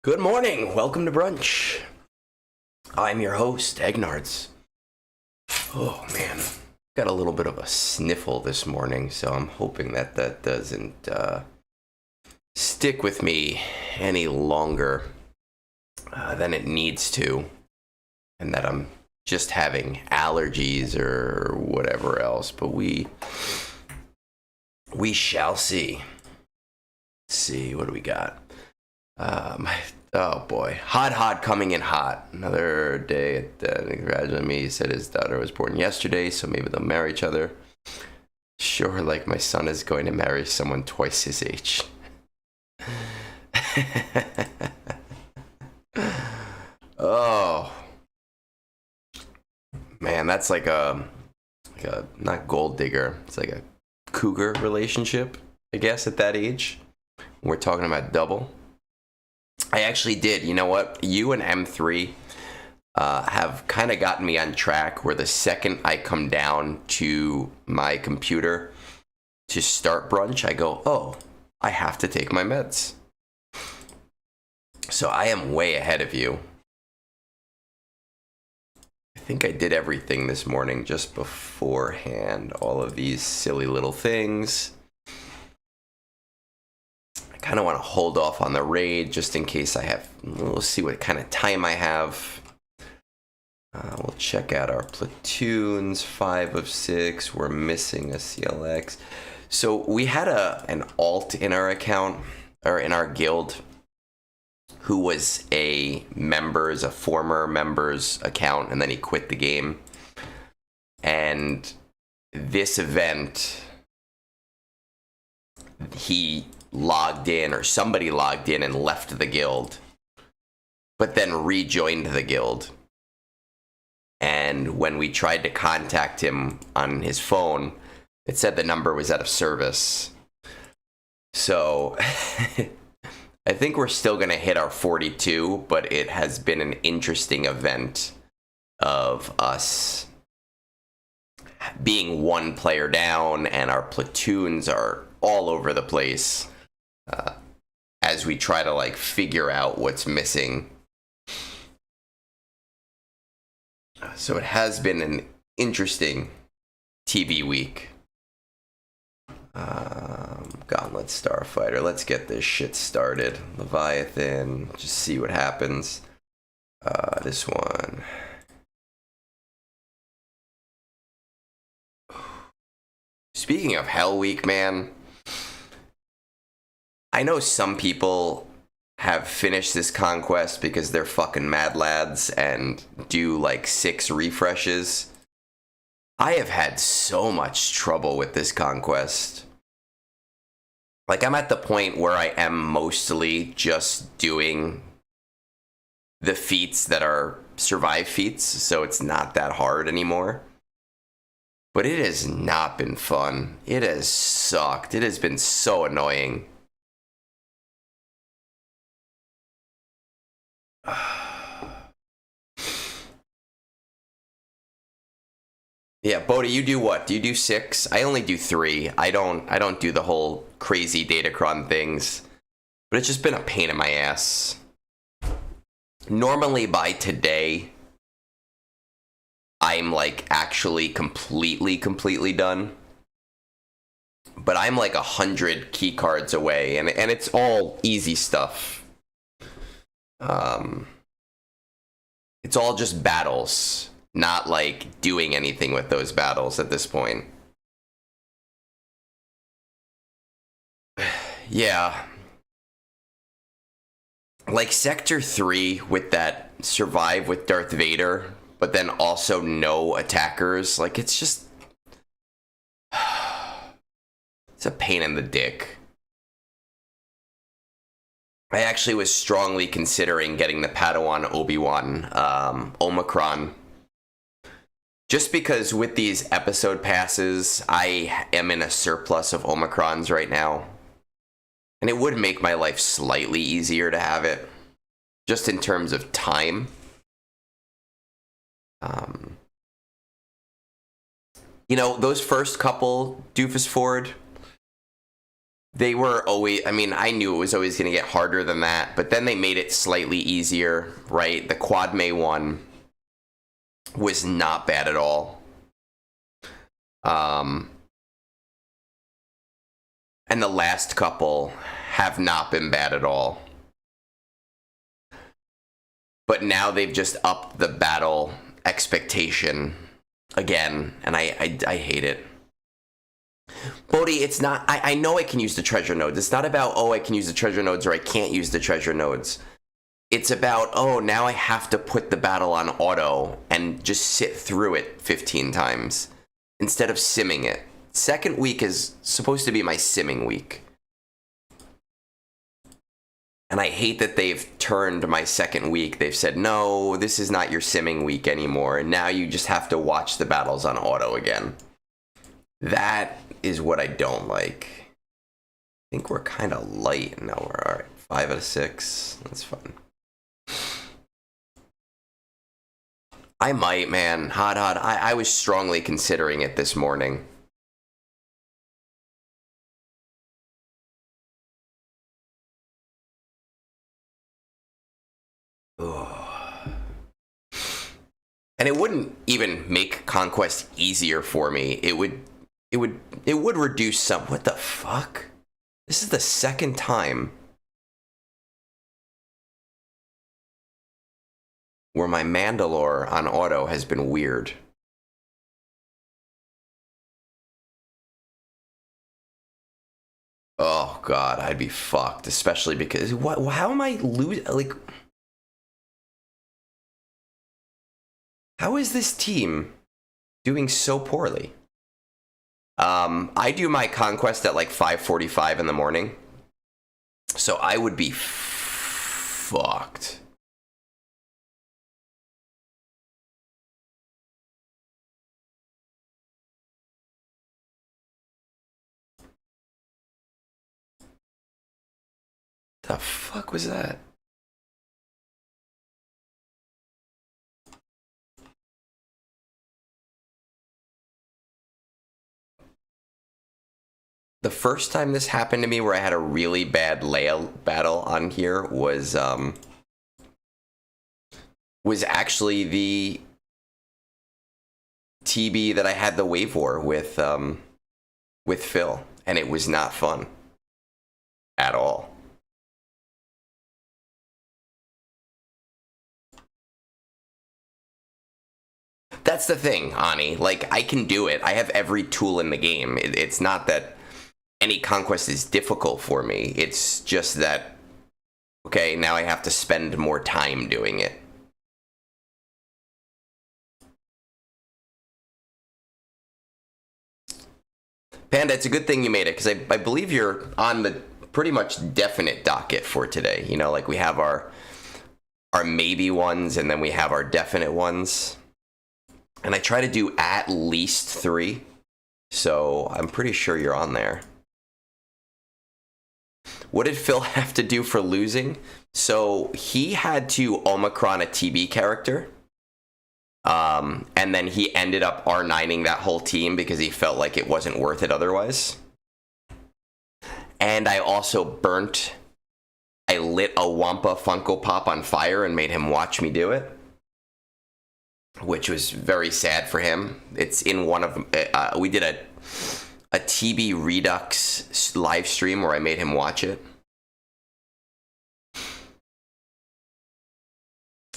Good morning. Welcome to Brunch. I'm your host, Egnards. Oh man, got a little bit of a sniffle this morning, so I'm hoping that doesn't stick with me any longer than it needs to, and that I'm just having allergies or whatever else. But we shall see. Let's see, what do we got? Oh boy, hot coming in hot. Another day at congratulating me. He said his daughter was born yesterday, so maybe they'll marry each other. Sure, like my son is going to marry someone twice his age. Oh man, that's like a not gold digger. It's like a cougar relationship, I guess, at that age. We're talking about double. I actually did. You know what? You and M3 have kind of gotten me on track where the second I come down to my computer to start brunch, I go, oh, I have to take my meds. So I am way ahead of you. I think I did everything this morning just beforehand. All of these silly little things. Kind of want to hold off on the raid just in case I have. We'll see what kind of time I have. We'll check out our platoons. 5 of 6. We're missing a CLX. So we had an alt in our account, or in our guild, who was a former member's account, and then he quit the game. And this event, he logged in, or somebody logged in and left the guild, but then rejoined the guild. And when we tried to contact him on his phone, it said the number was out of service. So I think we're still going to hit our 42, but it has been an interesting event of us being one player down, and our platoons are all over the place. As we try to figure out what's missing. So it has been an interesting TV week. Gauntlet Starfighter. Let's get this shit started. Leviathan. Just see what happens. This one. Speaking of Hell Week, man. I know some people have finished this Conquest because they're fucking mad lads and do 6 refreshes. I have had so much trouble with this Conquest. I'm at the point where I am mostly just doing the feats that are survive feats, so it's not that hard anymore. But it has not been fun. It has sucked. It has been so annoying. Yeah, Bodhi, you do what? Do you do 6? I only do 3. I don't do the whole crazy Datacron things. But it's just been a pain in my ass. Normally by today, I'm actually completely done. But I'm 100 key cards away, and it's all easy stuff. It's all just battles, not doing anything with those battles at this point. Yeah. Sector 3 with that survive with Darth Vader, but then also no attackers. It's just... it's a pain in the dick. I actually was strongly considering getting the Padawan Obi-Wan Omicron. Just because with these episode passes, I am in a surplus of Omicrons right now. And it would make my life slightly easier to have it. Just in terms of time. Those first couple Doofus Ford, they were always, I mean, I knew it was always going to get harder than that, but then they made it slightly easier, right? The Quad May one was not bad at all. And the last couple have not been bad at all. But now they've just upped the battle expectation again, and I hate it. Bodhi, it's not, I know I can use the treasure nodes. It's not about, oh, I can use the treasure nodes or I can't use the treasure nodes. It's about, oh, now I have to put the battle on auto and just sit through it 15 times instead of simming it. Second week is supposed to be my simming week. And I hate that they've turned my second week. They've said, no, this is not your simming week anymore. And now you just have to watch the battles on auto again. That is what I don't like. I think we're kind of light. No, we're all right. 5 out of 6. That's fun. I might, man. Hot. I was strongly considering it this morning. Ugh. And it wouldn't even make Conquest easier for me. It would reduce some. What the fuck? This is the second time where my Mandalore on auto has been weird. Oh god, I'd be fucked, especially because what? How am I losing? Like, how is this team doing so poorly? I do my Conquest at like 5:45 in the morning, so I would be fucked. The fuck was that? The first time this happened to me where I had a really bad layout battle on here was actually the TB that I had the wave war with Phil, and it was not fun at all. That's the thing, Ani. Like, I can do it. I have every tool in the game. It's not that any Conquest is difficult for me. It's just that, okay, now I have to spend more time doing it. Panda, it's a good thing you made it, because I believe you're on the pretty much definite docket for today. You know, like we have our maybe ones, and then we have our definite ones. And I try to do at least 3, so I'm pretty sure you're on there. What did Phil have to do for losing? So he had to Omicron a TB character. And then he ended up R9ing that whole team because he felt like it wasn't worth it otherwise. And I also I lit a Wampa Funko Pop on fire and made him watch me do it, which was very sad for him. It's in one of, we did a TB Redux live stream where I made him watch it.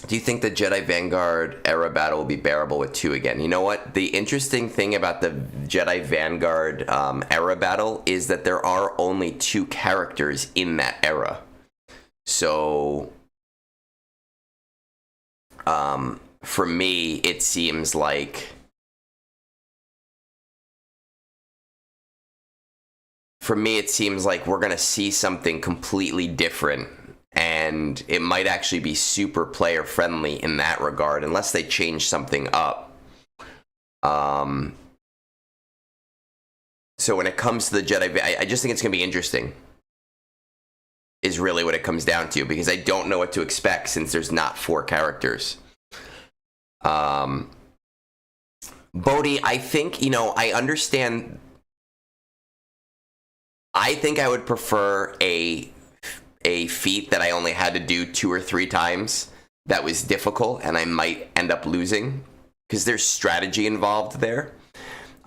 Do you think the Jedi Vanguard era battle will be bearable with 2 again? You know what? The interesting thing about the Jedi Vanguard era battle is that there are only 2 characters in that era. So, for me, it seems like... For me, it seems like we're going to see something completely different. And it might actually be super player friendly in that regard, unless they change something up. So when it comes to the Jedi, I just think it's going to be interesting, is really what it comes down to, because I don't know what to expect since there's not 4 characters. Bodhi, I think, you know, I understand I think I would prefer a feat that I only had to do 2 or 3 times that was difficult and I might end up losing because there's strategy involved there.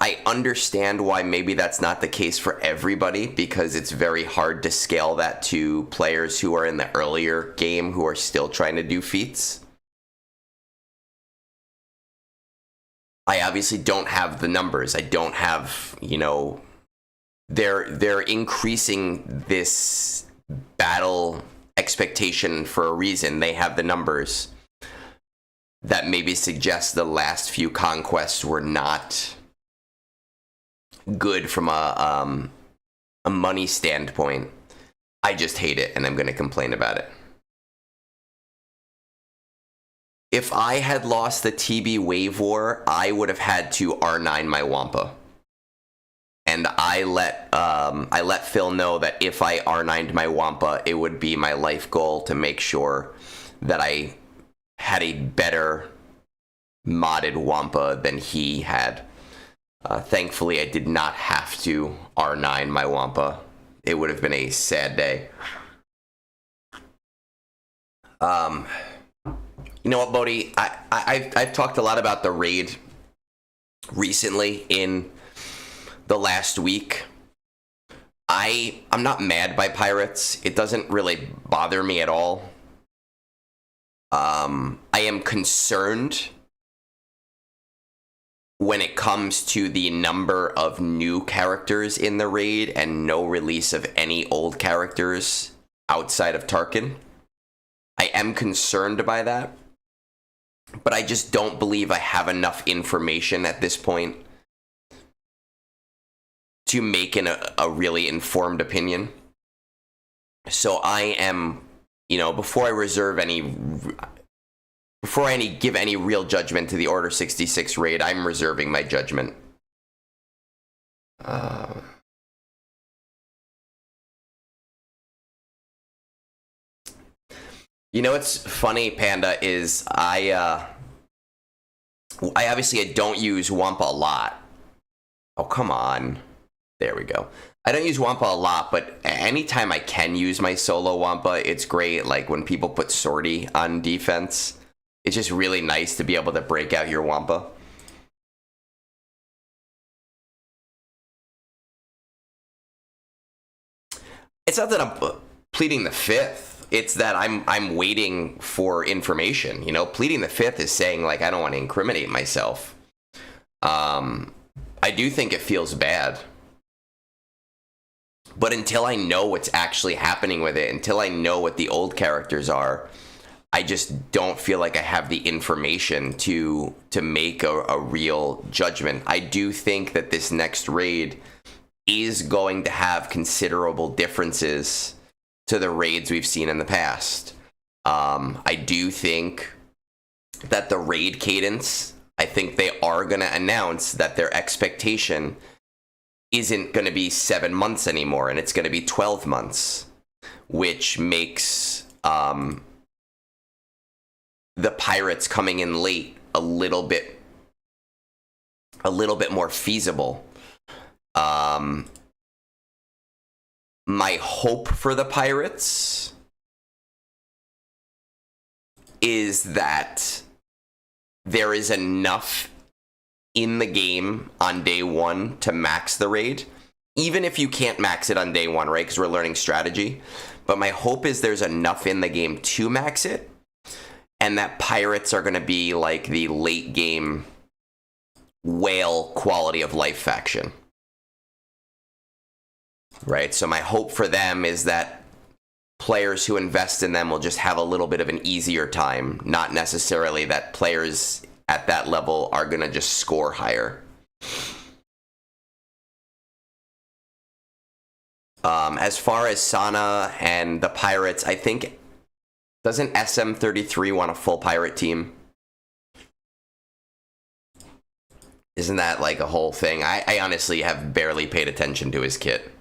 I understand why maybe that's not the case for everybody because it's very hard to scale that to players who are in the earlier game who are still trying to do feats. I obviously don't have the numbers. I don't have, you know, they're increasing this battle expectation for a reason. They have the numbers that maybe suggest the last few conquests were not good from a money standpoint. I just hate it and I'm going to complain about it. If I had lost the TB Wave War, I would have had to R9 my Wampa. And I let Phil know that if I R9'd my Wampa, it would be my life goal to make sure that I had a better modded Wampa than he had. Thankfully, I did not have to R9 my Wampa. It would have been a sad day. You know what, Bodhi? I've talked a lot about the raid recently in the last week. I'm not mad by pirates. It doesn't really bother me at all. I am concerned when it comes to the number of new characters in the raid and no release of any old characters outside of Tarkin. I am concerned by that, but I just don't believe I have enough information at this point to make a really informed opinion. So I am, you know, before I give any real judgment to the Order 66 raid, I'm reserving my judgment. You know what's funny, Panda, is I obviously don't use Wampa a lot. Oh, come on. There we go. I don't use Wampa a lot, but anytime I can use my solo Wampa, it's great. Like when people put Sortie on defense, it's just really nice to be able to break out your Wampa. It's not that I'm pleading the fifth. It's that I'm waiting for information. You know, pleading the fifth is saying, like, I don't want to incriminate myself. I do think it feels bad. But until I know what's actually happening with it, until I know what the old characters are, I just don't feel like I have the information to make a real judgment. I do think that this next raid is going to have considerable differences to the raids we've seen in the past. I do think that the raid cadence, I think they are going to announce that their expectation isn't going to be 7 months anymore, and it's going to be 12 months, which makes the pirates coming in late a little bit more feasible. My hope for the pirates is that there is enough in the game on day one to max the raid, even if you can't max it on day one, right? Because we're learning strategy. But my hope is there's enough in the game to max it, and that pirates are going to be like the late game whale quality of life faction. Right? So my hope for them is that players who invest in them will just have a little bit of an easier time, not necessarily that players at that level are going to just score higher. As far as Sana and the pirates, I think, doesn't SM33 want a full pirate team? Isn't that like a whole thing? I honestly have barely paid attention to his kit.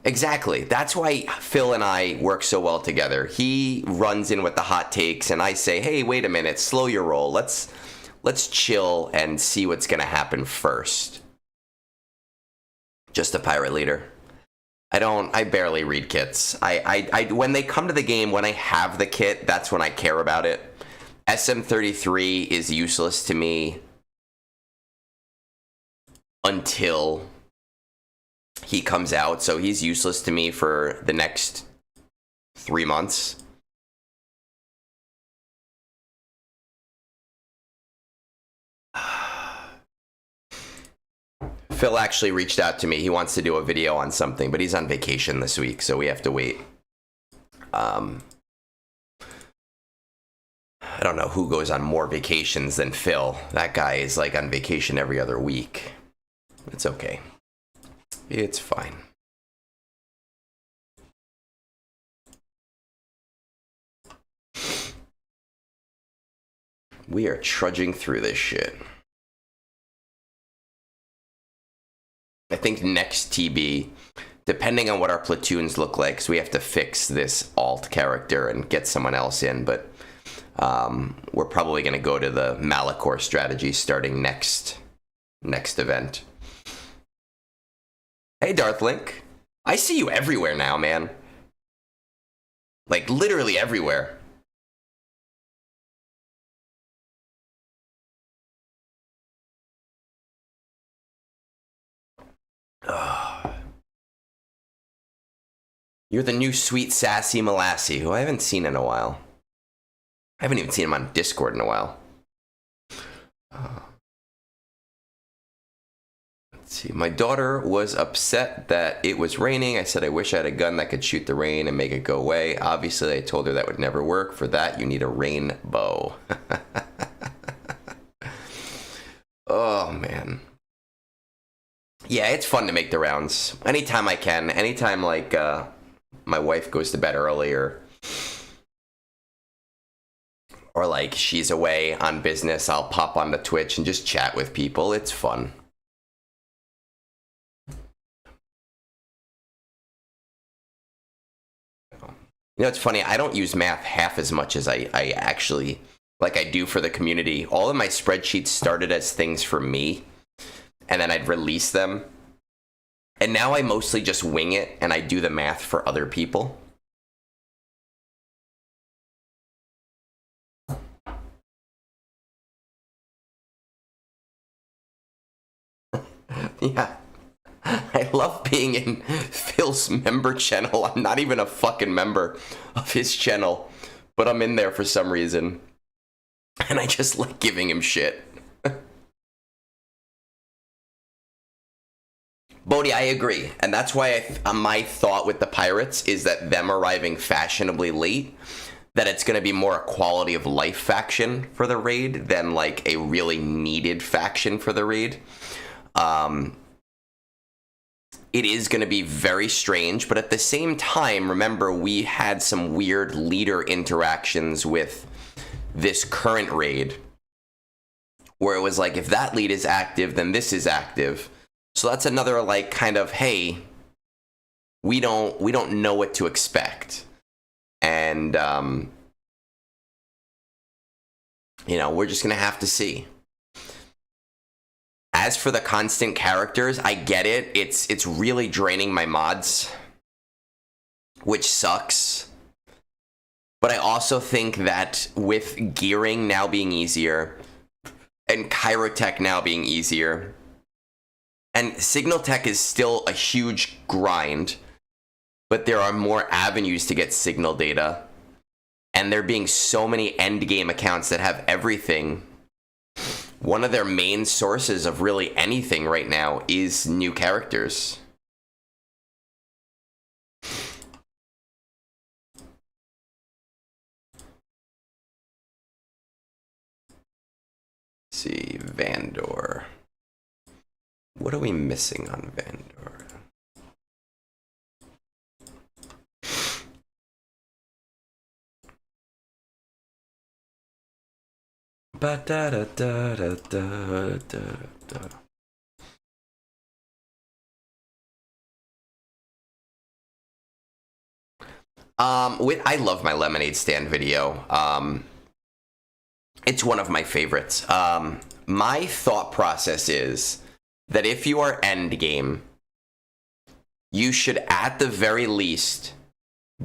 Exactly. That's why Phil and I work so well together. He runs in with the hot takes, and I say, "Hey, wait a minute, slow your roll. Let's chill and see what's gonna happen first." Just a pirate leader. I barely read kits. When they come to the game, when I have the kit, that's when I care about it. SM33 is useless to me until he comes out, so he's useless to me for the next 3 months. Phil actually reached out to me. He wants to do a video on something, but he's on vacation this week, so we have to wait. I don't know who goes on more vacations than Phil. That guy is like on vacation every other week. It's okay. It's fine. We are trudging through this shit. I think next TB, depending on what our platoons look like, because we have to fix this alt character and get someone else in, but we're probably going to go to the Malachor strategy starting next event. Hey, Darthlink. I see you everywhere now, man. Like, literally everywhere. You're the new sweet sassy Molassie, who I haven't seen in a while. I haven't even seen him on Discord in a while. Let's see. My daughter was upset that it was raining. I said I wish I had a gun that could shoot the rain and make it go away. Obviously, I told her that would never work. For that, you need a rainbow. Oh, man. Yeah, it's fun to make the rounds. Anytime I can. Anytime, like, my wife goes to bed earlier, or like she's away on business, I'll pop onto Twitch and just chat with people. It's fun. You know, it's funny, I don't use math half as much as I actually, like I do for the community. All of my spreadsheets started as things for me, and then I'd release them. And now I mostly just wing it, and I do the math for other people. Yeah. I love being in Phil's member channel. I'm not even a fucking member of his channel, but I'm in there for some reason. And I just like giving him shit. Bodhi, I agree. And that's why my thought with the Pirates is that them arriving fashionably late, that it's going to be more a quality of life faction for the raid than like a really needed faction for the raid. It is going to be very strange, but at the same time, remember, we had some weird leader interactions with this current raid, where it was like, if that lead is active, then this is active. So that's another, like, kind of, hey, we don't know what to expect. And, you know, we're just going to have to see. As for the constant characters, I get it. It's really draining my mods, which sucks. But I also think that with gearing now being easier, and Chirotech now being easier, and Signal Tech is still a huge grind, but there are more avenues to get signal data, and there being so many endgame accounts that have everything. One of their main sources of really anything right now is new characters. Let's see, Vandor. What are we missing on Vandor? Ba-da-da-da-da-da-da. I love my lemonade stand video. It's one of my favorites. My thought process is that if you are endgame, you should at the very least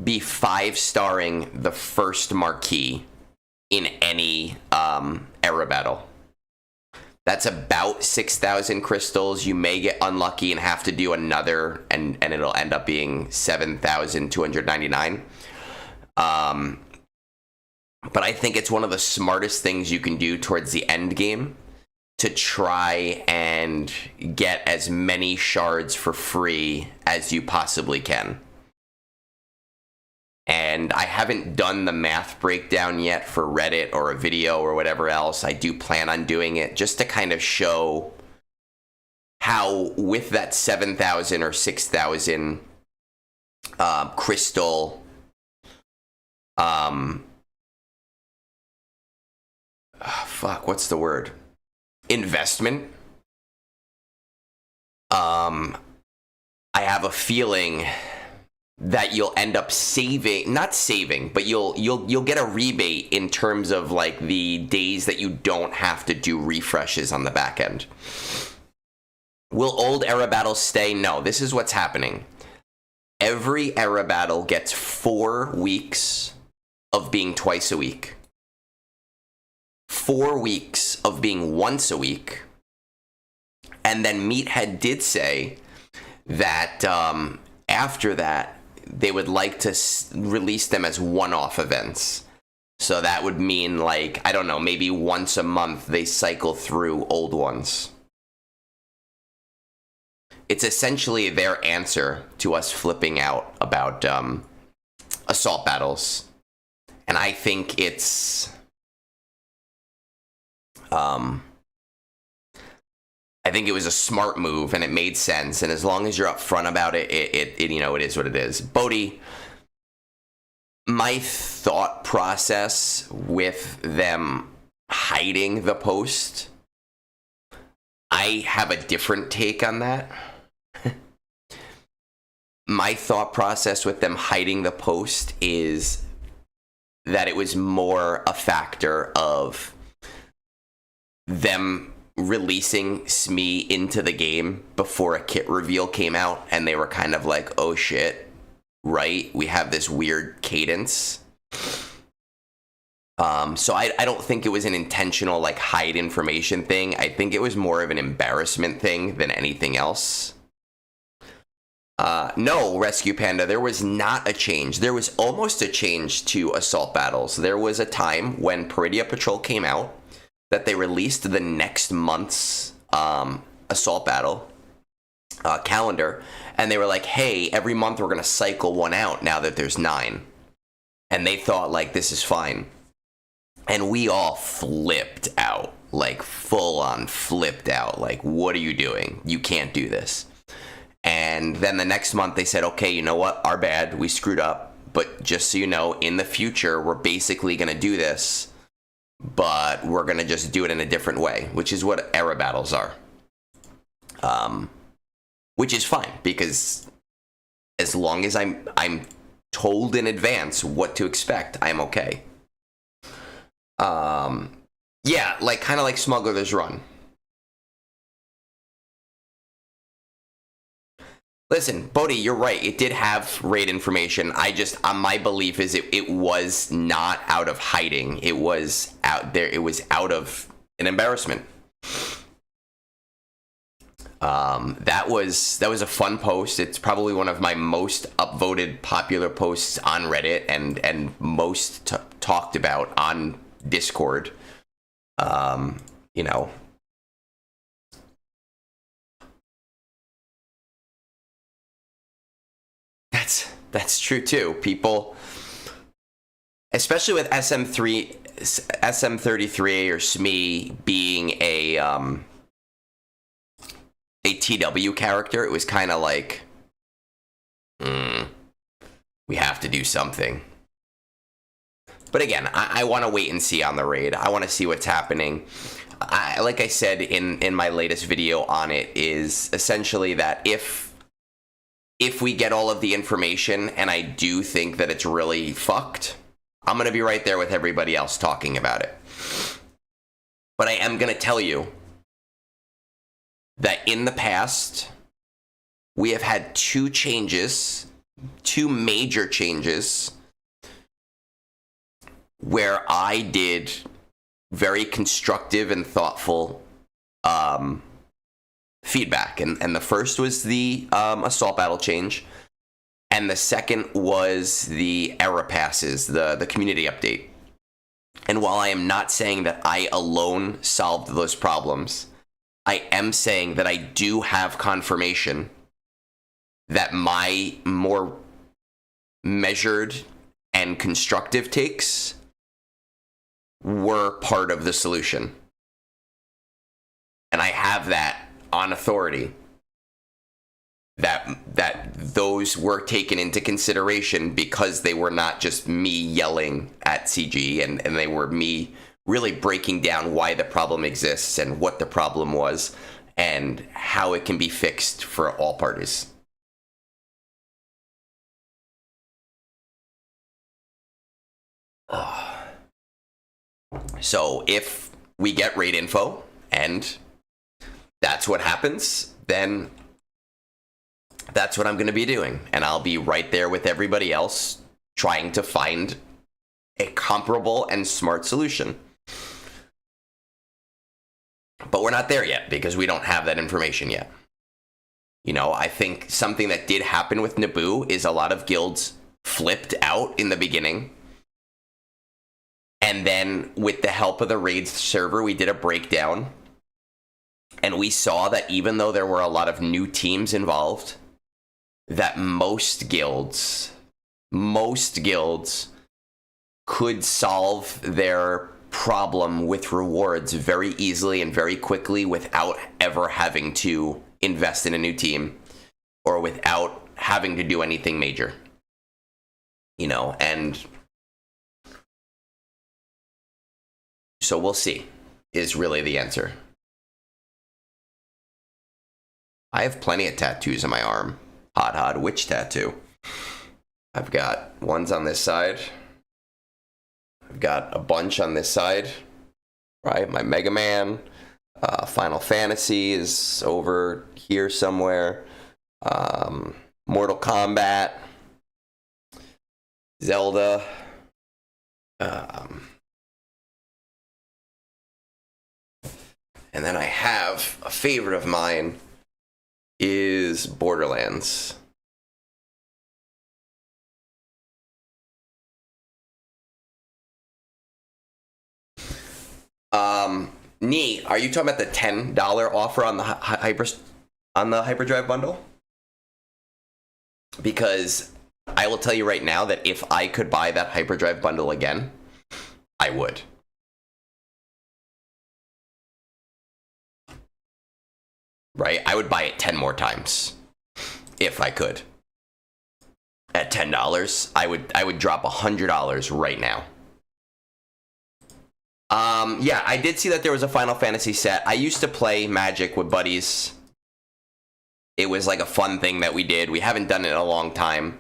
be 5-starring the first marquee in any era battle. That's about 6,000 crystals. You may get unlucky and have to do another, and it'll end up being 7,299. But I think it's one of the smartest things you can do towards the end game to try and get as many shards for free as you possibly can. And I haven't done the math breakdown yet for Reddit or a video or whatever else. I do plan on doing it just to kind of show how with that 7,000 or 6,000 crystal what's the word? Investment. I have a feeling that you'll end up not saving, but you'll get a rebate in terms of like the days that you don't have to do refreshes on the back end. Will old era battles stay? No, this is what's happening. Every era battle gets 4 weeks of being twice a week. 4 weeks of being once a week. And then Meathead did say that after that, they would like to release them as one-off events. So that would mean, like, I don't know, maybe once a month they cycle through old ones. It's essentially their answer to us flipping out about assault battles. And I think it's... I think it was a smart move and it made sense. And as long as you're upfront about it, it you know, it is what it is. Bodhi, my thought process with them hiding the post, I have a different take on that. My thought process with them hiding the post is that it was more a factor of them releasing Smee into the game before a kit reveal came out, and they were kind of like, oh shit, right? We have this weird cadence. So I don't think it was an intentional like hide information thing. I think it was more of an embarrassment thing than anything else. No, RescuePanda, there was not a change. There was almost a change to assault battles. There was a time when Peridia Patrol came out that they released the next month's assault battle calendar, and they were like, hey, every month we're going to cycle one out now that there's 9. And they thought, like, this is fine. And we all flipped out, like, full-on flipped out. Like, what are you doing? You can't do this. And then the next month they said, okay, you know what? Our bad. We screwed up. But just so you know, in the future, we're basically going to do this, but we're going to just do it in a different way, which is what era battles are. Which is fine, because as long as I'm told in advance what to expect, I'm okay. Yeah, like kind of like Smuggler's Run. Listen, Bodhi, you're right. It did have raid information. My belief is it was not out of hiding. It was out there. It was out of an embarrassment. That was a fun post. It's probably one of my most upvoted popular posts on Reddit and most talked about on Discord. You know. That's true too. People, especially with SM33 or Smee being a TW character, it was kind of like, we have to do something. But again, I want to wait and see on the raid. I want to see what's happening. Like I said in my latest video on it, is essentially that if if we get all of the information, and I do think that it's really fucked, I'm going to be right there with everybody else talking about it. But I am going to tell you that in the past, we have had two major changes, where I did very constructive and thoughtful feedback. And the first was the assault battle change. And the second was the error passes, the community update. And while I am not saying that I alone solved those problems, I am saying that I do have confirmation that my more measured and constructive takes were part of the solution. And I have that on authority, that those were taken into consideration because they were not just me yelling at CG, and they were me really breaking down why the problem exists and what the problem was and how it can be fixed for all parties. So if we get raid info and that's what happens, then that's what I'm going to be doing. And I'll be right there with everybody else trying to find a comparable and smart solution. But we're not there yet because we don't have that information yet. You know, I think something that did happen with Naboo is a lot of guilds flipped out in the beginning. And then with the help of the raids server, we did a breakdown. And we saw that even though there were a lot of new teams involved, that most guilds could solve their problem with rewards very easily and very quickly without ever having to invest in a new team or without having to do anything major. You know, and so we'll see, is really the answer. I have plenty of tattoos on my arm. Hot, which tattoo? I've got ones on this side. I've got a bunch on this side. Right, my Mega Man. Final Fantasy is over here somewhere. Mortal Kombat. Zelda. And then I have a favorite of mine is Borderlands. Nee, are you talking about the $10 offer on the Hyperdrive bundle? Because I will tell you right now that if I could buy that Hyperdrive bundle again, I would. Right? I would buy it 10 more times if I could. At $10, I would drop $100 right now. Yeah, I did see that there was a Final Fantasy set. I used to play Magic with buddies. It was like a fun thing that we did. We haven't done it in a long time.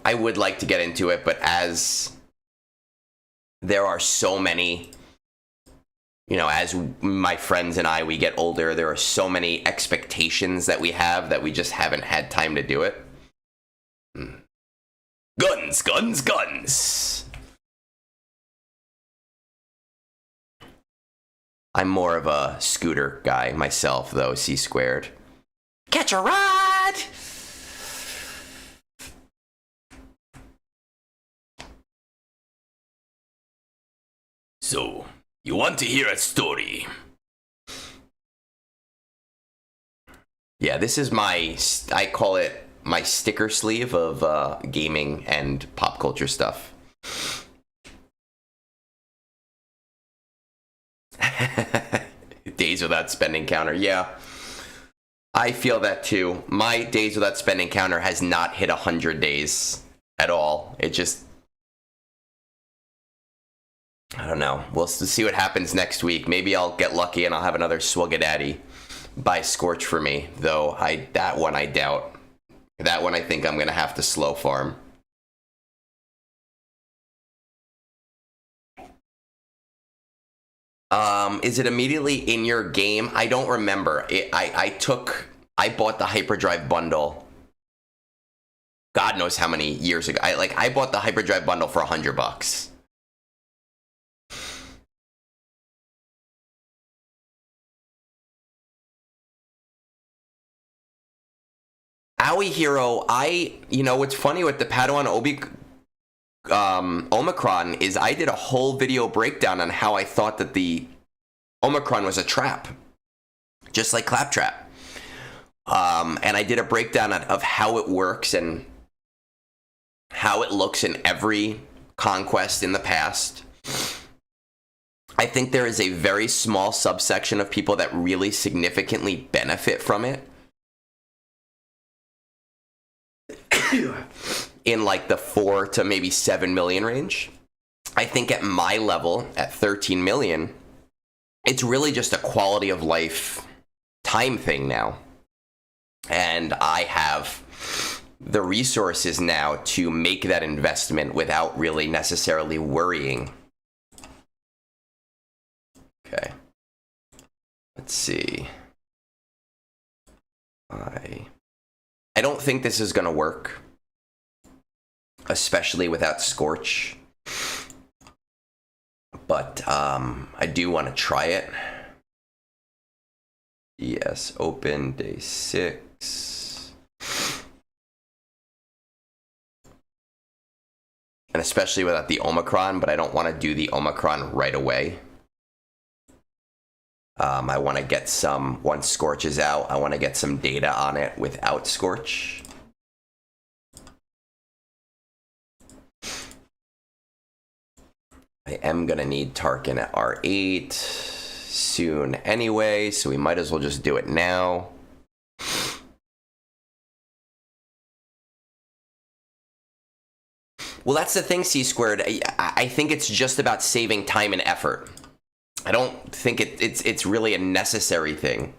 I would like to get into it, but as there are so many, you know, as my friends and I, we get older, there are so many expectations that we have that we just haven't had time to do it. Guns. I'm more of a scooter guy myself, though, C squared. Catch a ride! So, you want to hear a story? Yeah, this is I call it my sticker sleeve of gaming and pop culture stuff. Days without spending counter, yeah. I feel that too. My days without spending counter has not hit 100 days at all. It just, I don't know. We'll see what happens next week. Maybe I'll get lucky and I'll have another Swuggadaddy buy Scorch for me, though that one I doubt. That one I think I'm going to have to slow farm. Is it immediately in your game? I don't remember. I bought the hyperdrive bundle. God knows how many years ago. I bought the hyperdrive bundle for $100. Owie Hero, you know, what's funny with the Padawan Omicron is I did a whole video breakdown on how I thought that the Omicron was a trap, just like Claptrap. And I did a breakdown of how it works and how it looks in every conquest in the past. I think there is a very small subsection of people that really significantly benefit from it. In like the 4 to maybe 7 million range. I think at my level, at 13 million, it's really just a quality of life time thing now. And I have the resources now to make that investment without really necessarily worrying. Okay. Let's see. I don't think this is going to work, especially without Scorch. But I do want to try it. Yes, open day 6. And especially without the Omicron, but I don't want to do the Omicron right away. I want to get some, once Scorch is out, I want to get some data on it without Scorch. I am going to need Tarkin at R8 soon anyway, so we might as well just do it now. Well, that's the thing, C-Squared. I think it's just about saving time and effort. I don't think it's really a necessary thing.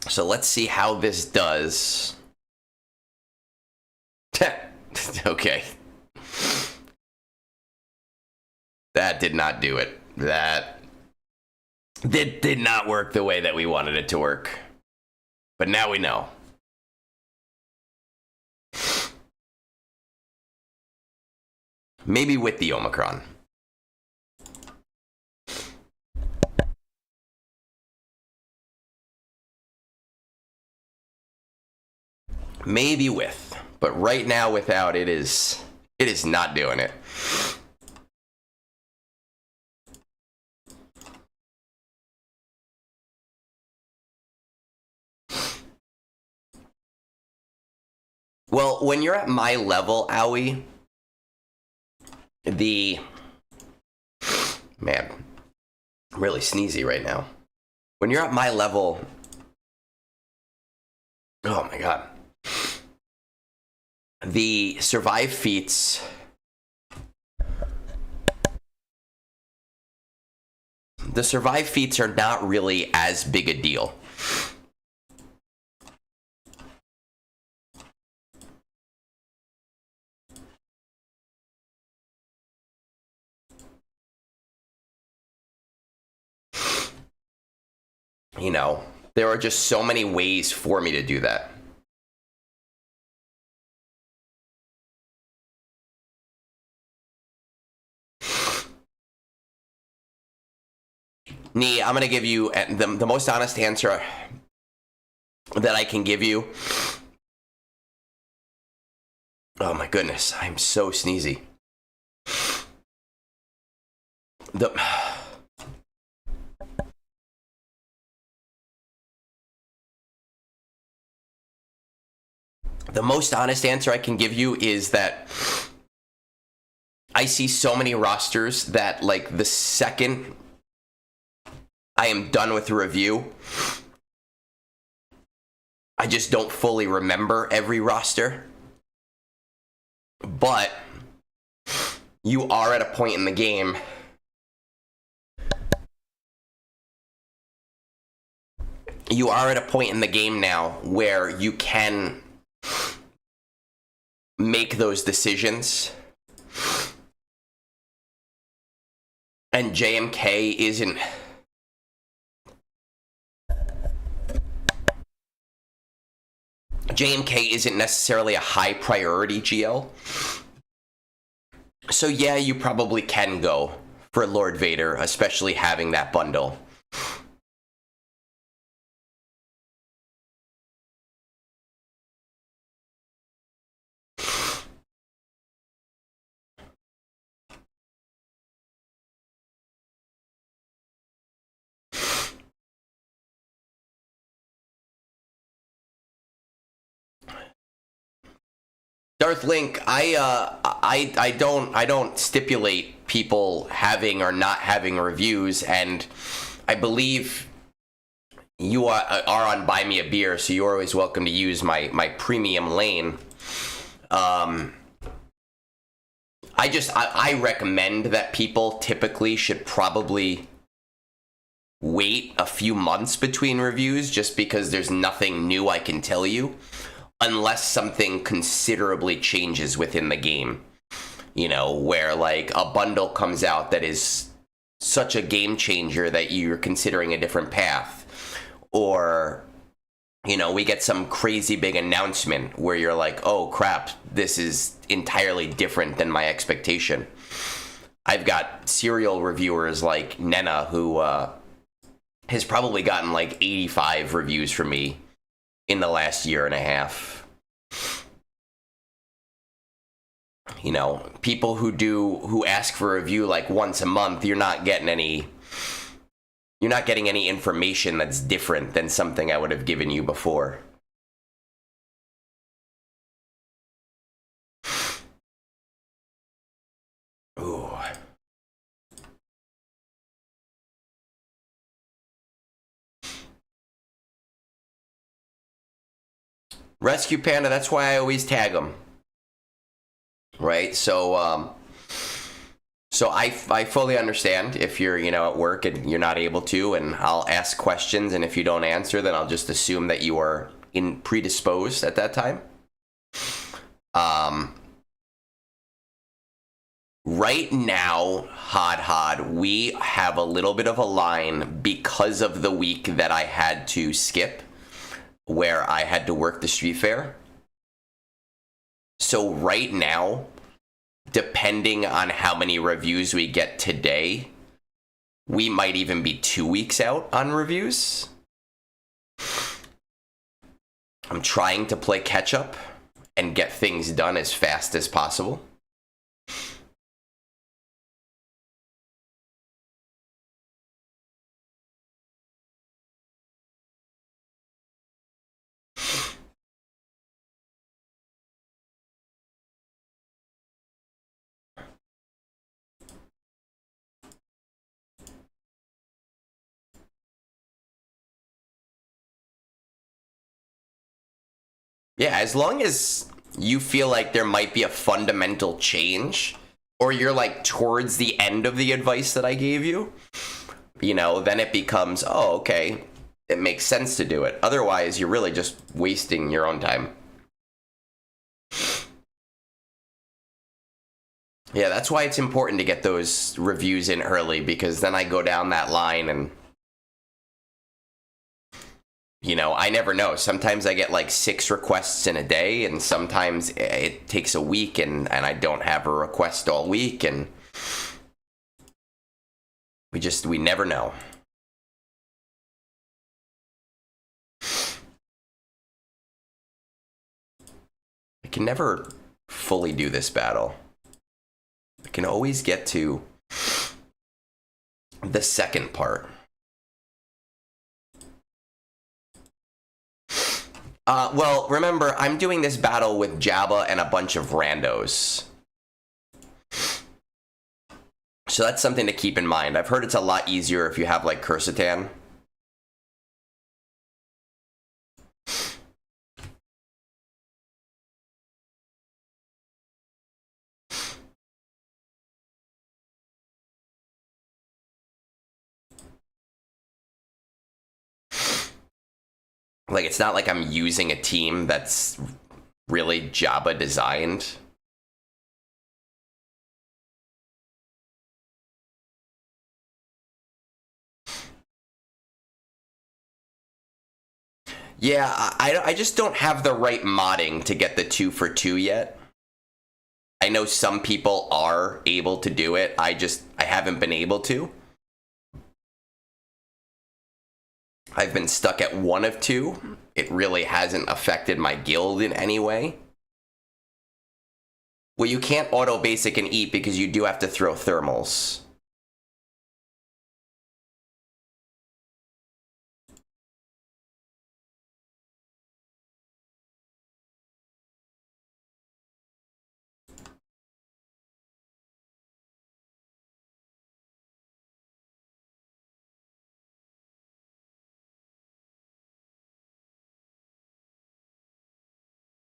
So let's see how this does. Okay. That did not do it. That did not work the way that we wanted it to work. But now we know. Maybe with the Omicron. Maybe with. But right now without, it is not doing it. Well, when you're at my level, Owie, man, I'm really sneezy right now. When you're at my level, oh my god, the survive feats, are not really as big a deal. You know, there are just so many ways for me to do that. Nee, I'm going to give you the most honest answer that I can give you. Oh my goodness, I'm so sneezy. The most honest answer I can give you is that I see so many rosters that, like, the second I am done with the review, I just don't fully remember every roster. But you are at a point in the game now where you can make those decisions. And JMK isn't necessarily a high priority GL. So yeah, you probably can go for Lord Vader, especially having that bundle. Darth Link, I don't stipulate people having or not having reviews, and I believe you are on Buy Me a Beer, so you're always welcome to use my premium lane. I recommend that people typically should probably wait a few months between reviews, just because there's nothing new I can tell you. Unless something considerably changes within the game, you know, where like a bundle comes out that is such a game changer that you're considering a different path, or, you know, we get some crazy big announcement where you're like, oh crap, this is entirely different than my expectation. I've got serial reviewers like Nena, who has probably gotten like 85 reviews from me in the last year and a half. You know, people who ask for a review like once a month, you're not getting any information that's different than something I would have given you before. Ooh. RescuePanda, that's why I always tag them. Right? So I fully understand if you're, you know, at work and you're not able to, and I'll ask questions, and if you don't answer, then I'll just assume that you are predisposed at that time. Right now, Hod, we have a little bit of a line because of the week that I had to skip, where I had to work the street fair. So right now, depending on how many reviews we get today, we might even be 2 weeks out on reviews. I'm trying to play catch up and get things done as fast as possible. Yeah, as long as you feel like there might be a fundamental change, or you're like towards the end of the advice that I gave you, you know, then it becomes, oh, okay, it makes sense to do it. Otherwise, you're really just wasting your own time. Yeah, that's why it's important to get those reviews in early, because then I go down that line and, you know, I never know. Sometimes I get like 6 requests in a day, and sometimes it takes a week and I don't have a request all week, and we never know. I can never fully do this battle. I can always get to the second part. Well, remember, I'm doing this battle with Jabba and a bunch of randos. So that's something to keep in mind. I've heard it's a lot easier if you have, like, Quercetan. Like, it's not like I'm using a team that's really Jabba designed. Yeah, I just don't have the right modding to get the 2 for 2 yet. I know some people are able to do it. I haven't been able to. I've been stuck at 1 of 2. It really hasn't affected my guild in any way. Well, you can't auto basic and eat because you do have to throw thermals.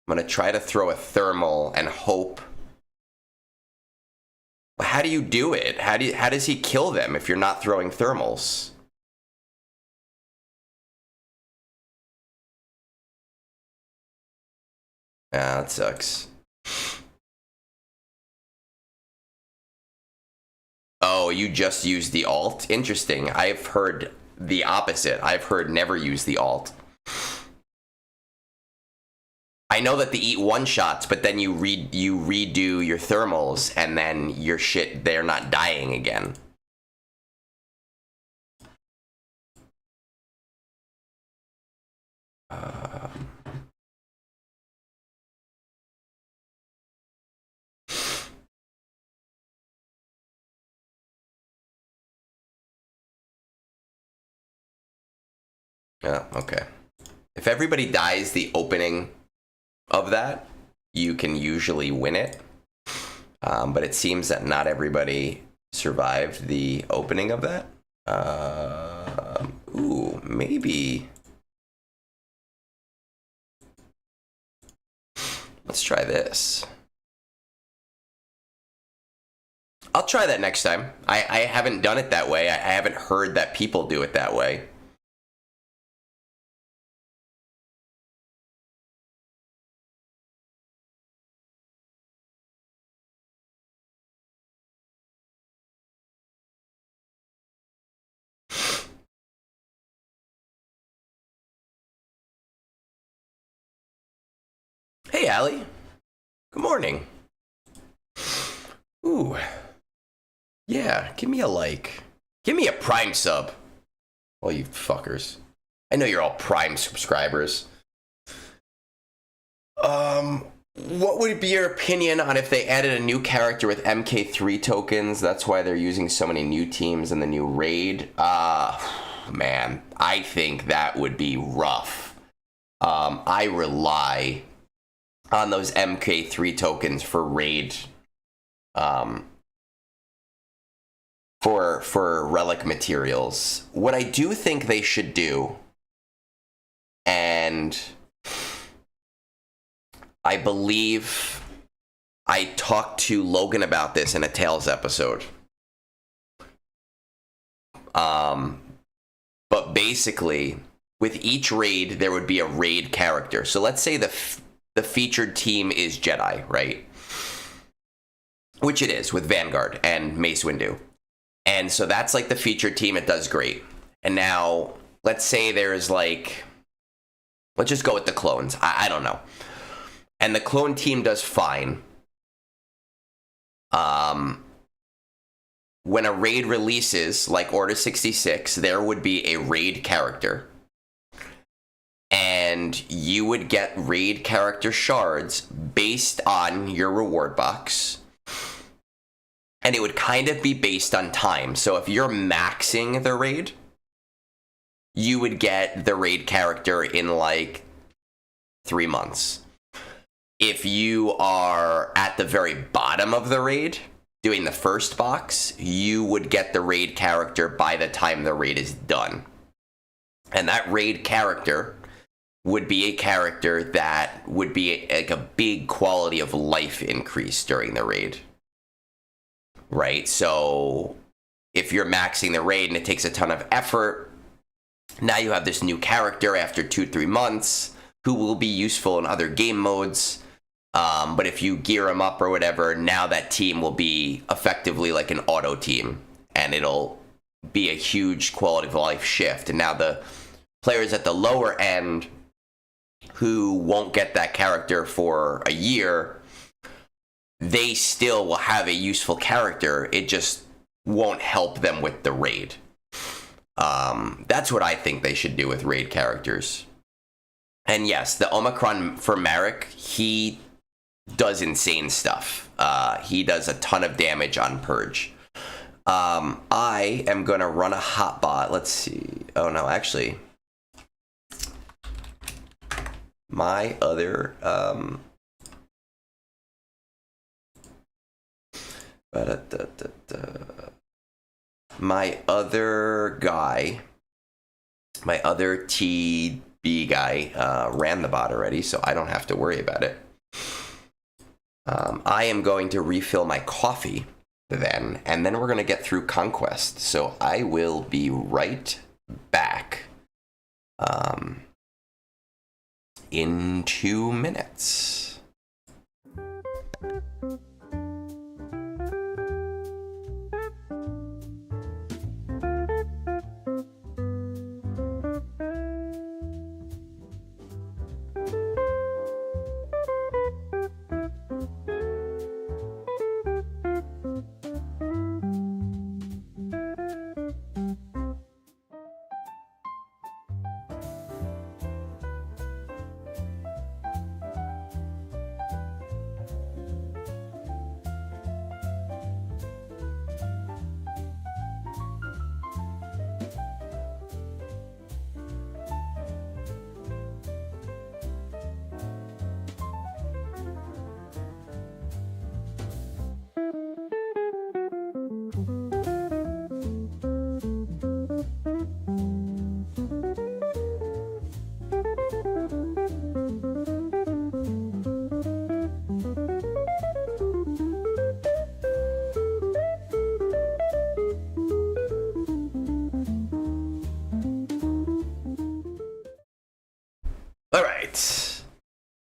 I'm going to try to throw a thermal and hope. How do you do it? How does he kill them if you're not throwing thermals? Ah, that sucks. Oh, you just use the alt? Interesting. I've heard the opposite. I've heard never use the alt. I know that the eat one-shots, but then you redo your thermals, and then your shit, they're not dying again. Yeah, okay. If everybody dies the opening of that, you can usually win it. But it seems that not everybody survived the opening of that. Ooh, maybe. Let's try this. I'll try that next time. I haven't done it that way. I haven't heard that people do it that way. Hey, Allie. Good morning. Ooh. Yeah, give me a like. Give me a Prime sub. All you fuckers. I know you're all Prime subscribers. What would be your opinion on if they added a new character with MK3 tokens? That's why they're using so many new teams in the new raid. Man, I think that would be rough. I rely on those MK3 tokens for raid, for relic materials. What I do think they should do, and I believe I talked to Logan about this in a Tales episode. But basically, with each raid, there would be a raid character. So let's say the featured team is Jedi, right? Which it is with Vanguard and Mace Windu. And so that's like the featured team. It does great. And now, let's say there's like, let's just go with the clones. I don't know. And the clone team does fine. When a raid releases, like Order 66, there would be a raid character. And you would get raid character shards based on your reward box. And it would kind of be based on time. So if you're maxing the raid, you would get the raid character in like 3 months. If you are at the very bottom of the raid, doing the first box, you would get the raid character by the time the raid is done. And that raid character would be a character that would be like a big quality of life increase during the raid. Right? So if you're maxing the raid and it takes a ton of effort, Now you have this new character after 2-3 months who will be useful in other game modes. But if you gear them up or whatever, now that team will be effectively like an auto team, and it'll be a huge quality of life shift. And now the players at the lower end who won't get that character for a year, they still will have a useful character. It just won't help them with the raid. That's what I think they should do with raid characters. And yes, the Omicron for Merrick, he does insane stuff. He does a ton of damage on Purge. I am going to run a hot bot. Let's see. Oh, no, actually. My other... my other guy, my other TB guy, ran the bot already, so I don't have to worry about it. I am going to refill my coffee then, and then we're going to get through Conquest. So I will be right back in 2 minutes.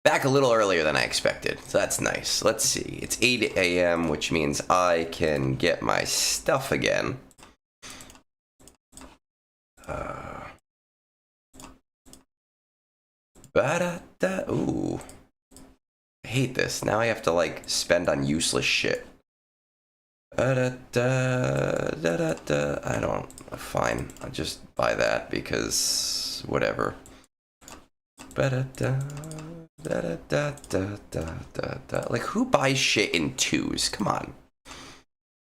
Back a little earlier than I expected, so that's nice. Let's see, it's 8 a.m., which means I can get my stuff again. Ooh. I hate this. Now I have to, like, spend on useless shit. I don't... Fine, I'll just buy that, because... whatever. Like, who buys shit in 2s? Come on.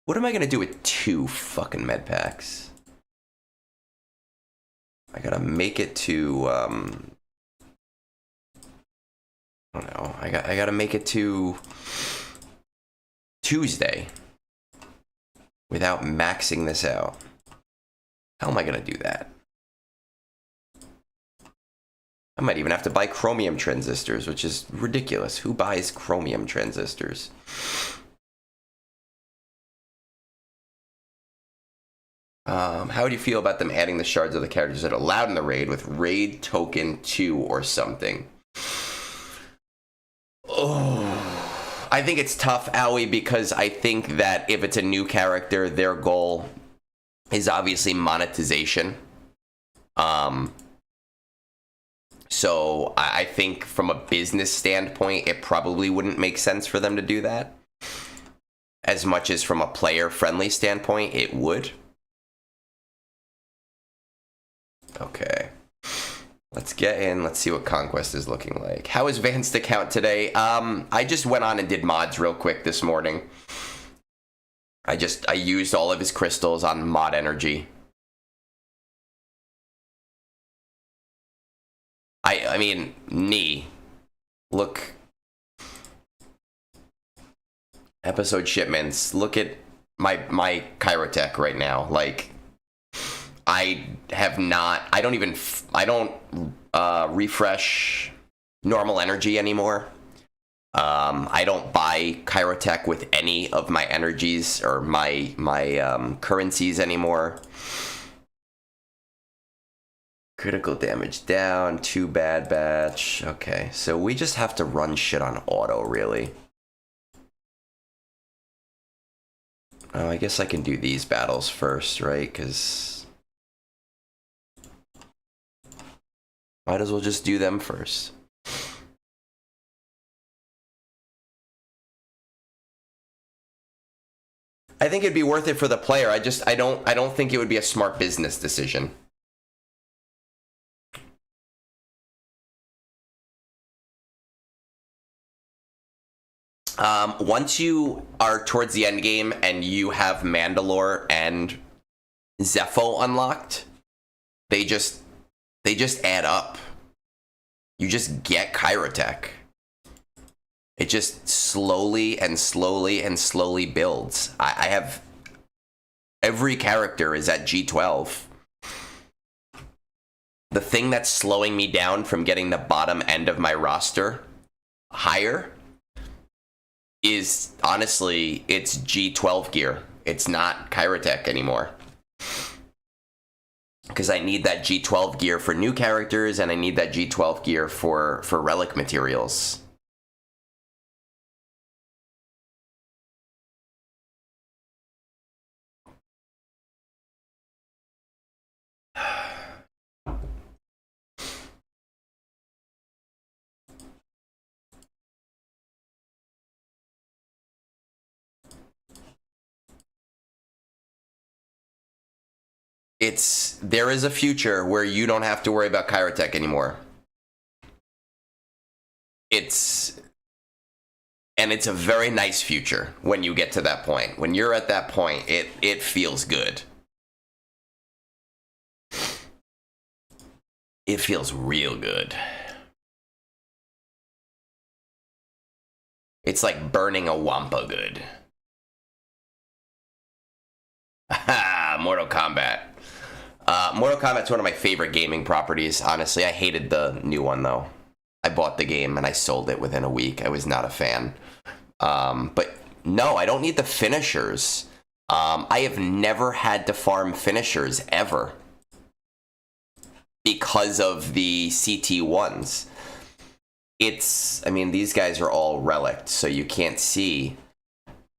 What am I gonna do with 2 fucking med packs? I gotta make it to, I don't know. I gotta make it to Tuesday without maxing this out. How am I gonna do that? I might even have to buy chromium transistors, which is ridiculous. Who buys chromium transistors? How would you feel about them adding the shards of the characters that are allowed in the raid with raid token 2 or something? Oh, I think it's tough, Owie, because I think that if it's a new character, their goal is obviously monetization. So I think from a business standpoint, it probably wouldn't make sense for them to do that. As much as from a player-friendly standpoint, it would. Okay. Let's get in. Let's see what Conquest is looking like. How is Vanced account today? I just went on and did mods real quick this morning. I used all of his crystals on mod energy. I mean, knee. Look. Episode shipments. Look at my Chirotech right now. Like, I don't refresh normal energy anymore. I don't buy Chirotech with any of my energies or my currencies anymore. Critical damage down, 2 bad batch. Okay, so we just have to run shit on auto, really. Oh, I guess I can do these battles first, right? Because might as well just do them first. I think it'd be worth it for the player. I don't think it would be a smart business decision. Once you are towards the end game and you have Mandalore and Zepho unlocked, they just add up. You just get Kyrotech. It just slowly and slowly and slowly builds. I have every character is at G12. The thing that's slowing me down from getting the bottom end of my roster higher is, honestly, it's G12 gear. It's not Kyrotech anymore. Because I need that G12 gear for new characters, and I need that G12 gear for relic materials. There is a future where you don't have to worry about Kyrotech anymore. It's a very nice future when you get to that point. When you're at that point, it feels good. It feels real good. It's like burning a Wampa good. Ha! Mortal Kombat. Mortal Kombat's one of my favorite gaming properties, honestly. I hated the new one, though. I bought the game and I sold it within a week. I was not a fan. But no, I don't need the finishers. I have never had to farm finishers, ever. Because of the CT1s. I mean, these guys are all relicked, so you can't see.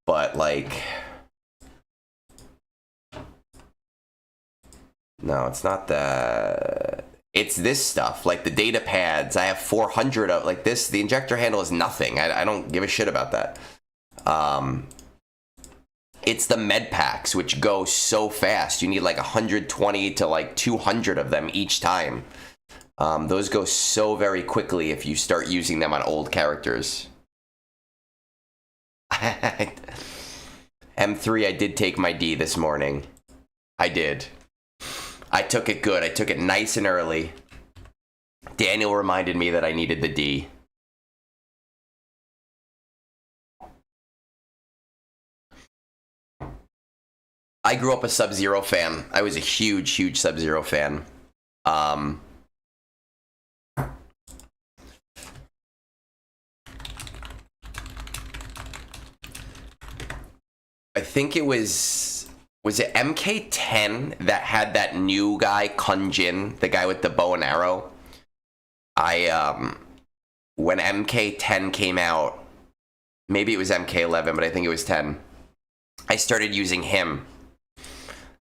But, like... No, it's not that. It's this stuff, like the data pads. I have 400 of, like this. The injector handle is nothing. I don't give a shit about that. It's the med packs, which go so fast. You need like 120 to like 200 of them each time. Those go so very quickly if you start using them on old characters. M3, I did take my D this morning. I did. I took it good. I took it nice and early. Daniel reminded me that I needed the D. I grew up a Sub-Zero fan. I was a huge, huge Sub-Zero fan. I think it was it MK10 that had that new guy, Kun Jin, the guy with the bow and arrow? When MK10 came out, maybe it was MK11, but I think it was 10, I started using him.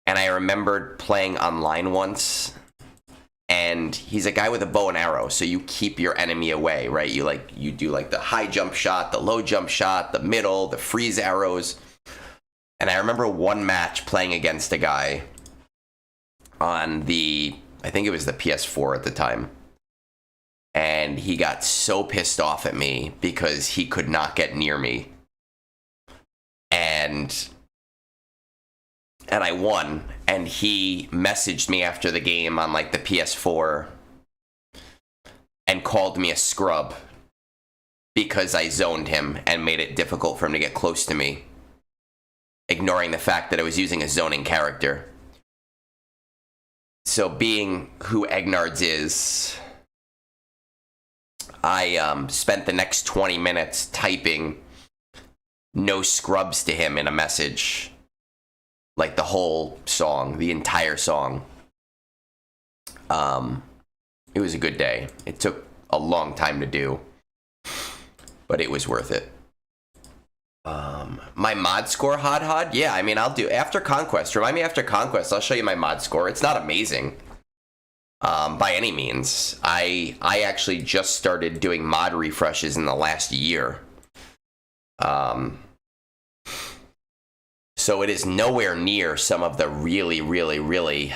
And I remembered playing online once, and he's a guy with a bow and arrow, so you keep your enemy away, right? You do like the high jump shot, the low jump shot, the middle, the freeze arrows. And I remember one match playing against a guy on I think it was the PS4 at the time. And he got so pissed off at me because he could not get near me. And I won. And he messaged me after the game on like the PS4 and called me a scrub because I zoned him and made it difficult for him to get close to me, ignoring the fact that I was using a zoning character. So being who Egnards is, I spent the next 20 minutes typing no scrubs to him in a message. Like the whole song, the entire song. It was a good day. It took a long time to do, but it was worth it. My mod score, Hod? Yeah, I mean, I'll do after Conquest. Remind me after Conquest. I'll show you my mod score. It's not amazing, by any means. I actually just started doing mod refreshes in the last year. So it is nowhere near some of the really, really, really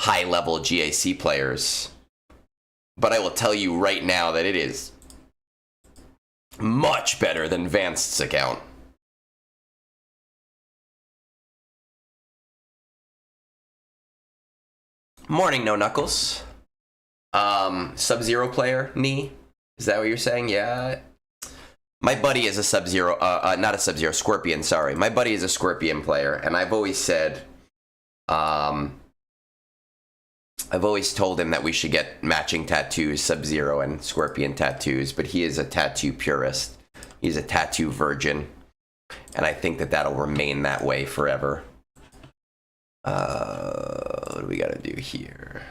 high-level GAC players. But I will tell you right now that it is much better than Vance's account. Morning, No Knuckles. Sub-Zero player, Knee? Is that what you're saying? Yeah. My buddy is a Sub-Zero, not a Sub-Zero, Scorpion, sorry. My buddy is a Scorpion player, and I've always said, I've always told him that we should get matching tattoos, Sub-Zero and Scorpion tattoos, but he is a tattoo purist. He's a tattoo virgin, and I think that that'll remain that way forever. What do we gotta do here?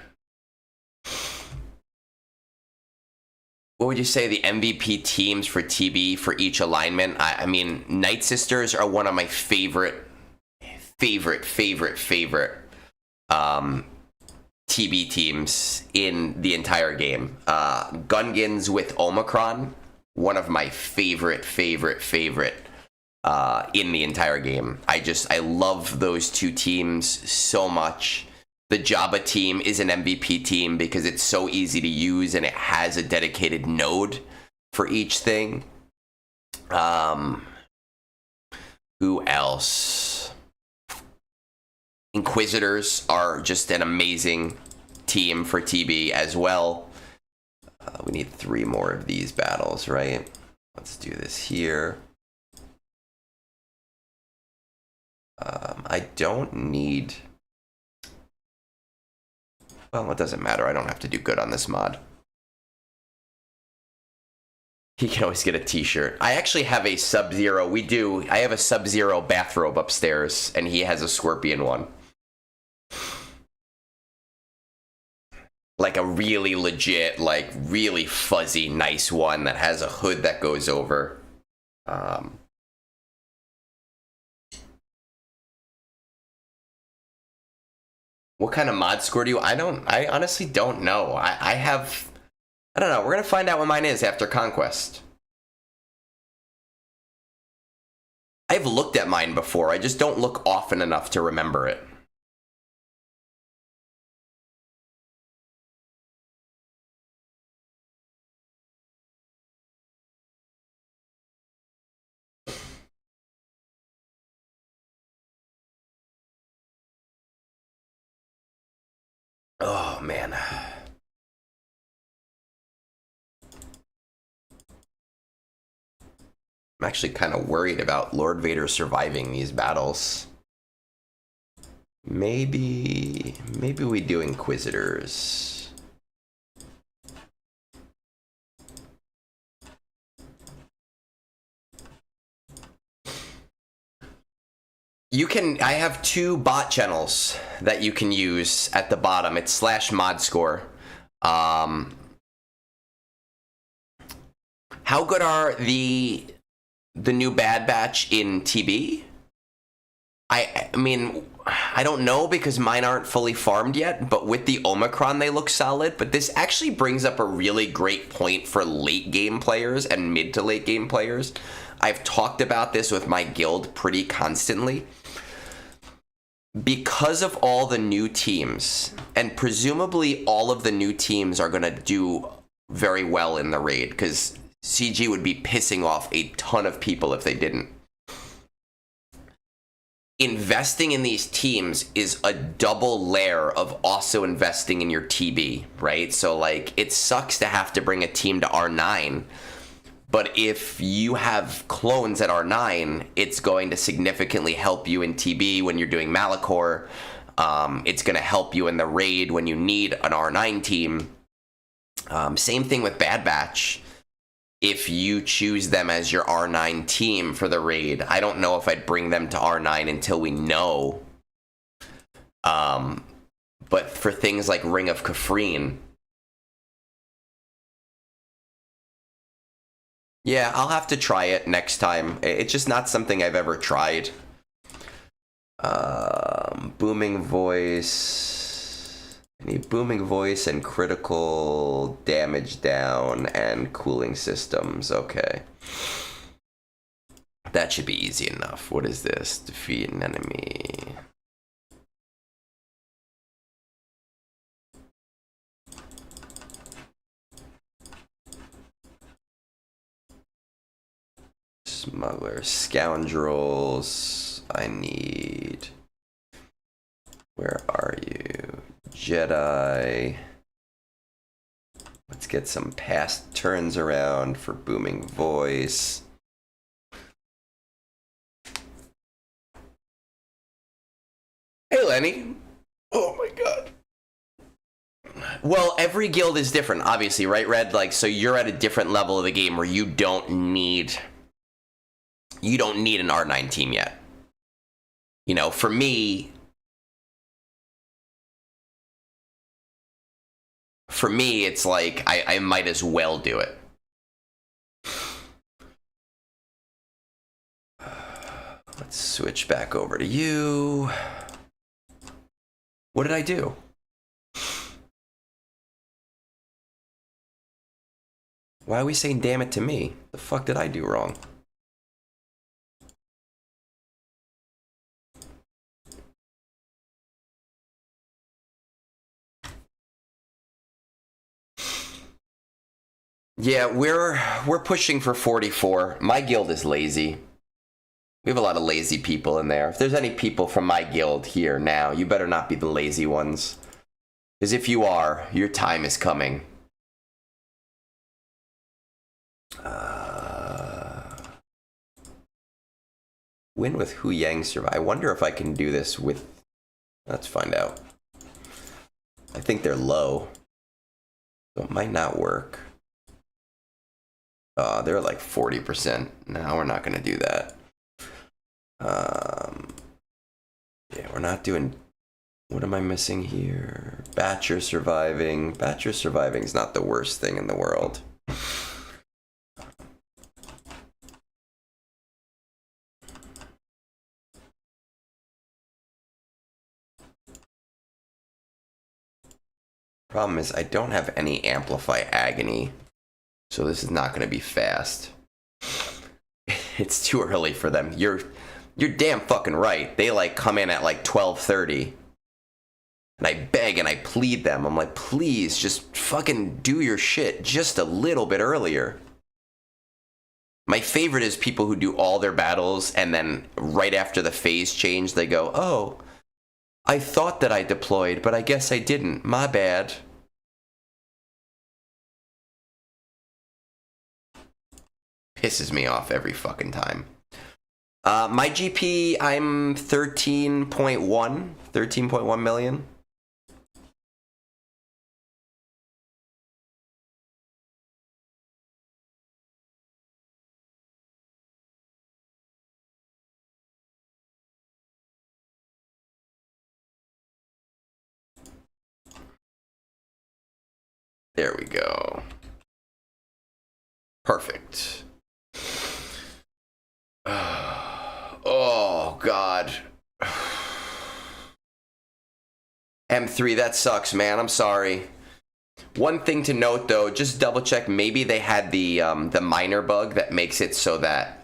What would you say the MVP teams for TB for each alignment? I mean, Night Sisters are one of my favorite TB teams in the entire game. Gungans with Omicron, one of my favorite in the entire game. I love those two teams so much. The Jabba team is an MVP team because it's so easy to use and it has a dedicated node for each thing. Who else? Inquisitors are just an amazing team for TB as well. We need 3 more of these battles, right? Let's do this here. I don't need... Well, it doesn't matter. I don't have to do good on this mod. He can always get a t-shirt. I actually have a Sub-Zero. I have a Sub-Zero bathrobe upstairs, and he has a Scorpion one. Like a really legit, like really fuzzy, nice one that has a hood that goes over. What kind of mod score do you... I honestly don't know. I don't know. We're going to find out what mine is after Conquest. I've looked at mine before. I just don't look often enough to remember it. Oh, man. I'm actually kind of worried about Lord Vader surviving these battles. Maybe we do Inquisitors. I have 2 bot channels that you can use at the bottom. It's /mod_score. How good are the new Bad Batch in TB? I mean, I don't know because mine aren't fully farmed yet, but with the Omicron they look solid. But this actually brings up a really great point for late game players and mid to late game players. I've talked about this with my guild pretty constantly. Because of all the new teams, and presumably all of the new teams are going to do very well in the raid, because CG would be pissing off a ton of people if they didn't. Investing in these teams is a double layer of also investing in your TB, right? So, like, it sucks to have to bring a team to R9, but if you have clones at R9, it's going to significantly help you in TB when you're doing Malachor. It's going to help you in the raid when you need an R9 team. Same thing with Bad Batch. If you choose them as your R9 team for the raid, I don't know if I'd bring them to R9 until we know. But for things like Ring of Kafrene, yeah, I'll have to try it next time. It's just not something I've ever tried. Booming voice. I need booming voice and critical damage down and cooling systems. Okay. That should be easy enough. What is this? Defeat an enemy. Smuggler. Scoundrels. I need... Where are you? Jedi. Let's get some past turns around for booming voice. Hey, Lenny. Oh my god. Well, every guild is different, obviously, right, Red? Like, so you're at a different level of the game where you don't need an R9 team yet. You know, for me, it's like I might as well do it. Let's switch back over to you. What did I do? Why are we saying damn it to me? The fuck did I do wrong? Yeah, we're pushing for 44. My guild is lazy. We have a lot of lazy people in there. If there's any people from my guild here now, you better not be the lazy ones. Because if you are, your time is coming. Win with Hu Yang survive. I wonder if I can do this with... Let's find out. I think they're low. So it might not work. They're like 40%. No, we're not going to do that. Yeah, we're not doing... What am I missing here? Batcher surviving. Batcher surviving is not the worst thing in the world. Problem is, I don't have any Amplify Agony, so this is not going to be fast. It's too early for them. You're damn fucking right. They like come in at like 12:30, and I beg and I plead them. I'm like, please, just fucking do your shit just a little bit earlier. My favorite is people who do all their battles, and then right after the phase change, they go, oh, I thought that I deployed, but I guess I didn't. My bad. Pisses me off every fucking time. My GP, I'm 13.1 million. There we go. Perfect. Oh, God. M3, that sucks, man. I'm sorry. One thing to note, though, just double check. Maybe they had the minor bug that makes it so that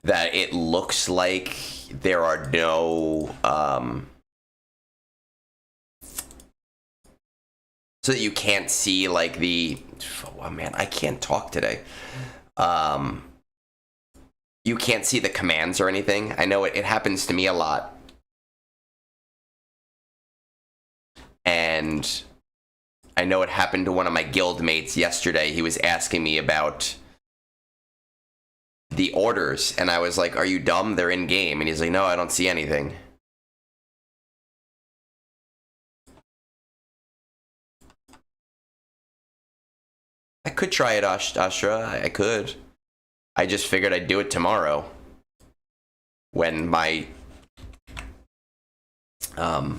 it looks like there are no... so that you can't see, like, the... Oh, man, I can't talk today. You can't see the commands or anything. I know it happens to me a lot. And I know it happened to one of my guild mates yesterday. He was asking me about the orders, and I was like, are you dumb? They're in game. And he's like, no, I don't see anything. I could try it, Ashra. I could. I just figured I'd do it tomorrow when my Oh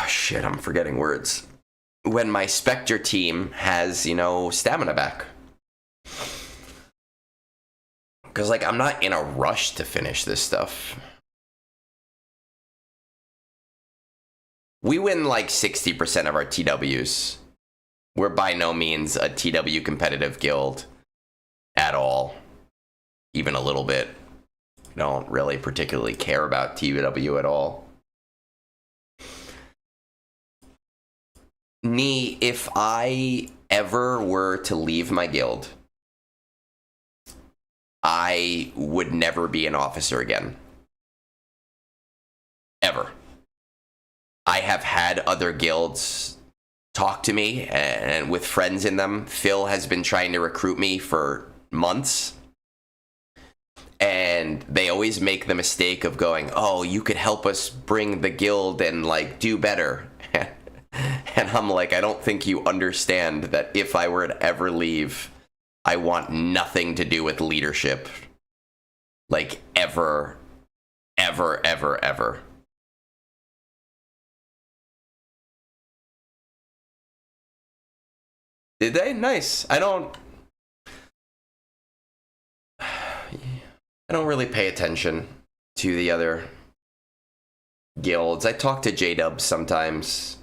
shit, I'm forgetting words. When my Spectre team has, you know, stamina back. Because, like, I'm not in a rush to finish this stuff. We win, like, 60% of our TWs. We're by no means a TW competitive guild at all. Even a little bit. Don't really particularly care about TW at all. If I ever were to leave my guild, I would never be an officer again. Ever. I have had other guilds talk to me, and with friends in them. Phil has been trying to recruit me for months. And they always make the mistake of going, oh, you could help us bring the guild and, like, do better. And I'm like, I don't think you understand that if I were to ever leave, I want nothing to do with leadership. Like, ever, ever, ever, ever. Did they? Nice. I don't really pay attention to the other guilds. I talk to J-Dubs sometimes.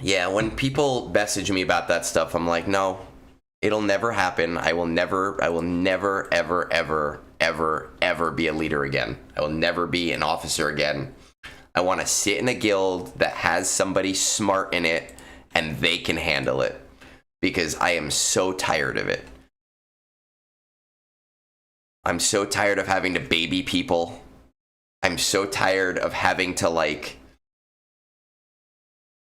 Yeah, when people message me about that stuff, I'm like, no, it'll never happen. I will never, ever, ever, ever, ever be a leader again. I will never be an officer again. I want to sit in a guild that has somebody smart in it and they can handle it, because I am so tired of it. I'm so tired of having to baby people. I'm so tired of having to, like,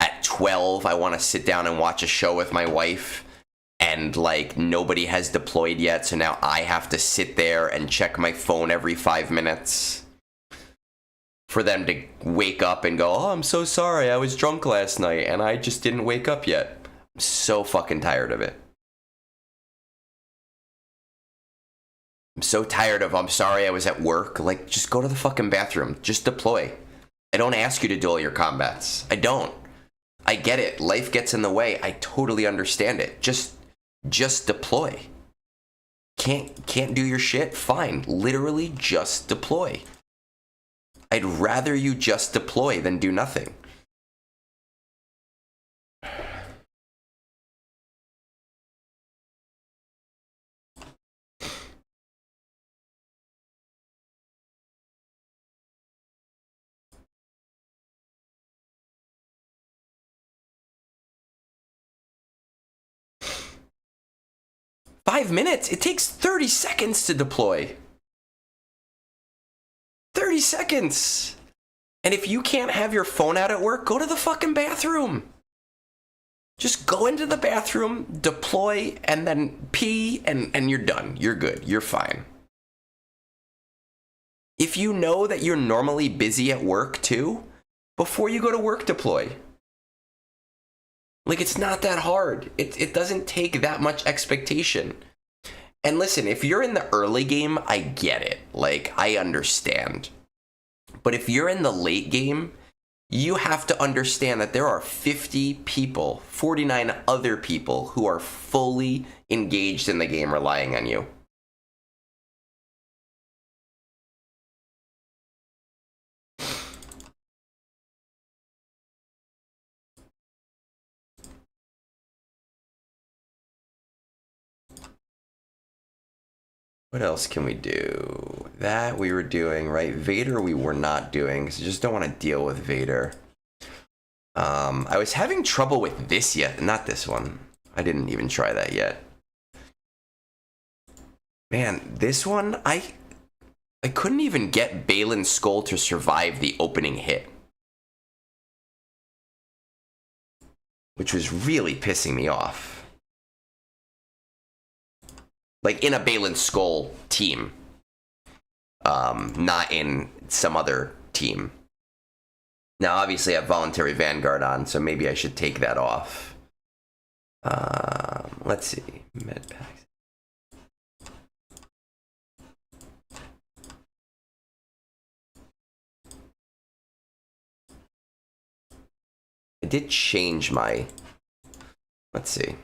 at 12, I want to sit down and watch a show with my wife, and, like, nobody has deployed yet, so now I have to sit there and check my phone every 5 minutes for them to wake up and go, oh, I'm so sorry, I was drunk last night and I just didn't wake up yet. I'm so fucking tired of it. I'm so tired of, I'm sorry I was at work. Like, just go to the fucking bathroom. Just deploy. I don't ask you to do all your combats. I don't. I get it. Life gets in the way. I totally understand it. Just deploy. Can't do your shit? Fine. Literally just deploy. I'd rather you just deploy than do nothing. Five minutes? It takes 30 seconds to deploy. 30 seconds. And if you can't have your phone out at work, go to the fucking bathroom. Just go into the bathroom, deploy, and then pee, and you're done. You're good. You're fine. If you know that you're normally busy at work too, before you go to work, deploy. Like, it's not that hard. It doesn't take that much expectation. And listen, if you're in the early game, I get it. Like, I understand. But if you're in the late game, you have to understand that there are 50 people, 49 other people who are fully engaged in the game relying on you. What else can we do? That we were doing, right? Vader we were not doing, because I just don't want to deal with Vader. I was having trouble with this yet, not this one. I didn't even try that yet. Man, this one, I couldn't even get Balin Skull to survive the opening hit, which was really pissing me off. Like, in a Balin Skull team. Not in some other team. Now, obviously, I have Voluntary Vanguard on, so maybe I should take that off. Let's see. Med packs. did change my... Let's see.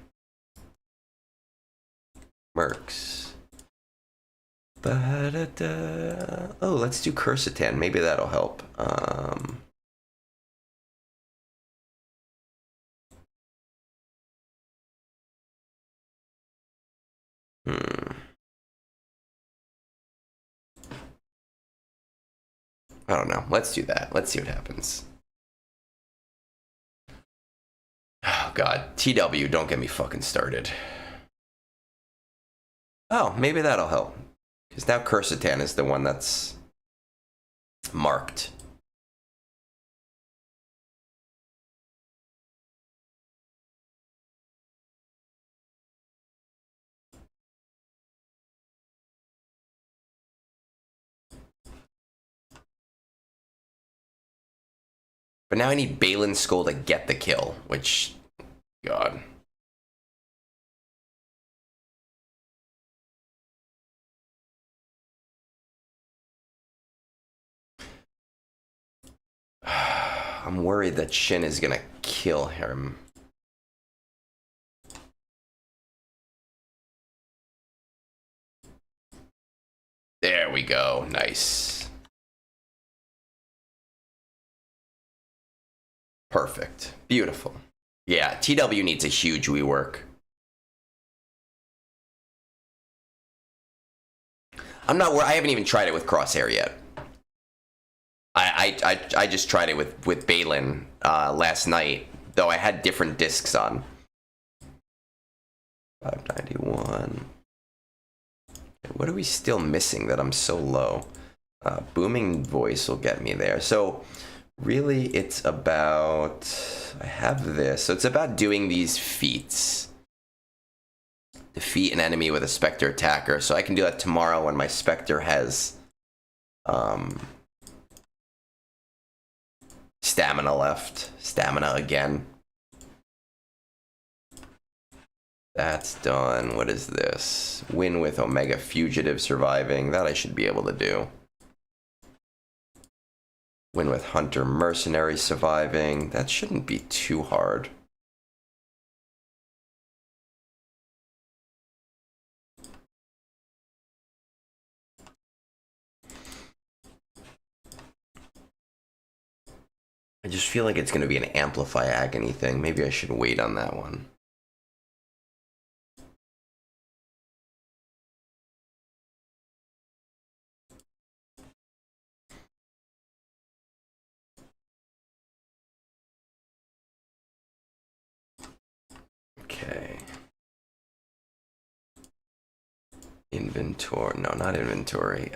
Mercs. Ba-da-da. Oh, let's do Quercetan. Maybe that'll help. I don't know. Let's do that. Let's see what happens. Oh, God. TW, don't get me fucking started. Oh, maybe that'll help. Because now Quercetan is the one that's marked. But now I need Balin's Skull to get the kill, which... God. I'm worried that Shin is gonna kill him. There we go. Nice. Perfect. Beautiful. Yeah, TW needs a huge rework. I'm not I haven't even tried it with Crosshair yet. I just tried it with Balin last night, though I had different discs on. 591. What are we still missing that I'm so low? Booming voice will get me there. So really it's about, I have this. So it's about doing these feats. Defeat an enemy with a Spectre attacker. So I can do that tomorrow when my Spectre has stamina left. Stamina again. That's done. What is this? Win with Omega Fugitive surviving. That I should be able to do. Win with Hunter Mercenary surviving. That shouldn't be too hard. I just feel like it's going to be an Amplify Agony thing. Maybe I should wait on that one. Okay. Inventory. No, not inventory.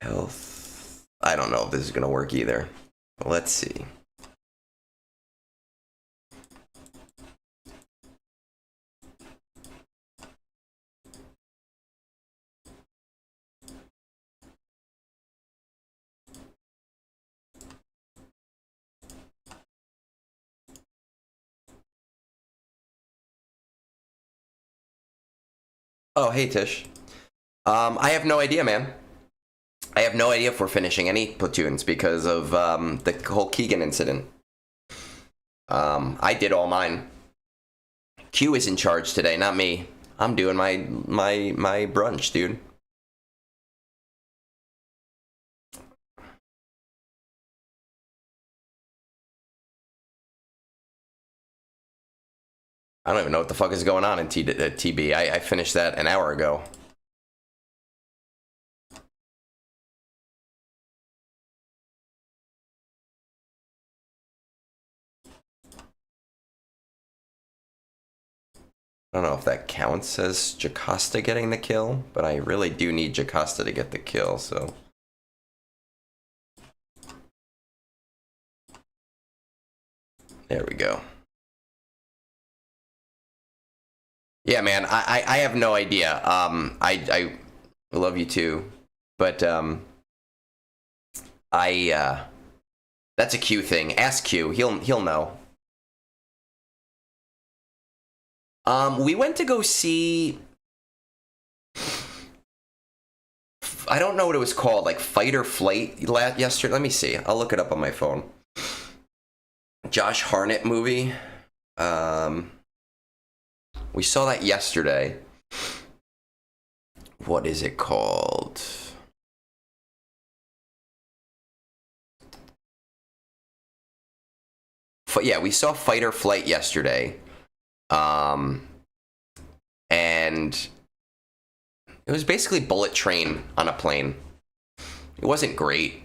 Health. I don't know if this is going to work either. Let's see. Oh, hey, Tish. I have no idea, man. I have no idea if we're finishing any platoons because of the whole Keegan incident. I did all mine. Q is in charge today, not me. I'm doing my brunch, dude. I don't even know what the fuck is going on in TB. I finished that an hour ago. I don't know if that counts as Jocasta getting the kill, but I really do need Jocasta to get the kill, so... There we go. Yeah, man, I have no idea. I love you too, but that's a Q thing. Ask Q. He'll know. We went to go see I don't know what it was called, like Fight or Flight yesterday. Let me see. I'll look it up on my phone. Josh Hartnett movie. We saw that yesterday. What is it called? Yeah, we saw Fight or Flight yesterday. And it was basically Bullet Train on a plane. It wasn't great.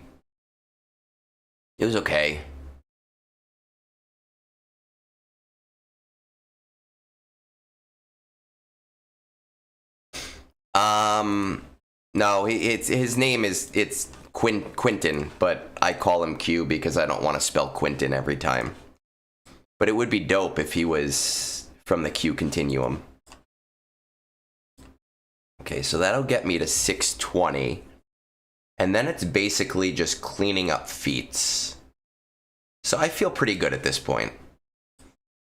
It was okay. No, his name it's Quentin, but I call him Q because I don't want to spell Quentin every time. But it would be dope if he was from the Q continuum. Okay, so that'll get me to 620. And then it's basically just cleaning up feats. So I feel pretty good at this point.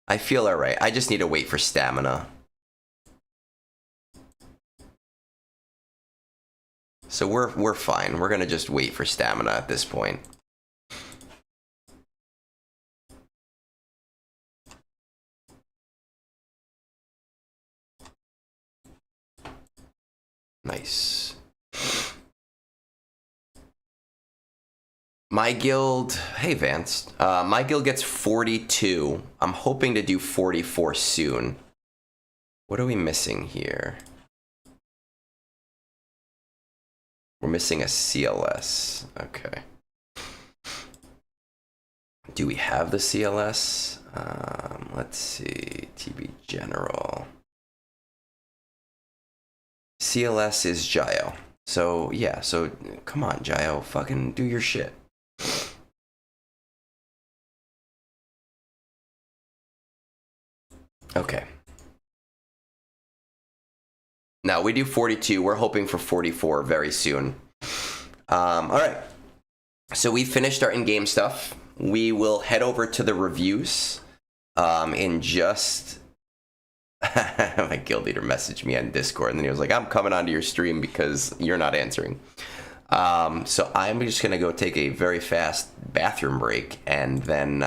I feel alright. I just need to wait for stamina. So we're fine. We're gonna just wait for stamina at this point. Nice. My guild, hey Vance, my guild gets 42. I'm hoping to do 44 soon. What are we missing here? We're missing a CLS. Okay. Do we have the CLS? Let's see. TB General. CLS is Jayo. So, yeah. So, come on, Jayo. Fucking do your shit. Okay. Now, we do 42. We're hoping for 44 very soon. All right. So we finished our in-game stuff. We will head over to the reviews in just... My guild leader messaged me on Discord, and then he was like, I'm coming onto your stream because you're not answering. So I'm just going to go take a very fast bathroom break, and then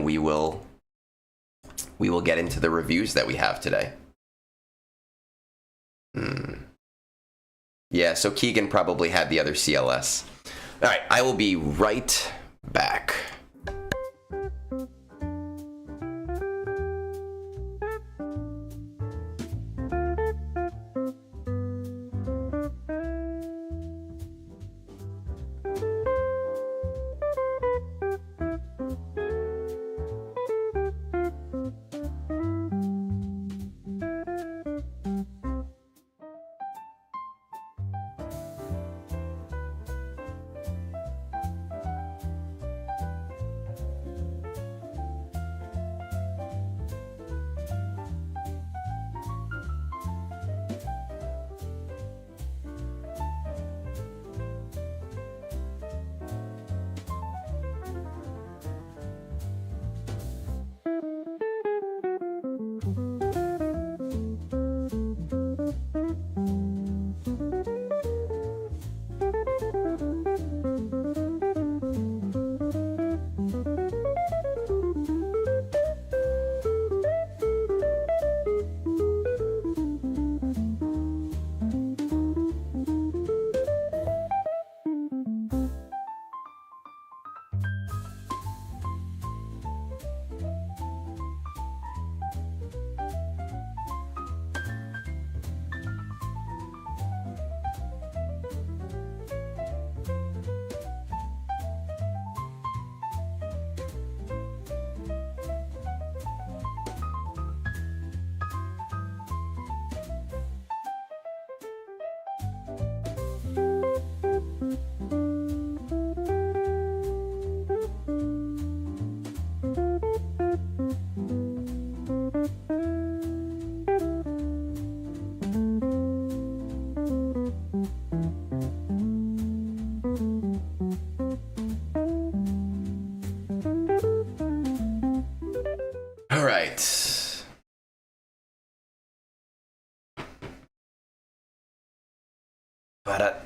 we will get into the reviews that we have today. Yeah, so Keegan probably had the other CLS. All right, I will be right back. All right.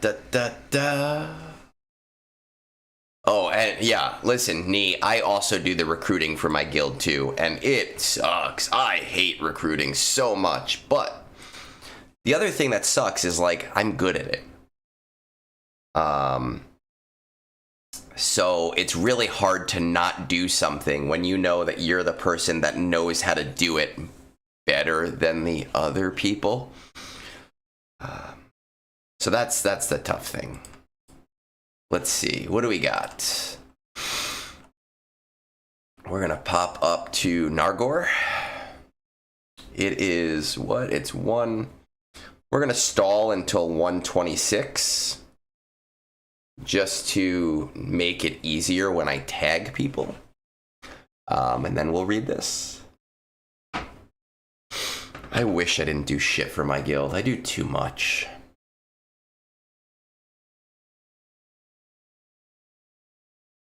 da da da. Oh, and yeah, listen, Nee, I also do the recruiting for my guild too, and it sucks. I hate recruiting so much, but the other thing that sucks is, like, I'm good at it. So it's really hard to not do something when you know that you're the person that knows how to do it better than the other people. So that's the tough thing. Let's see, what do we got? We're gonna pop up to Nargor. It is what? It's 1. We're gonna stall until 126 just to make it easier when I tag people. And then we'll read this. I wish I didn't do shit for my guild. I do too much.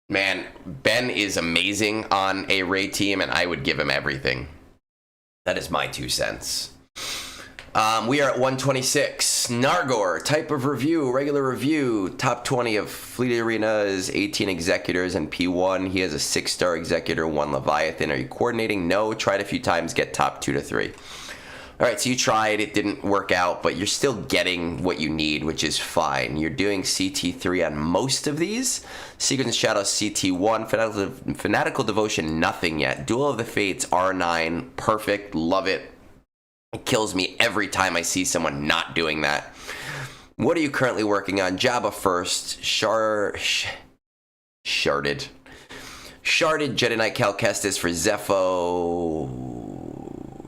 Man, Ben is amazing on a raid team, and I would give him everything. That is my 2 cents. We are at 126. Nargor, type of review, regular review. Top 20 of Fleet Arena's 18 executors and P1. He has a 6-star executor, 1 Leviathan. Are you coordinating? No. Tried a few times, get top 2 to 3. All right, so you tried, it didn't work out, but you're still getting what you need, which is fine. You're doing CT3 on most of these. Secrets and Shadows CT1, Fanatical Devotion, nothing yet. Duel of the Fates R9, perfect, love it. It kills me every time I see someone not doing that. What are you currently working on? Jabba first, Sharded. Sharded Jedi Knight Cal Kestis for Zepho.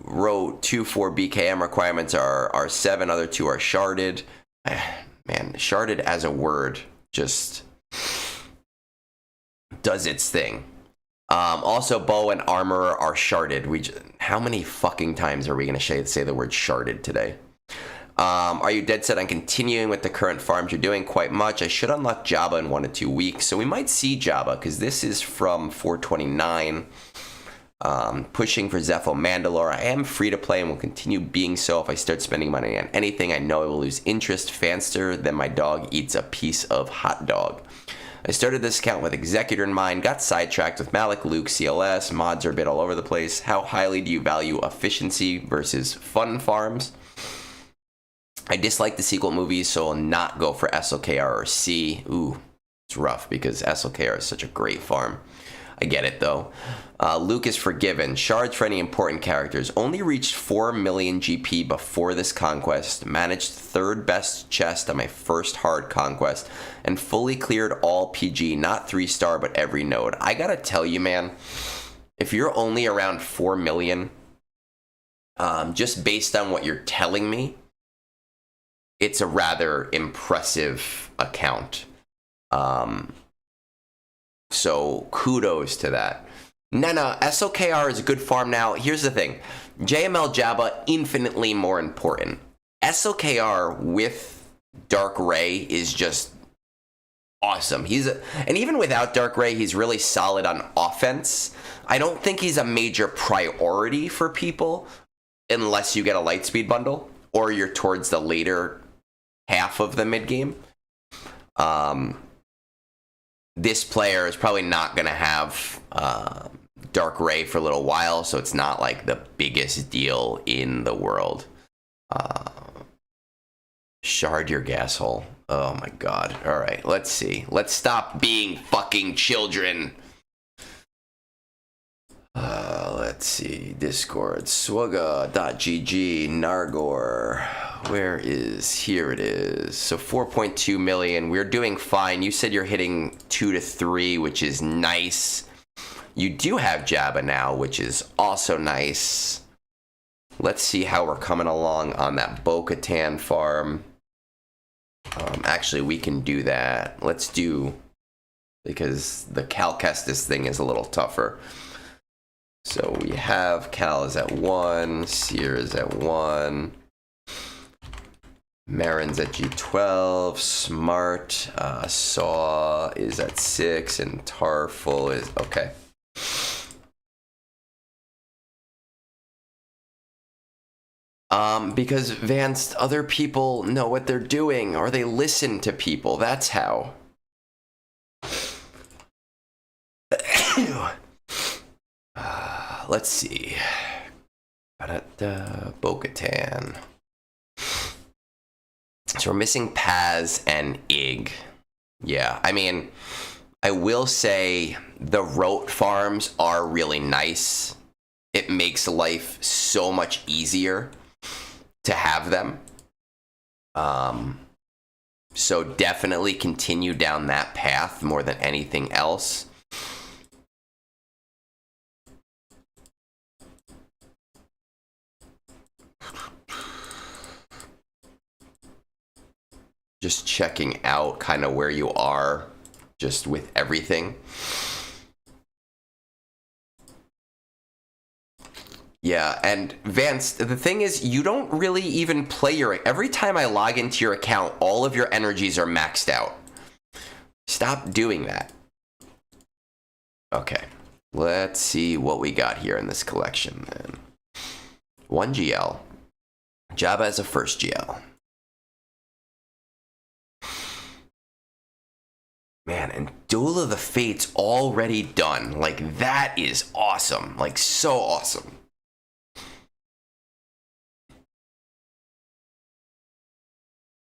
Wrote 2-4 BKM requirements are 7, other 2 are sharded. Man, sharded as a word just does its thing. Also, bow and armor are sharded. How many fucking times are we going to say the word sharded today? Are you dead set on continuing with the current farms you're doing? Quite much. I should unlock Jabba in 1 to 2 weeks, so we might see Jabba, because this is from 429. Pushing for Zepho Mandalore. I am free to play and will continue being so. If I start spending money on anything, I know I will lose interest faster than my dog eats a piece of hot dog. I started this account with Executor in mind, got sidetracked with Malik, Luke, CLS. Mods are a bit all over the place. How highly do you value efficiency versus fun farms? I dislike the sequel movies, so I'll not go for SLKR or C. Ooh, it's rough because SLKR is such a great farm. I get it, though. Luke is forgiven. Shards for any important characters. Only reached 4 million GP before this conquest. Managed 3rd best chest on my first hard conquest. And fully cleared all PG. Not 3-star, but every node. I gotta tell you, man. If you're only around 4 million, just based on what you're telling me, it's a rather impressive account. So kudos to that. No, SLKR is a good farm now. Here's the thing. JML Jabba, infinitely more important. SLKR with Dark Ray is just awesome. And even without Dark Ray, he's really solid on offense. I don't think he's a major priority for people unless you get a Lightspeed bundle or you're towards the later half of the mid-game. This player is probably not going to have Dark Ray for a little while, so it's not like the biggest deal in the world. Shard your gas hole. Oh my god. All right, let's see. Let's stop being fucking children. Let's see. Discord. Swugga.gg. Nargor. Where is... Here it is. So 4.2 million. We're doing fine. You said you're hitting 2 to 3, which is nice. You do have Jabba now, which is also nice. Let's see how we're coming along on that Bo-Katan farm. Actually, we can do that. Let's do... Because the Cal Kestis thing is a little tougher. So we have Cal is at 1, Seer is at 1, Marin's at G12, Smart, Saw is at 6, and Tarful is... Okay. Because Vance, other people know what they're doing, or they listen to people. That's how. Let's see. Bo-Katan. So we're missing Paz and Ig. Yeah, I mean, I will say the rote farms are really nice. It makes life so much easier to have them. So definitely continue down that path more than anything else. Just checking out kind of where you are just with everything. Yeah, and Vance, the thing is, you don't really even play your... Every time I log into your account, all of your energies are maxed out. Stop doing that. Okay, let's see what we got here in this collection then. 1 GL. Jabba as a first GL. Man, and Duel of the Fates already done. Like, that is awesome. Like, so awesome.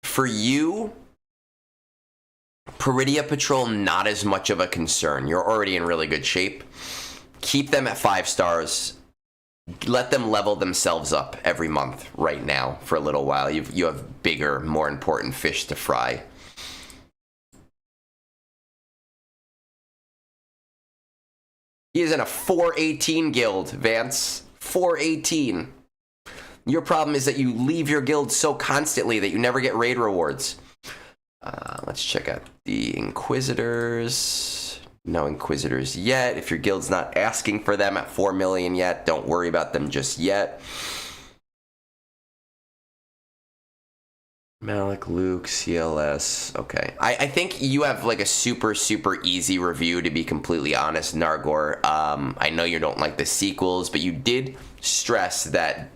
For you, Peridia Patrol, not as much of a concern. You're already in really good shape. Keep them at 5 stars. Let them level themselves up every month right now for a little while. You have bigger, more important fish to fry. He is in a 418 guild, Vance. 418. Your problem is that you leave your guild so constantly that you never get raid rewards. Let's check out the Inquisitors. No Inquisitors yet. If your guild's not asking for them at 4 million yet, don't worry about them just yet. Malik, Luke, CLS. Okay. I think you have like a super easy review, to be completely honest, Nargor. I know you don't like the sequels, but you did stress that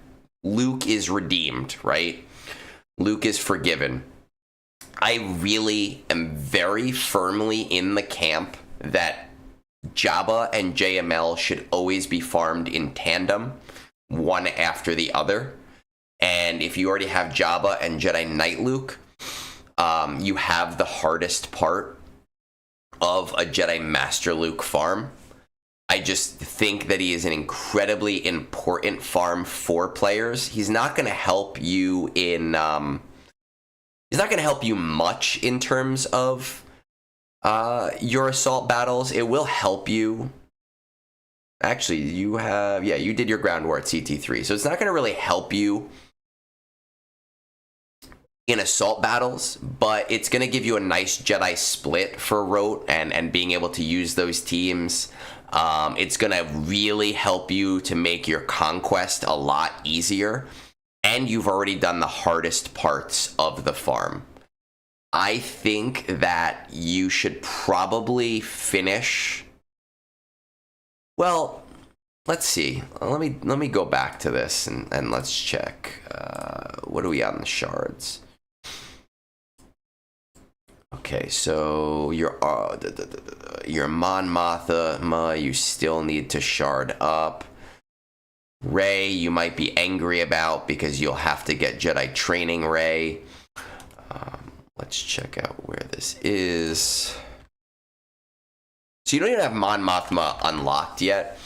Luke is redeemed, right? Luke is forgiven. I really am very firmly in the camp that Jabba and JML should always be farmed in tandem, one after the other. And if you already have Jabba and Jedi Knight Luke, you have the hardest part of a Jedi Master Luke farm. I just think that he is an incredibly important farm for players. He's not going to help you in... he's not going to help you much in terms of your assault battles. It will help you. Actually, you have... Yeah, you did your ground war at CT3. So it's not going to really help you in assault battles, but it's going to give you a nice Jedi split for Rote and being able to use those teams. It's going to really help you to make your Conquest a lot easier, and you've already done the hardest parts of the farm. I think that you should probably finish... Well, let's see. Let me go back to this and let's check. What are we on the shards? Okay, so your Mon Mothma, you still need to shard up. Rey, you might be angry about because you'll have to get Jedi training Rey. Let's check out where this is. So you don't even have Mon Mothma unlocked yet.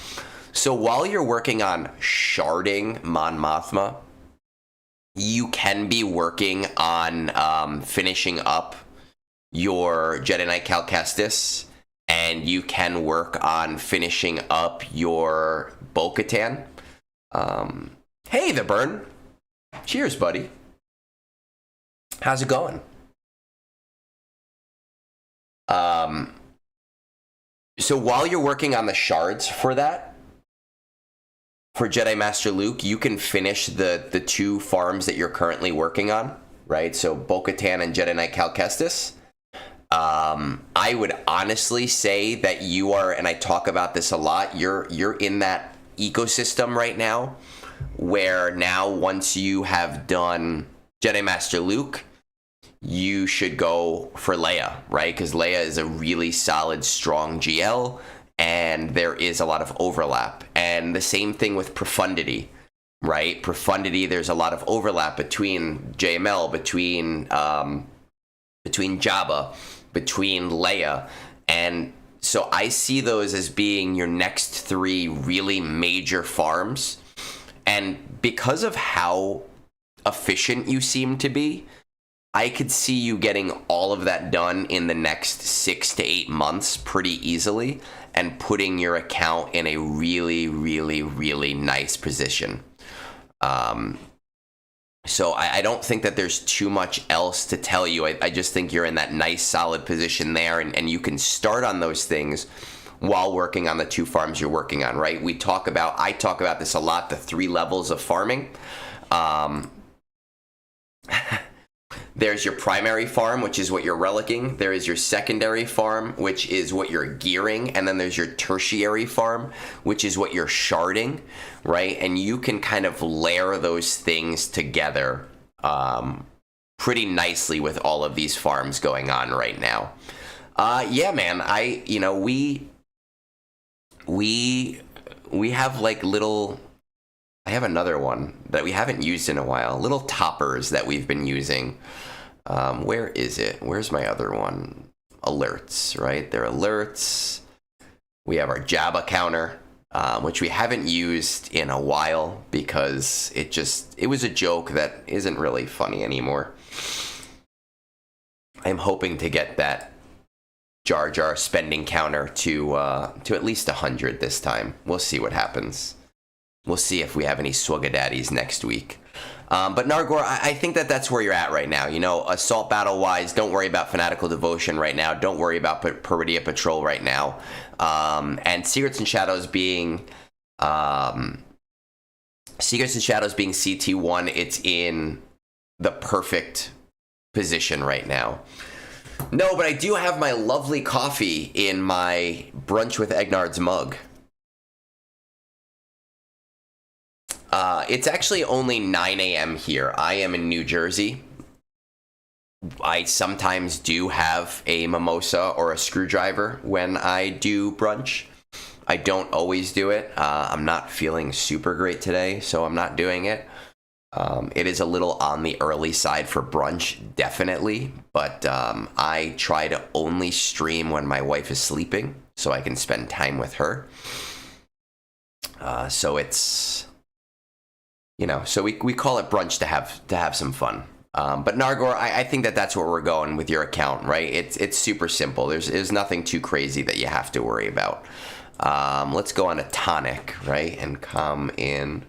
So while you're working on sharding Mon Mothma, you can be working on finishing up your Jedi Knight Cal Kestis, and you can work on finishing up your Bo-Katan. Hey, The Burn. Cheers, buddy. How's it going? So while you're working on the shards for that, for Jedi Master Luke, you can finish the 2 farms that you're currently working on, right? So Bo-Katan and Jedi Knight Cal Kestis. I would honestly say that you are, and I talk about this a lot, you're in that ecosystem right now where now once you have done Jedi Master Luke, you should go for Leia, right? Because Leia is a really solid, strong GL, and there is a lot of overlap. And the same thing with Profundity, right? Profundity, there's a lot of overlap between JML, between Jabba, between Leia, and so I see those as being your next 3 really major farms. And because of how efficient you seem to be, I could see you getting all of that done in the next 6 to 8 months pretty easily and putting your account in a really, really, really nice position. So I don't think that there's too much else to tell you. I just think you're in that nice, solid position there, and you can start on those things while working on the 2 farms you're working on, right? I talk about this a lot, the 3 levels of farming. There's your primary farm, which is what you're relicking. There is your secondary farm, which is what you're gearing. And then there's your tertiary farm, which is what you're sharding, right? And you can kind of layer those things together pretty nicely with all of these farms going on right now. Yeah, man, we have like little... I have another one that we haven't used in a while. Little toppers that we've been using. Where is it? Where's my other one? Alerts, right? They're alerts. We have our Jabba counter, which we haven't used in a while because it was a joke that isn't really funny anymore. I'm hoping to get that Jar Jar spending counter to at least 100 this time. We'll see what happens. We'll see if we have any Swuggadaddies next week. But Nargor, I think that's where you're at right now. You know, assault battle-wise, don't worry about Fanatical Devotion right now. Don't worry about Peridia Patrol right now. And Secrets and Shadows being CT1, it's in the perfect position right now. No, but I do have my lovely coffee in my Brunch with Egnards mug. It's actually only 9 a.m. here. I am in New Jersey. I sometimes do have a mimosa or a screwdriver when I do brunch. I don't always do it. I'm not feeling super great today, so I'm not doing it. It is a little on the early side for brunch, definitely. But I try to only stream when my wife is sleeping so I can spend time with her. So it's... You know, so we call it brunch to have some fun. But Nargor, I think that's where we're going with your account, right? It's super simple. There's nothing too crazy that you have to worry about. Let's go on to Tonik, right? And come in.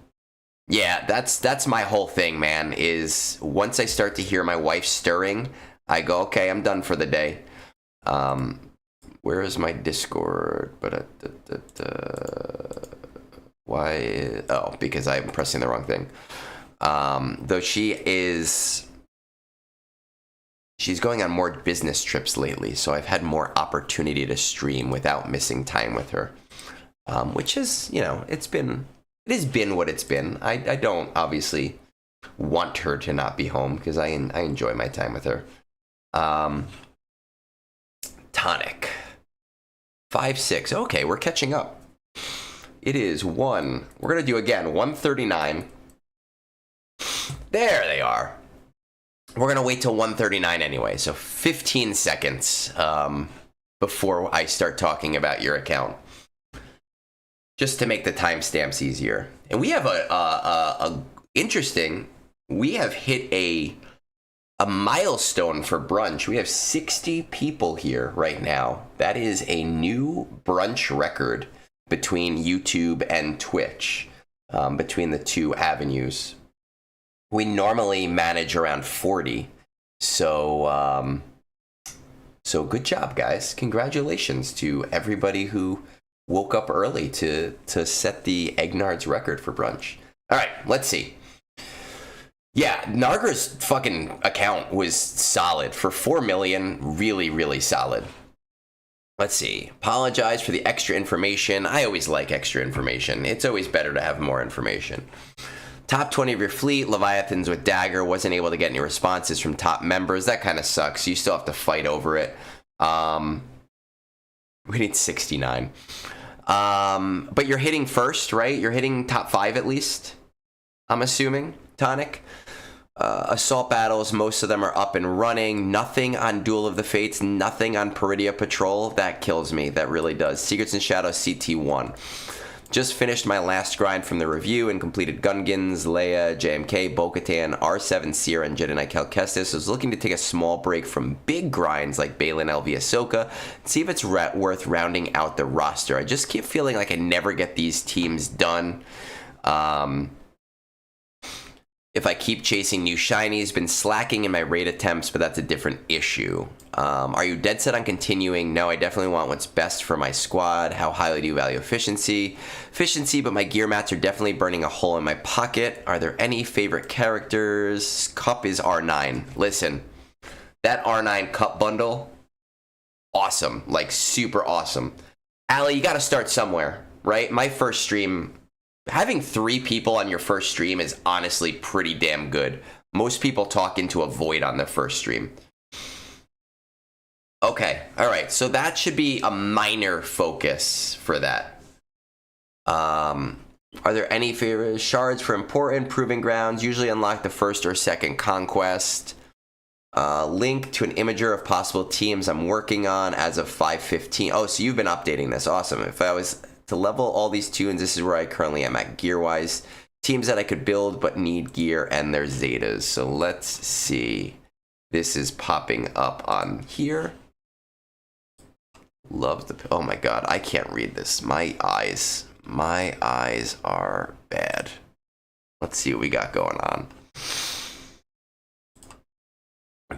Yeah, that's my whole thing, man, is once I start to hear my wife stirring, I go, okay, I'm done for the day. Where is my Discord? Why? Oh, because I'm pressing the wrong thing. Though she's going on more business trips lately, so I've had more opportunity to stream without missing time with her. Which is, you know, it has been what it's been. I don't obviously want her to not be home because I enjoy my time with her. Tonik. 5-6. Okay, we're catching up. It is we're going to do again, 139. There they are. We're going to wait till 139 anyway, so 15 seconds before I start talking about your account. Just to make the timestamps easier. And we have we have hit a milestone for brunch. We have 60 people here right now. That is a new brunch record between YouTube and Twitch, between the 2 avenues. We normally manage around 40. So good job, guys. Congratulations to everybody who woke up early to set the Egnards record for brunch. All right, let's see. Yeah, Nargor's fucking account was solid. For 4 million, really, really solid. Let's see. Apologize for the extra information. I always like extra information. It's always better to have more information. Top 20 of your fleet, Leviathans with dagger, wasn't able to get any responses from top members. That kind of sucks. You still have to fight over it. We need 69. But you're hitting first, right? You're hitting top 5 at least, I'm assuming, Tonik. Assault battles, most of them are up and running. Nothing on Duel of the Fates, nothing on Peridia Patrol. That kills me. That really does. Secrets and Shadows, CT1. Just finished my last grind from the review and completed Gungans, Leia, JMK, Bo-Katan, R7, Sierra, and Jedi Knight Cal Kestis. Was looking to take a small break from big grinds like Baylan, LV, Ahsoka, and see if it's worth rounding out the roster. I just keep feeling like I never get these teams done. If I keep chasing new shinies, been slacking in my raid attempts, but that's a different issue. Are you dead set on continuing? No, I definitely want what's best for my squad. How highly do you value efficiency? Efficiency, but my gear mats are definitely burning a hole in my pocket. Are there any favorite characters? Cup is R9. Listen, that R9 Cup bundle, awesome. Like, super awesome. Allie, you gotta start somewhere, right? My first stream, having 3 people on your first stream is honestly pretty damn good. Most people talk into a void on their first stream. Okay, all right, so that should be a minor focus for that. Are there any favorite shards for important proving grounds? Usually unlock the first or second conquest. Link to an imager of possible teams I'm working on as of 5:15. Oh, so you've been updating this. Awesome. If I was to level all these tunes, this is where I currently am at gear-wise. Teams that I could build but need gear and their Zetas. So let's see. This is popping up on here. Love the... Oh my god, I can't read this. My eyes are bad. Let's see what we got going on.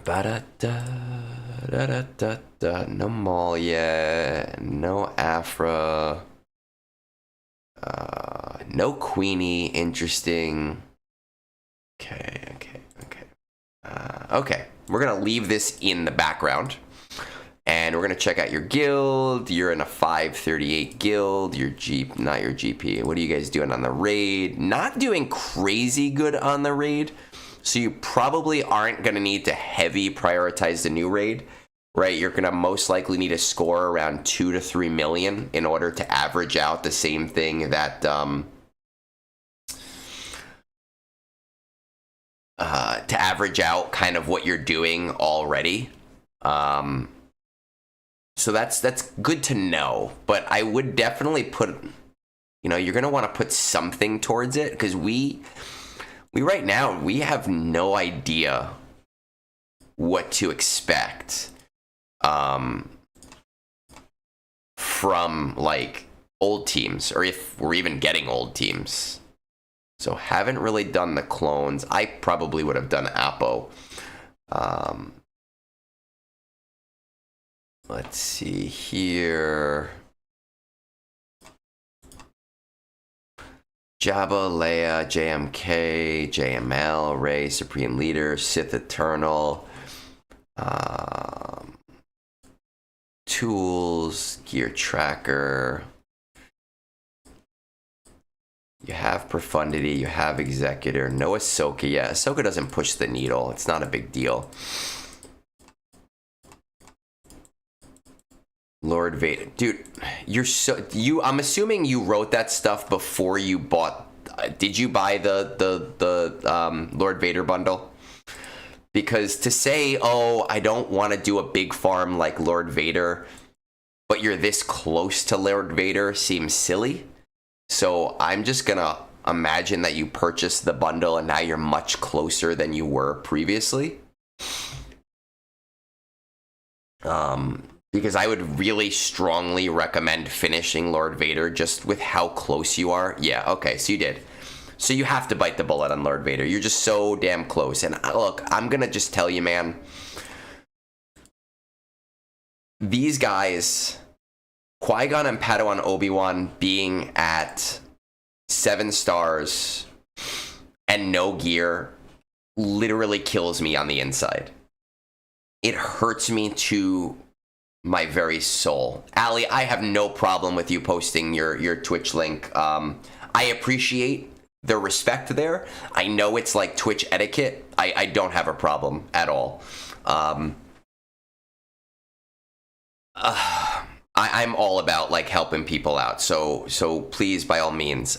Ba-da-da-da-da-da. No Malia, no Afra. No Queenie, interesting. Okay. Okay, we're gonna leave this in the background, and we're gonna check out your guild. You're in a 538 guild. Your not your GP. What are you guys doing on the raid? Not doing crazy good on the raid, so you probably aren't gonna need to heavy prioritize the new raid. Right, you're gonna most likely need to score around 2 to 3 million in order to average out the same thing that to average out kind of what you're doing already. So that's good to know. But I would definitely put, you're gonna want to put something towards it, because we right now we have no idea what to expect. From like old teams, or if we're even getting old teams. So haven't really done the clones. I probably would have done Apo. Let's see here. Jabba, Leia, JMK, JML, Rey, Supreme Leader, Sith Eternal. Tools, gear tracker. You have Profundity, you have Executor, no Ahsoka. Yeah, Ahsoka doesn't push the needle. It's not a big deal. Lord Vader. Dude, I'm assuming you wrote that stuff before you bought... did you buy the Lord Vader bundle? Because to say, oh, I don't want to do a big farm like Lord Vader, but you're this close to Lord Vader seems silly. So I'm just going to imagine that you purchased the bundle and now you're much closer than you were previously. Because I would really strongly recommend finishing Lord Vader just with how close you are. Yeah, okay, so you did. So you have to bite the bullet on Lord Vader. You're just so damn close. And look, I'm going to just tell you, man. These guys, Qui-Gon and Padawan Obi-Wan being at 7 stars and no gear literally kills me on the inside. It hurts me to my very soul. Ali, I have no problem with you posting your Twitch link. I appreciate the respect there. I know it's like Twitch etiquette. I don't have a problem at all. I'm all about like helping people out. So please, by all means.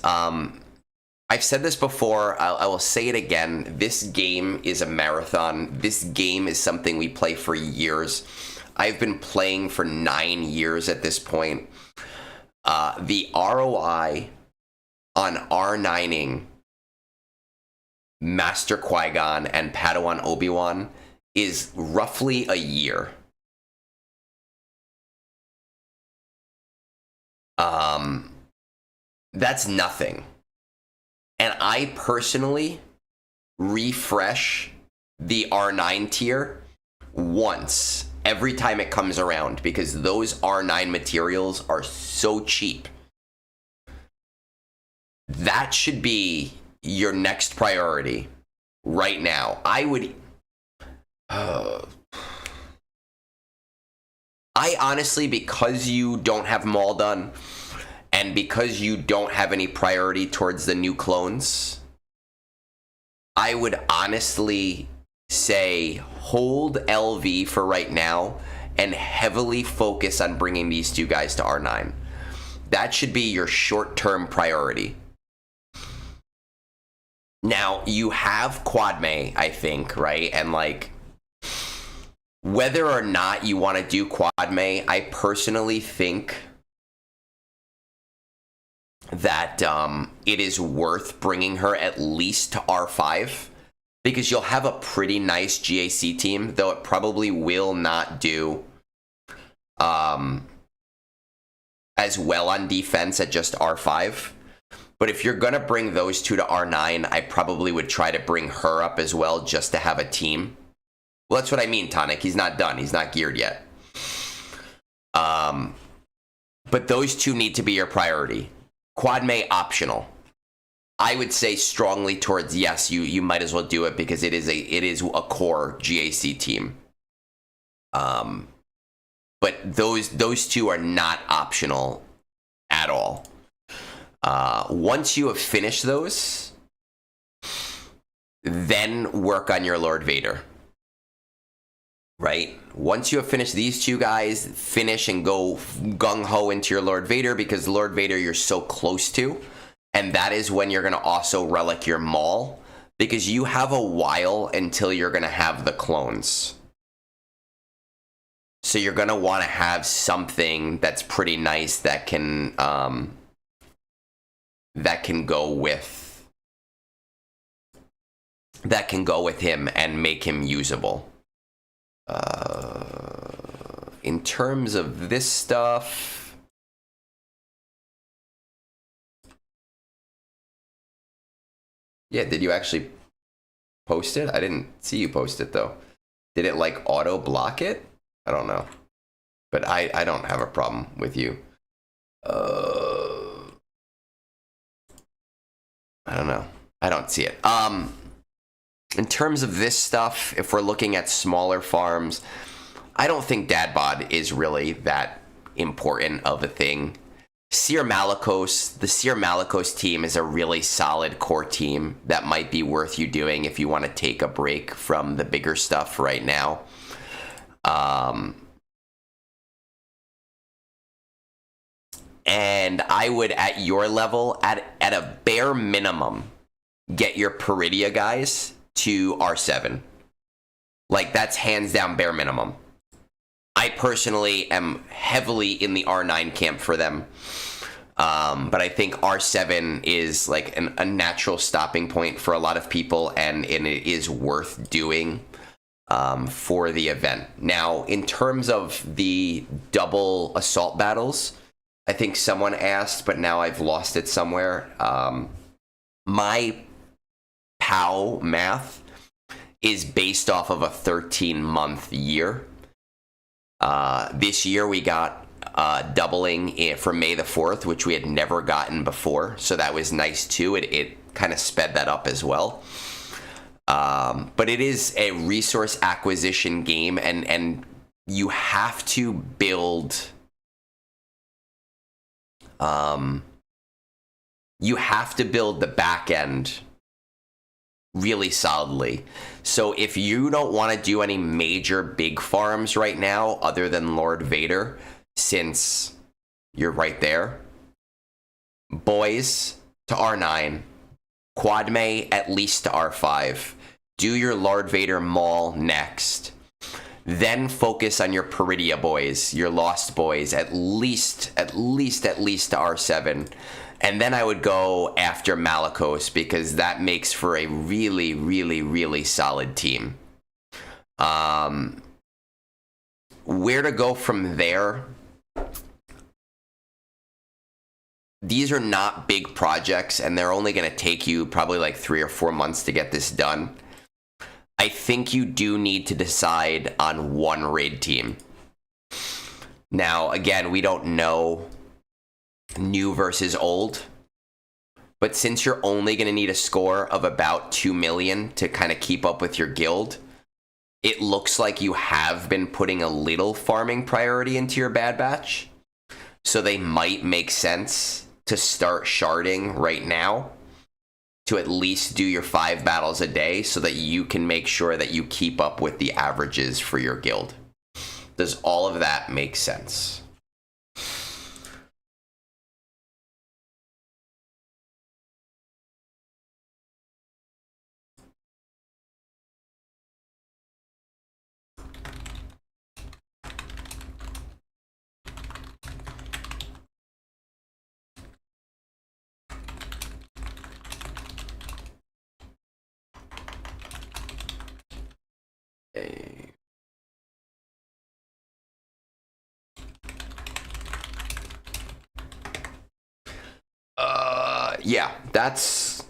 I've said this before. I will say it again. This game is a marathon. This game is something we play for years. I've been playing for 9 years at this point. The ROI on R9ing Master Qui-Gon and Padawan Obi-Wan is roughly a year. That's nothing. And I personally refresh the R9 tier once every time it comes around because those R9 materials are so cheap. That should be your next priority right now. I would... I honestly, because you don't have them all done, and because you don't have any priority towards the new clones, I would honestly say hold LV for right now and heavily focus on bringing these two guys to R9. That should be your short-term priority. Now, you have Quad May, I think, right? And like, whether or not you want to do Quad May, I personally think that it is worth bringing her at least to R5 because you'll have a pretty nice GAC team, though it probably will not do as well on defense at just R5. But if you're going to bring those two to R9, I probably would try to bring her up as well just to have a team. Well, that's what I mean, Tonik. He's not done. He's not geared yet. But those two need to be your priority. Quad May optional. I would say strongly towards yes, you might as well do it because it is a core GAC team. But those two are not optional at all. Once you have finished those, then work on your Lord Vader. Right? Once you have finished these two guys, finish and go gung-ho into your Lord Vader because Lord Vader you're so close to. And that is when you're going to also relic your Maul because you have a while until you're going to have the clones. So you're going to want to have something that's pretty nice that can go with him and make him usable. In terms of this stuff, yeah, did you actually post it? I didn't see you post it though. Did it like auto block it? I don't know, but I don't have a problem with you. I don't know. I don't see it. In terms of this stuff, if we're looking at smaller farms, I don't think Dad Bod is really that important of a thing. Seer Malicos, the Seer Malicos team is a really solid core team that might be worth you doing if you want to take a break from the bigger stuff right now. And I would, at your level, at a bare minimum, get your Peridia guys to R7. Like, that's hands down bare minimum. I personally am heavily in the R9 camp for them. But I think R7 is like a natural stopping point for a lot of people, and it is worth doing for the event. Now, in terms of the double assault battles, I think someone asked, but now I've lost it somewhere. My POW math is based off of a 13-month year. This year we got doubling for May the 4th, which we had never gotten before, so that was nice too. It kind of sped that up as well. But it is a resource acquisition game, and you have to build you have to build the back end really solidly. So if you don't want to do any major big farms right now other than Lord Vader, since you're right there, boys to R9, Quad May at least to R5. Do your Lord Vader Maul next. Then focus on your Peridia boys, your Lost boys, at least to R7. And then I would go after Malicos, because that makes for a really, really, really solid team. Where to go from there? These are not big projects, and they're only going to take you probably like 3 or 4 months to get this done. I think you do need to decide on one raid team. Now, again, we don't know new versus old, but since you're only going to need a score of about 2 million to kind of keep up with your guild, it looks like you have been putting a little farming priority into your Bad Batch, so they might make sense to start sharding right now to at least do your 5 battles a day so that you can make sure that you keep up with the averages for your guild. Does all of that make sense? Yeah, that's...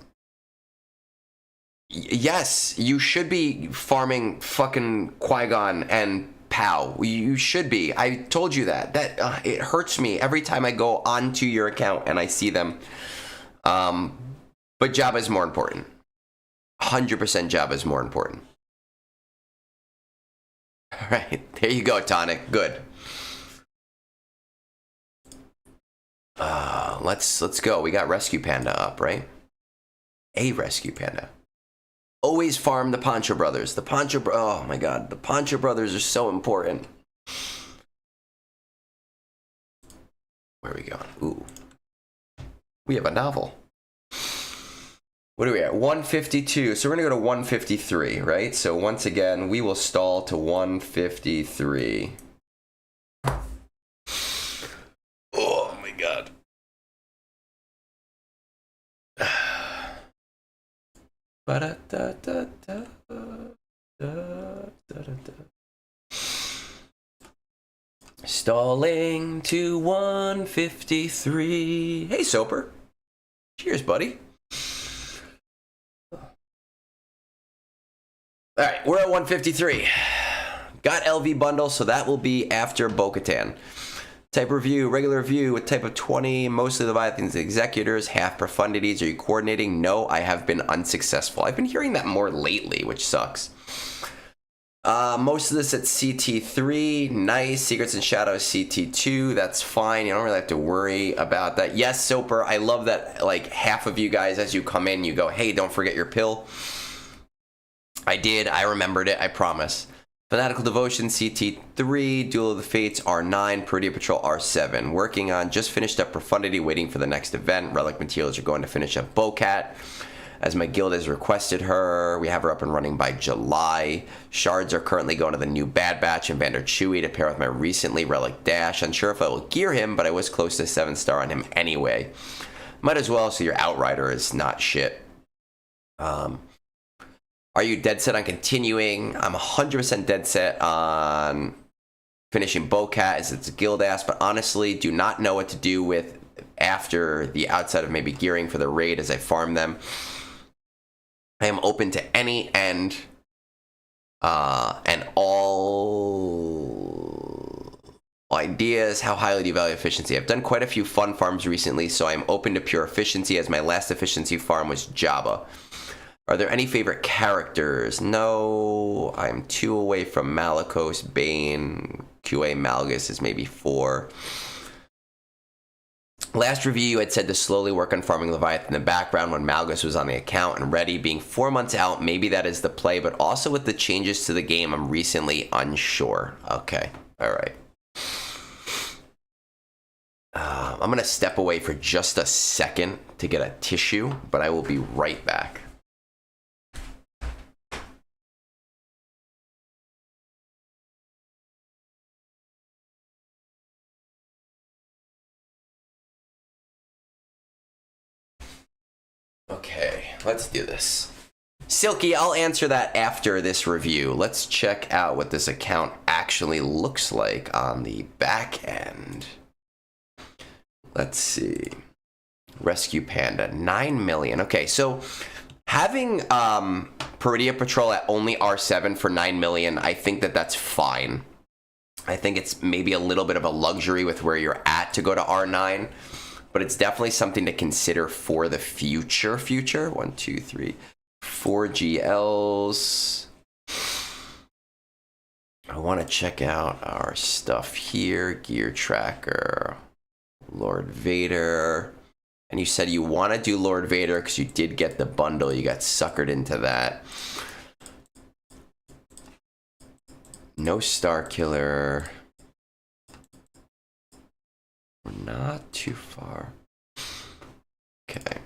Yes, you should be farming fucking Qui-Gon and Pow. You should be. I told you that. It hurts me every time I go onto your account and I see them. But Jabba is more important. 100% Jabba is more important. All right, there you go, Tonik. Good. Let's go. We got RescuePanda up, right? A RescuePanda. Always farm the Poncho Brothers. The Poncho oh my god, the Poncho Brothers are so important. Where are we going? Ooh. We have a novel. What are we at? 152. So we're going to go to 153, right? So once again, we will stall to 153. Oh my god. Stalling to 153. Hey, Soper. Cheers, buddy. All right, we're at 153. Got LV bundle, so that will be after Bo-Katan. Type review, regular review with type of 20, mostly Leviathans and Executors, half profundities. Are you coordinating? No, I have been unsuccessful. I've been hearing that more lately, which sucks. Most of this at CT3, nice. Secrets and Shadows, CT2, that's fine. You don't really have to worry about that. Yes, Soper, I love that, like, half of you guys, as you come in, you go, hey, don't forget your pill. I did, I remembered it, I promise. Fanatical Devotion, CT3, Duel of the Fates, R9, Peridia Patrol, R7. Working on, just finished up Profundity, waiting for the next event. Relic materials are going to finish up Bo-Kat, as my guild has requested her. We have her up and running by July. Shards are currently going to the new Bad Batch and Vander Chewy to pair with my recently Relic Dash. Unsure if I will gear him, but I was close to 7-star on him anyway. Might as well, so your Outrider is not shit. Are you dead set on continuing? I'm 100% dead set on finishing Bo-Kat, as it's a guild ass, but honestly do not know what to do with after the outside of maybe gearing for the raid as I farm them. I am open to any end and all ideas. How highly do you value efficiency? I've done quite a few fun farms recently, so I'm open to pure efficiency, as my last efficiency farm was Jabba. Are there any favorite characters? No, I'm 2 away from Malicos, Bane, QA Malgus is maybe 4. Last review, you had said to slowly work on farming Leviathan in the background when Malgus was on the account and ready. Being 4 months out, maybe that is the play, but also with the changes to the game, I'm recently unsure. Okay, all right. I'm going to step away for just a second to get a tissue, but I will be right back. Okay, let's do this. Silky, I'll answer that after this review. Let's check out what this account actually looks like on the back end. Let's see. RescuePanda, 9 million. Okay, so having Peridia Patrol at only R7 for 9 million, I think that that's fine. I think it's maybe a little bit of a luxury with where you're at to go to R9. But it's definitely something to consider for the future. 1, 2, 3, 4 GLs. I want to check out our stuff here. Gear tracker, Lord Vader. And you said you want to do Lord Vader because you did get the bundle. You got suckered into that. No Star Killer. We're not too far. Okay.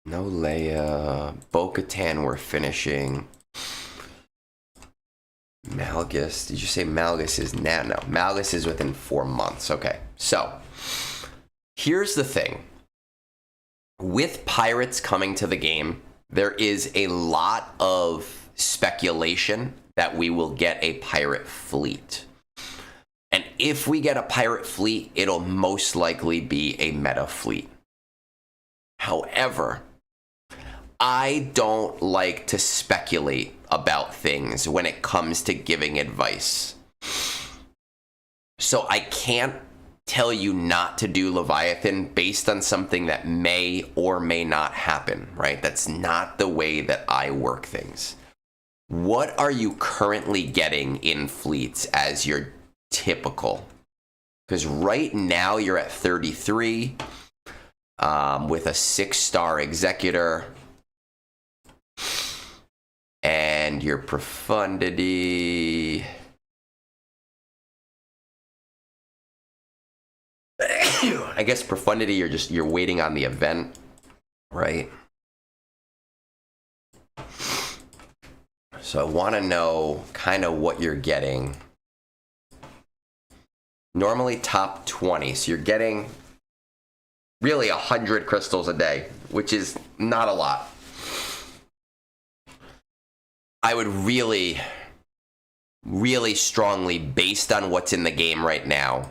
No Leia. Bo-Katan we're finishing. Malgus. Did you say Malgus is now? No. Malgus is within 4 months. Okay. So, here's the thing. With pirates coming to the game, there is a lot of speculation that we will get a pirate fleet. And if we get a pirate fleet, it'll most likely be a meta fleet. However, I don't like to speculate about things when it comes to giving advice. So I can't tell you not to do Leviathan based on something that may or may not happen, right? That's not the way that I work things. What are you currently getting in fleets as your typical? Because right now you're at 33 with a 6-star executor and your profundity I guess profundity you're waiting on the event, right? So I want to know kind of what you're getting. Normally top 20, so you're getting really 100 crystals a day, which is not a lot. I would really, really strongly, based on what's in the game right now,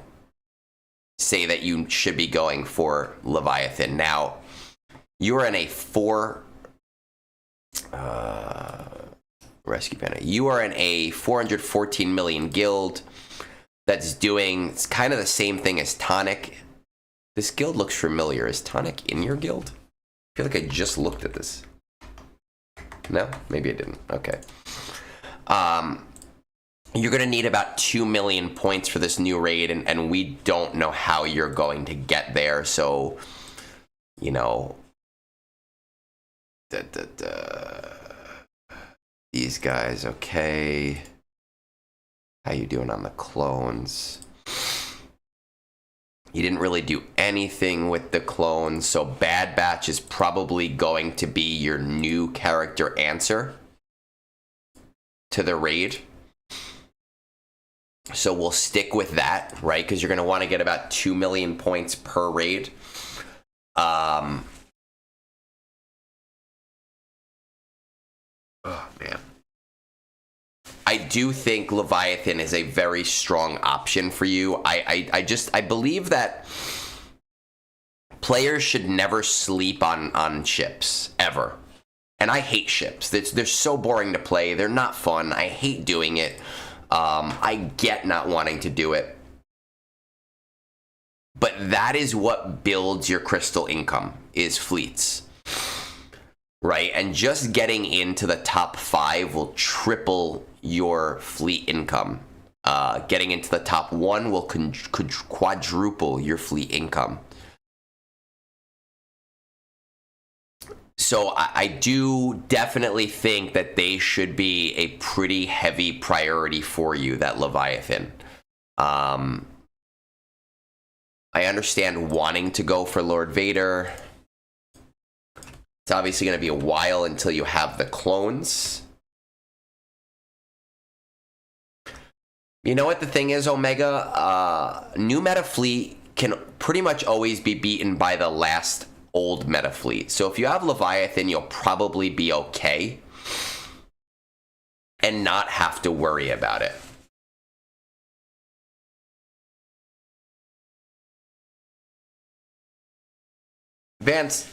say that you should be going for Leviathan. Now, you're in a RescuePanda. You are in a 414 million guild that's doing, it's kind of the same thing as Tonik. This guild looks familiar. Is Tonik in your guild? I feel like I just looked at this. No? Maybe I didn't. Okay. You're going to need about 2 million points for this new raid, and we don't know how you're going to get there, so, you know, these guys, okay. How you doing on the clones? You didn't really do anything with the clones, so Bad Batch is probably going to be your new character answer to the raid. So we'll stick with that, right? Because you're going to want to get about 2 million points per raid. Oh, man. I do think Leviathan is a very strong option for you. I believe that players should never sleep on ships, ever. And I hate ships. They're so boring to play. They're not fun. I hate doing it. I get not wanting to do it. But that is what builds your crystal income, is fleets. Right? And just getting into the top 5 will triple your fleet income. Getting into the top 1 will quadruple your fleet income. So I do definitely think that they should be a pretty heavy priority for you, that Leviathan. I understand wanting to go for Lord Vader. It's obviously going to be a while until you have the clones. You know what the thing is, Omega? New meta fleet can pretty much always be beaten by the last old meta fleet. So if you have Leviathan, you'll probably be okay and not have to worry about it. Vance,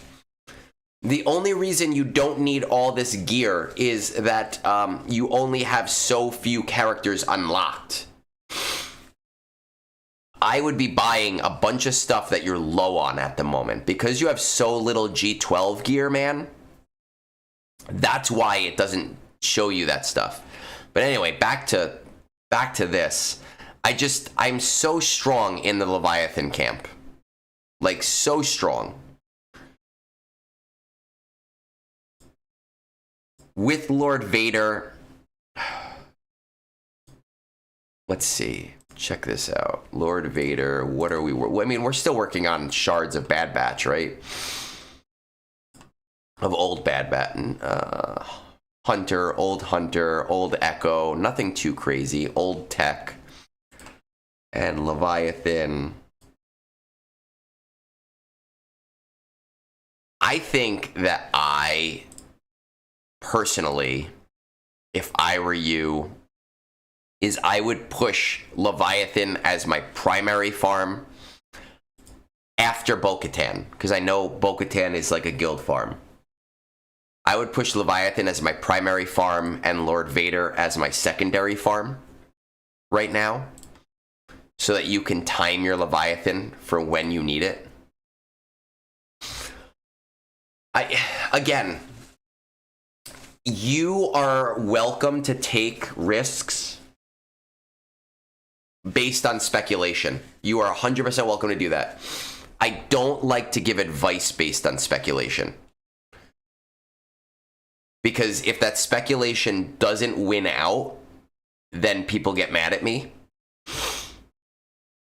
the only reason you don't need all this gear is that you only have so few characters unlocked. I would be buying a bunch of stuff that you're low on at the moment. Because you have so little G12 gear, man, that's why it doesn't show you that stuff. But anyway, back to this. I'm so strong in the Leviathan camp. Like, so strong. With Lord Vader, let's see. Check this out. Lord Vader, what are we... I mean, we're still working on shards of Bad Batch, right? Of old Bad Batch. Hunter, old Echo. Nothing too crazy. Old Tech. And Leviathan. I think that personally, if I were you, I would push Leviathan as my primary farm after Bo-Katan, because I know Bo-Katan is like a guild farm. I would push Leviathan as my primary farm and Lord Vader as my secondary farm right now, so that you can time your Leviathan for when you need it. Again, you are welcome to take risks based on speculation. You are 100% welcome to do that. I don't like to give advice based on speculation. Because if that speculation doesn't win out, then people get mad at me.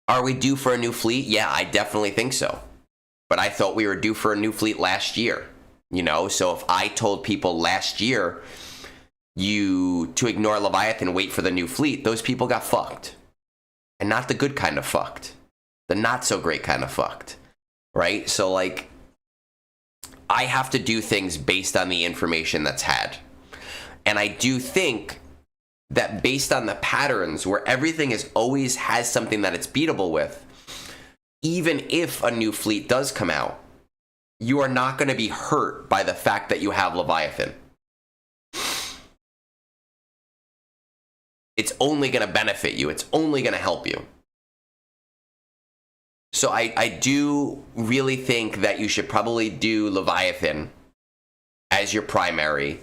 Are we due for a new fleet? Yeah, I definitely think so. But I thought we were due for a new fleet last year. You know, so if I told people last year to ignore Leviathan, wait for the new fleet, those people got fucked. And not the good kind of fucked. The not so great kind of fucked. Right? So, like, I have to do things based on the information that's had. And I do think that based on the patterns where everything always has something that it's beatable with, even if a new fleet does come out, you are not going to be hurt by the fact that you have Leviathan. It's only going to benefit you. It's only going to help you. So I do really think that you should probably do Leviathan as your primary,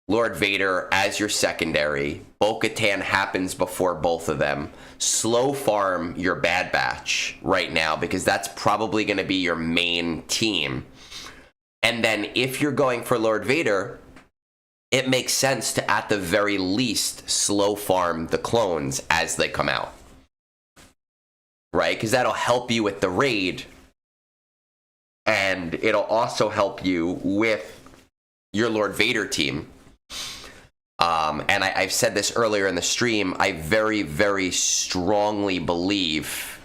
Lord Vader as your secondary. Bo-Katan happens before both of them. Slow farm your Bad Batch right now, because that's probably going to be your main team. And then if you're going for Lord Vader, it makes sense to, at the very least, slow farm the clones as they come out. Right? Because that'll help you with the raid. And it'll also help you with your Lord Vader team. And I've said this earlier in the stream, I very, very strongly believe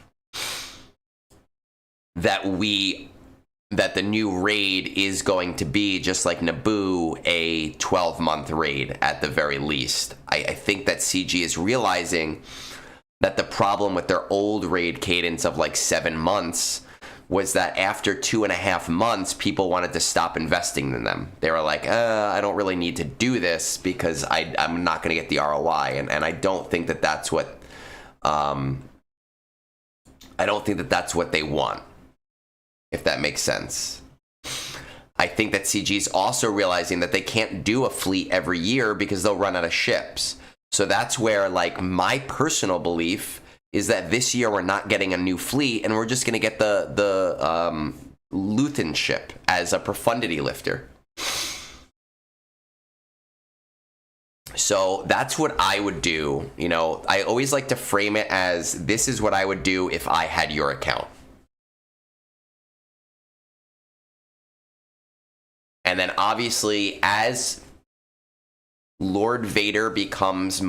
that the new raid is going to be, just like Naboo, a 12-month raid at the very least. I think that CG is realizing that the problem with their old raid cadence of like 7 months was that after 2.5 months, people wanted to stop investing in them. They were like, I don't really need to do this because I'm not going to get the ROI. And I don't think that that's what, I don't think that that's what they want, if that makes sense. I think that CG is also realizing that they can't do a fleet every year because they'll run out of ships. So that's where, like, my personal belief is that this year we're not getting a new fleet, and we're just going to get the Luthen ship as a profundity lifter. So that's what I would do. You know, I always like to frame it as, this is what I would do if I had your account. And then obviously, as Lord Vader becomes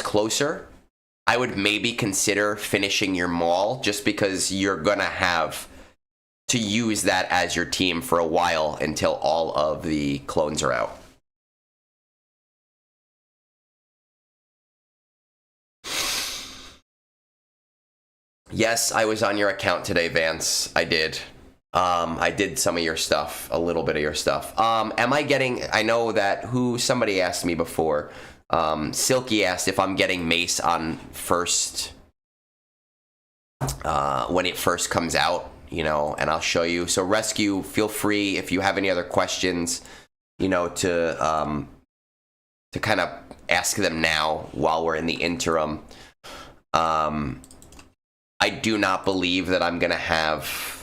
closer, I would maybe consider finishing your Maul, just because you're gonna have to use that as your team for a while until all of the clones are out. Yes, I was on your account today, Vance. I did. I did some of your stuff, a little bit of your stuff. Am I getting, I know that somebody asked me before, Silky asked if I'm getting Mace on first, when it first comes out, you know, and I'll show you. So Rescue, feel free, if you have any other questions, you know, to kind of ask them now while we're in the interim. I do not believe that I'm going to have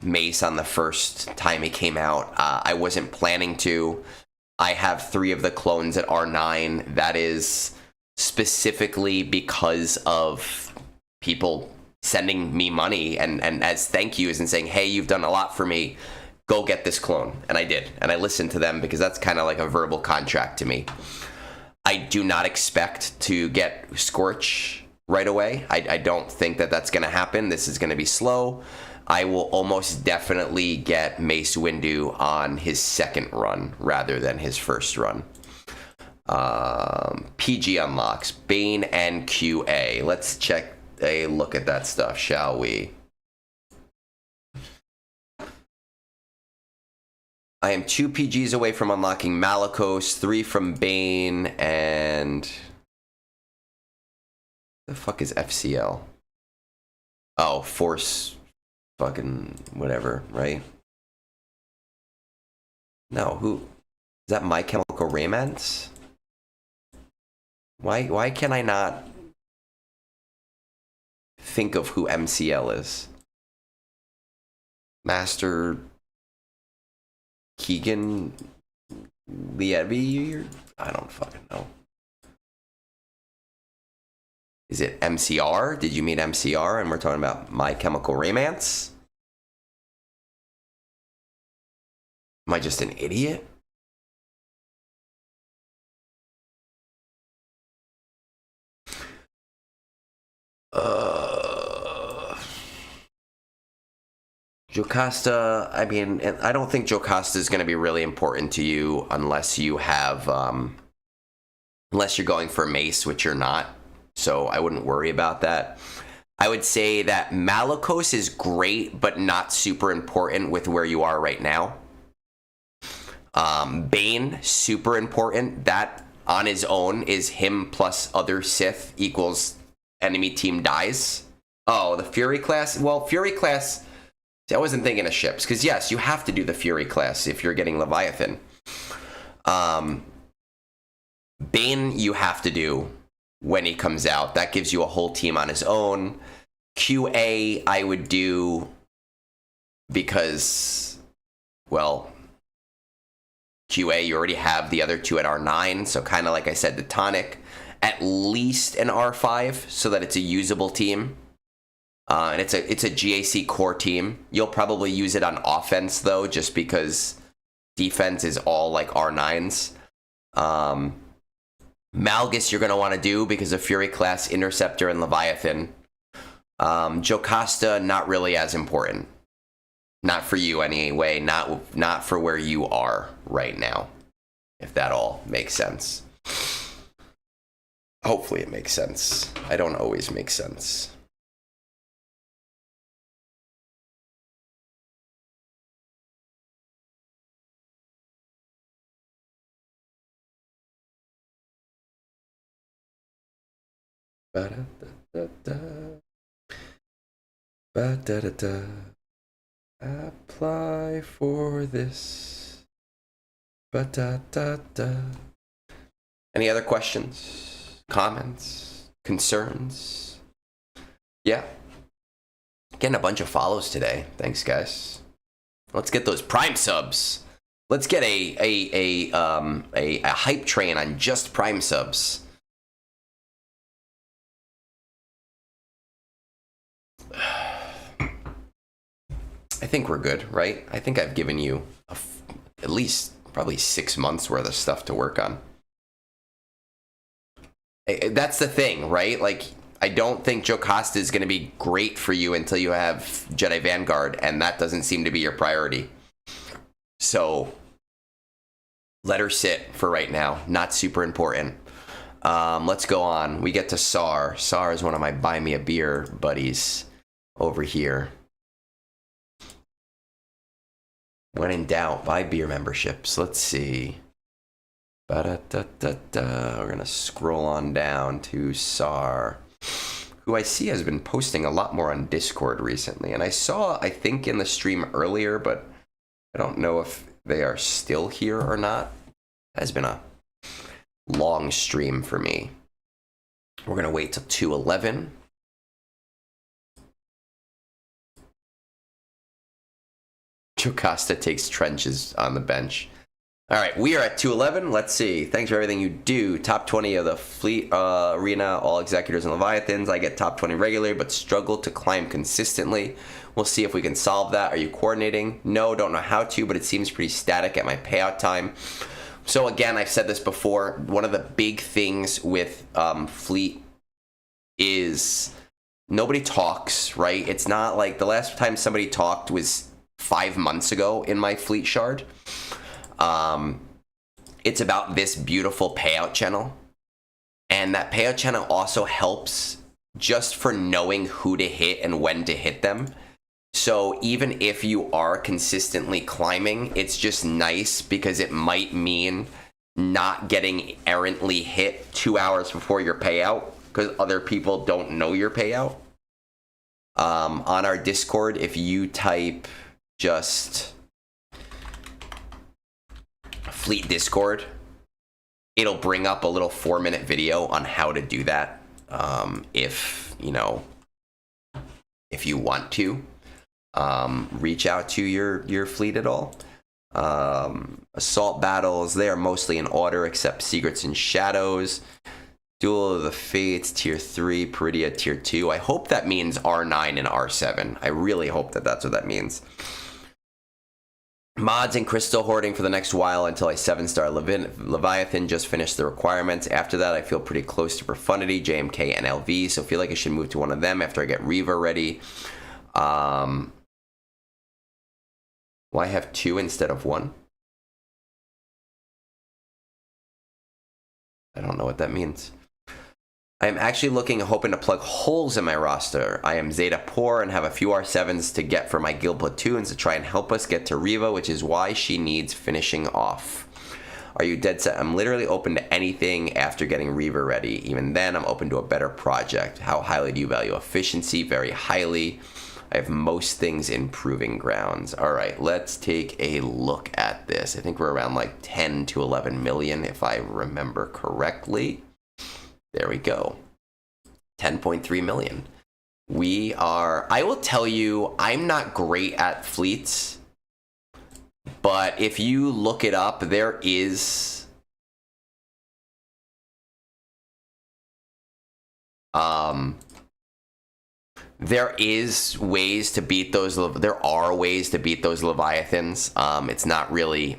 Mace on the first time it came out. I wasn't planning to. I have 3 of the clones at R9. That is specifically because of people sending me money and as thank yous and saying, hey, you've done a lot for me, go get this clone. And I did, and I listened to them because that's kind of like a verbal contract to me. I do not expect to get Scorch right away. I don't think that that's going to happen. This is going to be slow. I will almost definitely get Mace Windu on his second run rather than his first run. PG unlocks, Bane and QA. Let's check a look at that stuff, shall we? I am 2 PGs away from unlocking Malicos, 3 from Bane, and... the fuck is FCL? Oh, Force... fucking whatever, right? No, who is that? My Chemical Romance? Why can I not think of who MCL is? Master Keegan Levy? I don't fucking know. Is it MCR? Did you mean MCR and we're talking about My Chemical Romance? Am I just an idiot? Jocasta, I mean, I don't think Jocasta is going to be really important to you unless you have, unless you're going for Mace, which you're not. So I wouldn't worry about that. I would say that Malicos is great, but not super important with where you are right now. Bane, super important. That on his own is him plus other Sith equals enemy team dies. Oh, the Fury class? Well, Fury class, I wasn't thinking of ships, because yes, you have to do the Fury class if you're getting Leviathan. Bane, you have to do when he comes out. That gives you a whole team on his own. QA, I would do because, well, QA, you already have the other 2 at R9, so kind of like I said, the Tonik, at least an R5, so that it's a usable team. And it's a GAC core team. You'll probably use it on offense, though, just because defense is all like R9s. Malgus you're going to want to do because of Fury class, Interceptor, and Leviathan. Jocasta, not really as important. Not for you anyway, not for where you are right now, if that all makes sense. Hopefully it makes sense. I don't always make sense. Ba-da-da-da-da. Ba-da-da-da. Apply for this. Ba-da-da-da. Any other questions, comments, concerns? Yeah. Getting a bunch of follows today. Thanks, guys. Let's get those Prime subs. Let's get a hype train on just Prime subs. I think we're good, right? I think I've given you at least probably 6 months worth of stuff to work on. That's the thing, right? Like, I don't think Jocasta is going to be great for you until you have Jedi Vanguard, and that doesn't seem to be your priority. So, let her sit for right now. Not super important. Let's go on. We get to Sar. Sar is one of my buy me a beer buddies over here. When in doubt, buy beer memberships. Let's see. We're going to scroll on down to Sar, who I see has been posting a lot more on Discord recently. And I saw, I think, in the stream earlier, but I don't know if they are still here or not. It has been a long stream for me. We're going to wait till 2:11. Jocasta takes trenches on the bench. All right, we are at 2:11. Let's see. Thanks for everything you do. Top 20 of the fleet arena, all executors and leviathans. I get top 20 regularly, but struggle to climb consistently. We'll see if we can solve that. Are you coordinating? No, don't know how to, but it seems pretty static at my payout time. So again, I've said this before. One of the big things with fleet is nobody talks, right? It's not like the last time somebody talked was 5 months ago in my fleet shard. It's about this beautiful payout channel, and that payout channel also helps just for knowing who to hit and when to hit them. So even if you are consistently climbing, it's just nice because it might mean not getting errantly hit 2 hours before your payout because other people don't know your payout. On our Discord, if you type just Fleet Discord, it'll bring up a little 4-minute video on how to do that. If you want to reach out to your fleet at all. Assault battles, they are mostly in order except Secrets and Shadows. Duel of the Fates, Tier 3, Peridia, Tier 2. I hope that means R9 and R7. I really hope that that's what that means. Mods and crystal hoarding for the next while until I 7-star Leviathan. Just finished the requirements. After that, I feel pretty close to Profundity, JMK, and LV, so feel like I should move to one of them after I get Reva ready. Why have 2 instead of 1? I don't know what that means. I am actually looking and hoping to plug holes in my roster. I am Zeta poor and have a few R7s to get for my guild platoons to try and help us get to Reva, which is why she needs finishing off. Are you dead set? I'm literally open to anything after getting Reva ready. Even then, I'm open to a better project. How highly do you value efficiency? Very highly. I have most things in proving grounds. All right, let's take a look at this. I think we're around like 10 to 11 million, if I remember correctly. There we go. 10.3 million. We are, I will tell you, I'm not great at fleets, but if you look it up, there is ways to beat those. There are ways to beat those Leviathans. It's not really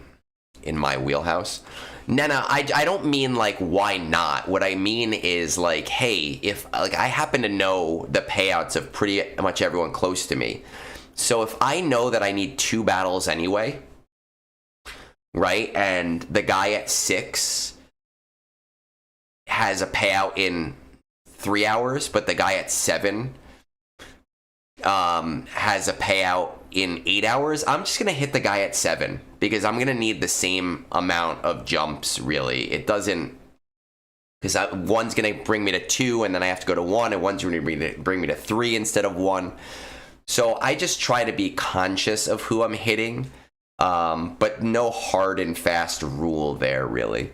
in my wheelhouse. No, I don't mean like why not. What I mean is like, hey, if like I happen to know the payouts of pretty much everyone close to me. So if I know that I need 2 battles anyway, right? And the guy at 6 has a payout in 3 hours, but the guy at 7 has a payout in 8 hours, I'm just gonna hit the guy at 7 because I'm gonna need the same amount of jumps. Really, it doesn't, because one's gonna bring me to 2 and then I have to go to 1, and one's gonna bring me to 3 instead of 1. So I just try to be conscious of who I'm hitting, but no hard and fast rule there really.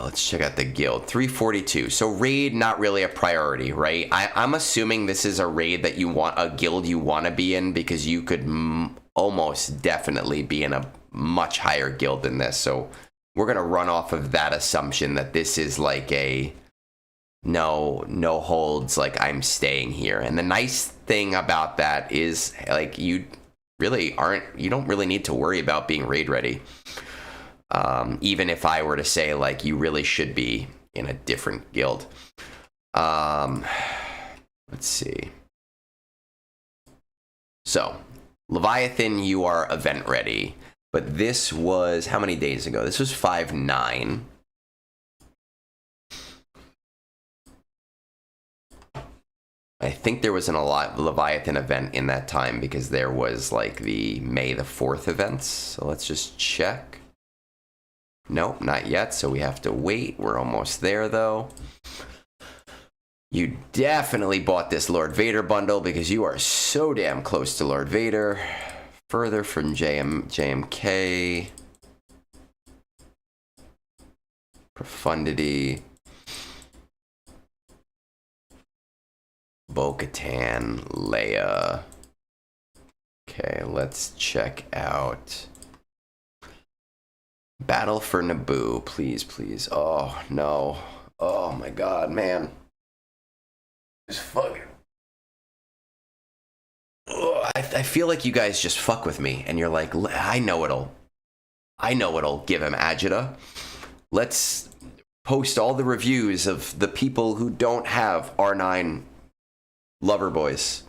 let's check out the guild. 342. So raid, not really a priority, right? I'm assuming this is a raid that you want, a guild you want to be in, because you could almost definitely be in a much higher guild than this. So we're going to run off of that assumption that this is like a no holds, like I'm staying here. And the nice thing about that is, like, you don't really need to worry about being raid ready. Even if I were to say, like, you really should be in a different guild. Let's see. So, Leviathan, you are event ready. But this was, how many days ago? This was 5/9. I think there was an Leviathan event in that time, because there was, like, the May the 4th events. So let's just check. Nope, not yet, so we have to wait. We're almost there, though. You definitely bought this Lord Vader bundle, because you are so damn close to Lord Vader. Further from JMK. Profundity. Bo-Katan, Leia. Okay, let's check out Battle for Naboo, please, please. Oh, no. Oh, my God, man. Just fucking... Ugh, I feel like you guys just fuck with me, and you're like, I know it'll give him agita. Let's post all the reviews of the people who don't have R9 lover boys.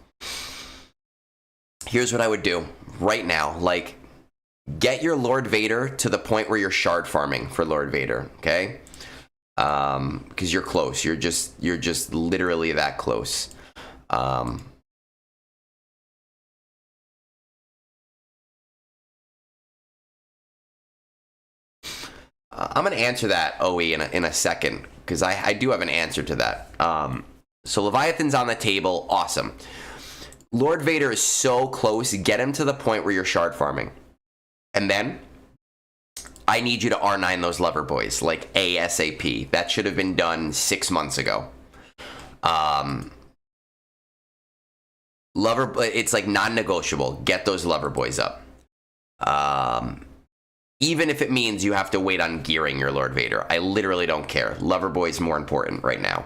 Here's what I would do right now. Like, get your Lord Vader to the point where you're shard farming for Lord Vader, okay? Because you're close. You're just literally that close. I'm going to answer that, OE, in a second, because I do have an answer to that. So Leviathan's on the table. Awesome. Lord Vader is so close. Get him to the point where you're shard farming. And then I need you to R9 those lover boys, like ASAP. That should have been done 6 months ago. It's like non-negotiable. Get those lover boys up. Even if it means you have to wait on gearing your Lord Vader. I literally don't care. Lover boys more important right now.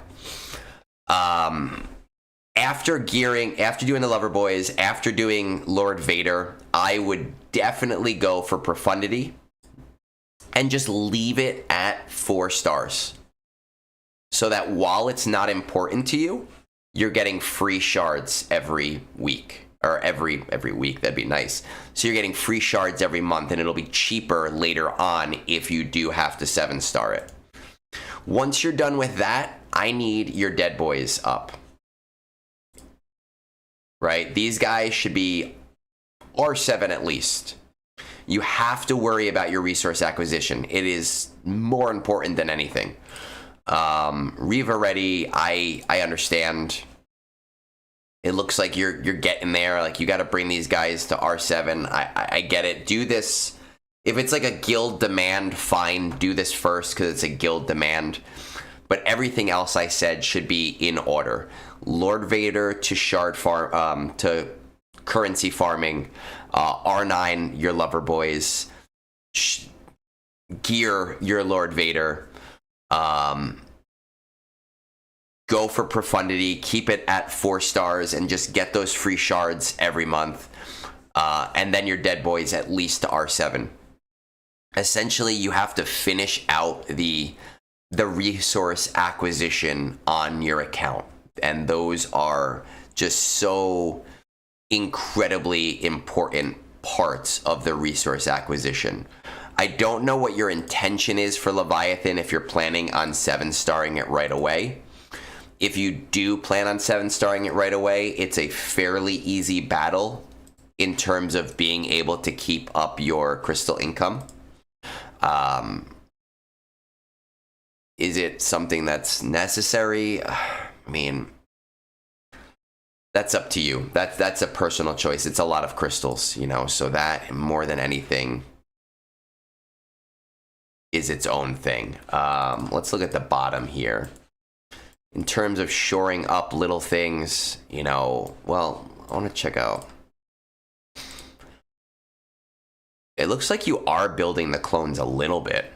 After doing the lover boys, after doing Lord Vader, I would definitely go for profundity and just leave it at 4 stars, so that while it's not important to you, you're getting free shards every week, or every week. That'd be nice. So you're getting free shards every month, and it'll be cheaper later on if you do have to 7-star it. Once you're done with that, I need your dead boys up. Right? These guys should be R7 at least. You have to worry about your resource acquisition. It is more important than anything. Reva ready, I understand. It looks like you're getting there. Like, you got to bring these guys to R7. I get it. Do this. If it's like a guild demand, fine. Do this first because it's a guild demand. But everything else I said should be in order. Lord Vader to shard farm, to currency farming, R9 your lover boys, gear your Lord Vader, go for profundity, keep it at 4 stars, and just get those free shards every month, and then your dead boys at least to R7. Essentially, you have to finish out the resource acquisition on your account. And those are just so incredibly important parts of the resource acquisition. I don't know what your intention is for Leviathan if you're planning on 7-starring it right away. If you do plan on 7-starring it right away, it's a fairly easy battle in terms of being able to keep up your crystal income. Is it something that's necessary? I mean, that's up to you. That's a personal choice. It's a lot of crystals, you know, so that more than anything, is its own thing. Let's look at the bottom here. In terms of shoring up little things, you know, well, I want to check out. It looks like you are building the clones a little bit,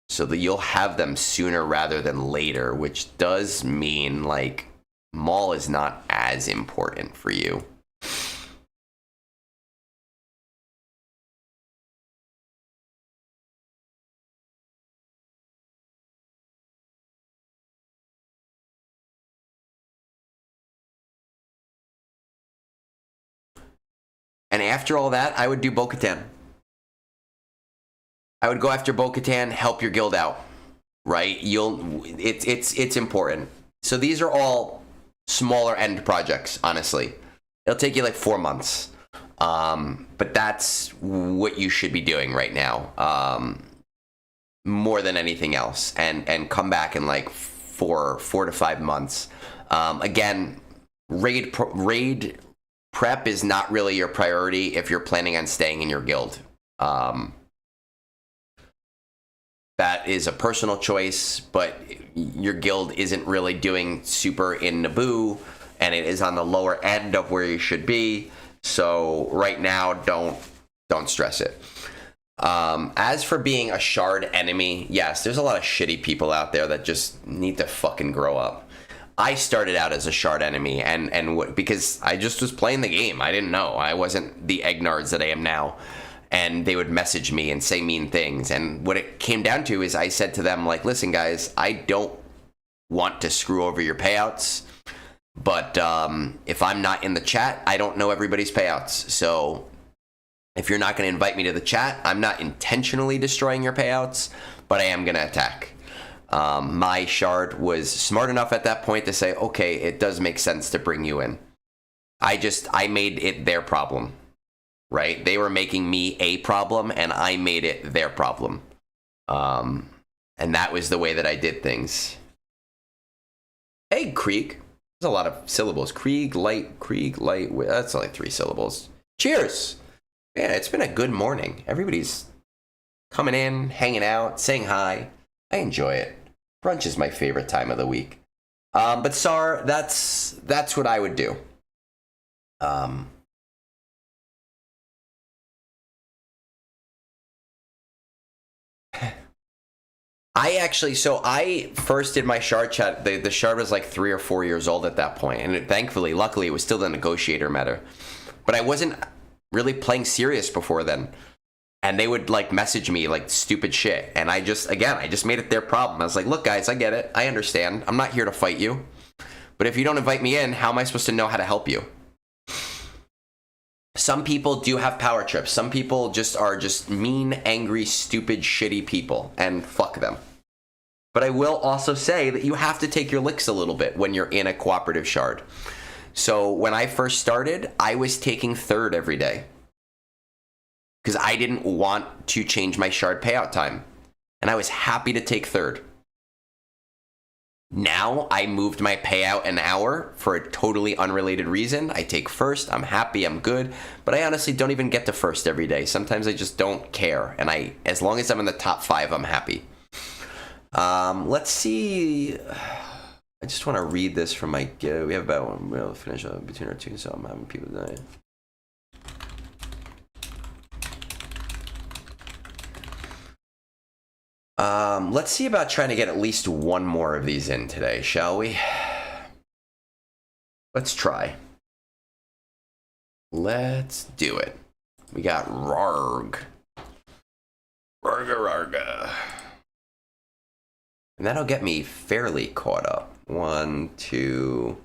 so that you'll have them sooner rather than later, which does mean, like, Maul is not as important for you. And after all that, I would do Bo-Katan. I would go after Bo-Katan, help your guild out, right? It's important. So these are all smaller end projects, honestly. It'll take you like 4 months. But that's what you should be doing right now. More than anything else. And come back in like 4 to 5 months. Again, raid prep is not really your priority if you're planning on staying in your guild. That is a personal choice, but your guild isn't really doing super in Naboo, and it is on the lower end of where you should be. So right now, don't stress it. As for being a shard enemy, yes, there's a lot of shitty people out there that just need to fucking grow up. I started out as a shard enemy, and because I just was playing the game. I didn't know. I wasn't the Egnards that I am now. And they would message me and say mean things. And what it came down to is I said to them, like, listen, guys, I don't want to screw over your payouts. But if I'm not in the chat, I don't know everybody's payouts. So if you're not going to invite me to the chat, I'm not intentionally destroying your payouts, but I am going to attack. My shard was smart enough at that point to say, okay, it does make sense to bring you in. I made it their problem. Right? They were making me a problem, and I made it their problem. And that was the way that I did things. Hey, Krieg. There's a lot of syllables. Krieg, light. That's only 3 syllables. Cheers! Yeah, it's been a good morning. Everybody's coming in, hanging out, saying hi. I enjoy it. Brunch is my favorite time of the week. But Sar, that's what I would do. I first did my shard chat. The shard was like 3 or 4 years old at that point, and luckily, it was still the negotiator meta. But I wasn't really playing serious before then, and they would like message me like stupid shit, and I just made it their problem. I was like, look, guys, I get it, I understand. I'm not here to fight you, but if you don't invite me in, how am I supposed to know how to help you? Some people do have power trips. Some people are mean, angry, stupid, shitty people, and fuck them. But I will also say that you have to take your licks a little bit when you're in a cooperative shard. So when I first started, I was taking 3rd every day because I didn't want to change my shard payout time, and I was happy to take 3rd. Now I moved my payout an hour for a totally unrelated reason. I take 1st. I'm happy. I'm good. But I honestly don't even get to 1st every day. Sometimes I just don't care. And as long as I'm in the top 5, I'm happy. Let's see. I just want to read this from my. We have about one. We'll finish between our 2, so I'm having people die. Let's see about trying to get at least 1 more of these in today, shall we? Let's try. Let's do it. We got Rarrgg. Rarrgg. And that'll get me fairly caught up. 1, 2,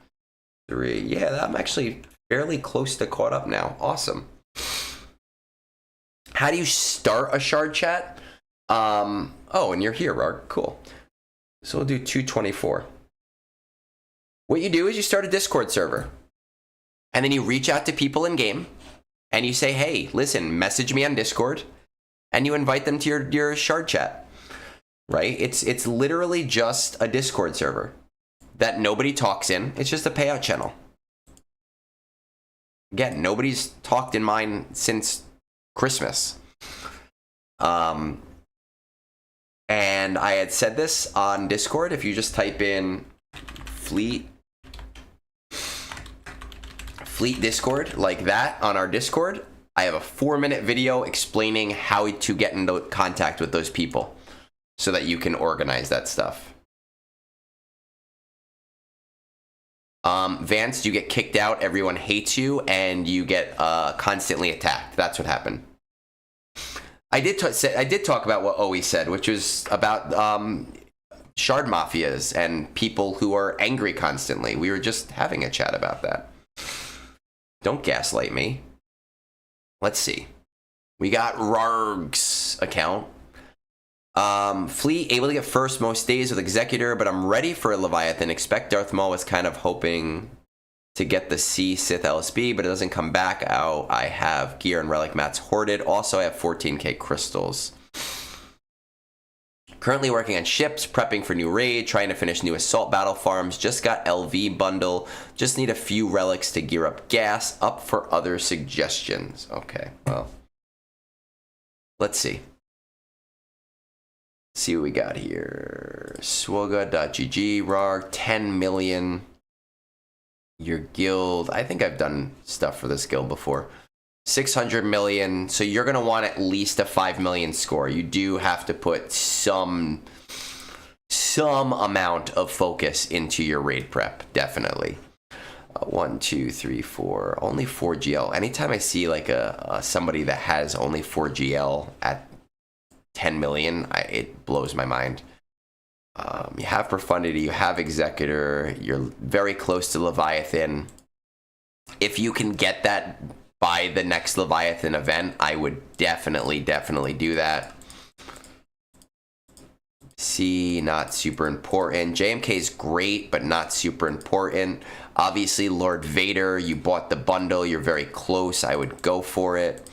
3. Yeah, I'm actually fairly close to caught up now. Awesome. How do you start a shard chat? Oh, and you're here, Rarrgg. Cool. So we'll do 224. What you do is you start a Discord server. And then you reach out to people in game. And you say, hey, listen, message me on Discord. And you invite them to your shard chat. Right? It's literally just a Discord server that nobody talks in. It's just a payout channel. Again, nobody's talked in mine since Christmas. And I had said this on Discord. If you just type in Fleet Discord like that on our Discord, I have a 4-minute video explaining how to get into contact with those people so that you can organize that stuff. Vance, you get kicked out, everyone hates you, and you get constantly attacked. That's what happened. I did talk about what Owie said, which was about shard mafias and people who are angry constantly. We were just having a chat about that. Don't gaslight me. Let's see. We got Rarrgg's account. Fleet able to get first most days with Executor, but I'm ready for a Leviathan. Expect Darth Maul was kind of hoping to get the C Sith LSB, but it doesn't come back out. I have gear and relic mats hoarded. Also, I have 14k crystals. Currently working on ships, prepping for new raid, trying to finish new assault battle farms. Just got LV bundle. Just need a few relics to gear up gas. Up for other suggestions. Okay, well, let's see. See what we got here. Swoga.gg, Rarrgg, 10 million. Your guild, I think I've done stuff for this guild before. 600 million, so you're going to want at least a 5 million score. You do have to put some amount of focus into your raid prep, definitely. 1, 2, 3, 4, only 4 GL. Anytime I see like somebody that has only 4 GL at 10 million, it blows my mind. You have Profundity, you have Executor, you're very close to Leviathan. If you can get that by the next Leviathan event, I would definitely do that. C, not super important. JMK is great, but not super important. Obviously, Lord Vader, you bought the bundle, you're very close, I would go for it.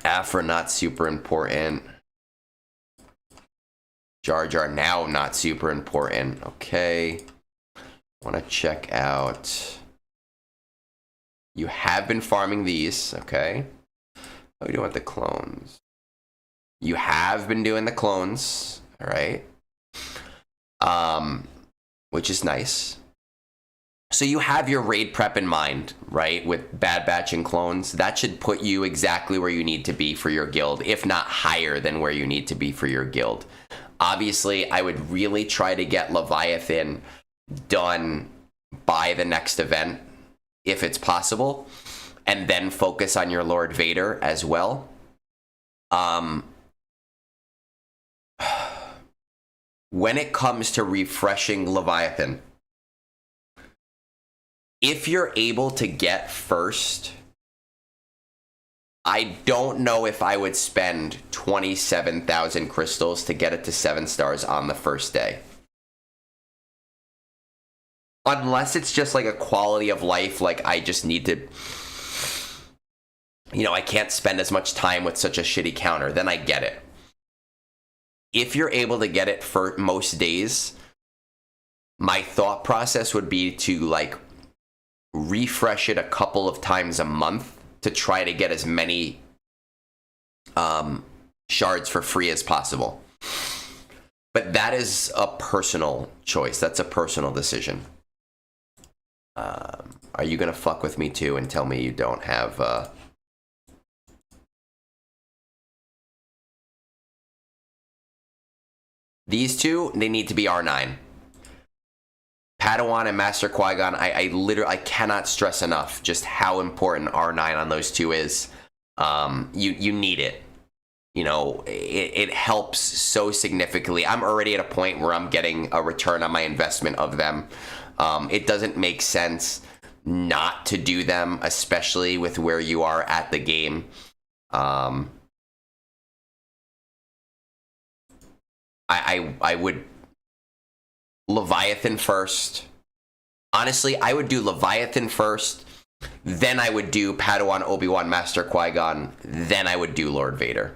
Afra, not super important. Jar Jar, now not super important. Okay. Want to check out. You have been farming these, okay. How are we doing with the clones? You have been doing the clones, all right. Which is nice. So you have your raid prep in mind, right? With Bad Batch and clones. That should put you exactly where you need to be for your guild, if not higher than where you need to be for your guild. Obviously, I would really try to get Leviathan done by the next event, if it's possible, and then focus on your Lord Vader as well. When it comes to refreshing Leviathan, if you're able to get first, I don't know if I would spend 27,000 crystals to get it to 7 stars on the first day. Unless it's just like a quality of life, like I just need to, you know, I can't spend as much time with such a shitty counter, then I get it. If you're able to get it for most days, my thought process would be to like refresh it a couple of times a month to try to get as many shards for free as possible. But that is a personal choice. That's a personal decision. Are you going to fuck with me too and tell me you don't have... These two, they need to be R9. Padawan and Master Qui-Gon, I cannot stress enough just how important R9 on those two is. You need it. You know, it helps so significantly. I'm already at a point where I'm getting a return on my investment of them. It doesn't make sense not to do them, especially with where you are at the game. I would Leviathan first. Honestly, I would do Leviathan first, then I would do Padawan, Obi-Wan, Master Qui-Gon, then I would do Lord Vader.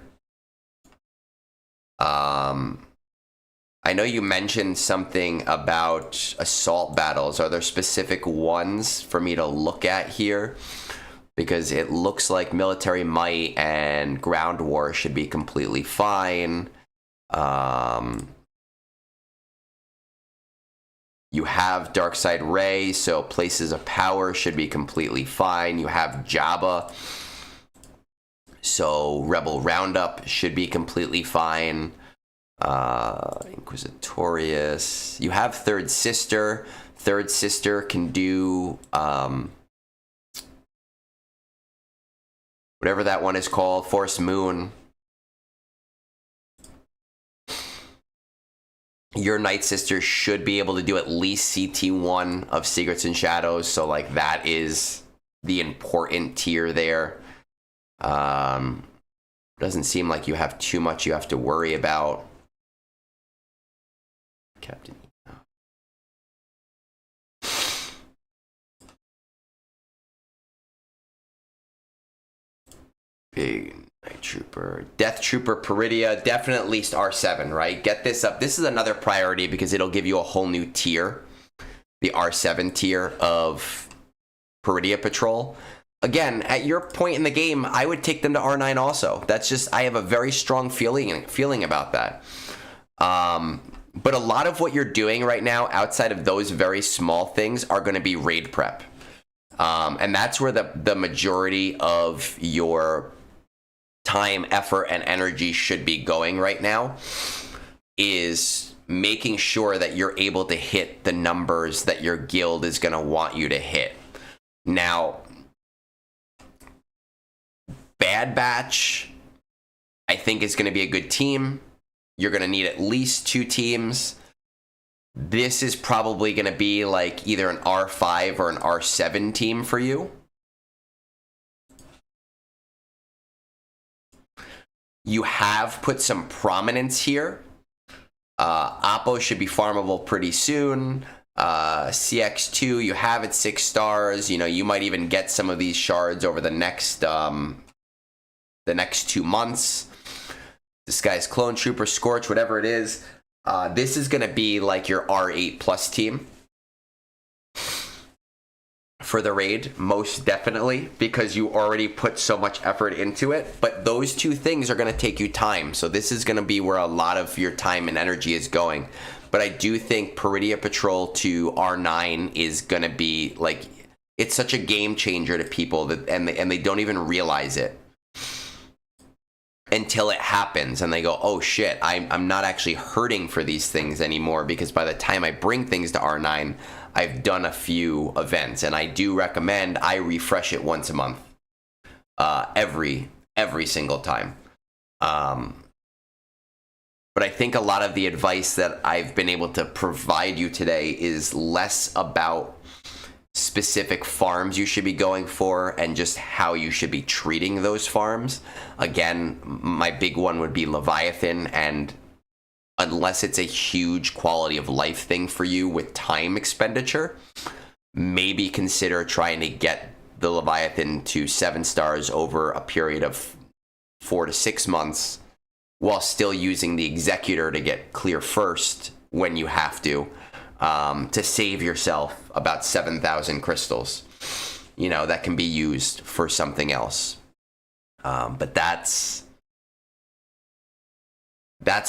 I know you mentioned something about assault battles. Are there specific ones for me to look at here? Because it looks like military might and ground war should be completely fine. You have Darkside Ray, so Places of Power should be completely fine. You have Jabba, so Rebel Roundup should be completely fine. Inquisitorius. You have Third Sister. Third Sister can do whatever that one is called, Force Moon. Your Night Sister should be able to do at least CT1 of Secrets and Shadows, so like that is the important tier there. Doesn't seem like you have too much you have to worry about. Captain. Big Night Trooper. Death Trooper Peridia, definitely at least R7, right? Get this up. This is another priority because it'll give you a whole new tier. The R7 tier of Peridia Patrol. Again, at your point in the game, I would take them to R9 also. That's just, I have a very strong feeling about that. But a lot of what you're doing right now, outside of those very small things, are going to be raid prep. And that's where the majority of your time, effort, and energy should be going right now, is making sure that you're able to hit the numbers that your guild is going to want you to hit. Now, Bad Batch, I think, is going to be a good team. You're going to need at least 2 teams. This is probably going to be like either an R5 or an R7 team for you. You have put some prominence here. Oppo should be farmable pretty soon. CX2, you have it 6 stars. You know, you might even get some of these shards over the next 2 months. Disguised Clone Trooper, Scorch, whatever it is. This is going to be like your R8 plus team for the raid, most definitely, because you already put so much effort into it. But those 2 things are going to take you time. So this is going to be where a lot of your time and energy is going. But I do think Peridia Patrol to R9 is going to be like, it's such a game changer to people that, and they don't even realize it until it happens, and they go, oh shit, I'm not actually hurting for these things anymore, because by the time I bring things to R9, I've done a few events. And I do recommend I refresh it once a month, every single time. But I think a lot of the advice that I've been able to provide you today is less about specific farms you should be going for and just how you should be treating those farms. Again, my big one would be Leviathan, and unless it's a huge quality of life thing for you with time expenditure, maybe consider trying to get the Leviathan to 7 stars over a period of 4 to 6 months, while still using the Executor to get clear first when you have to save yourself about 7,000 crystals, you know, that can be used for something else. But that's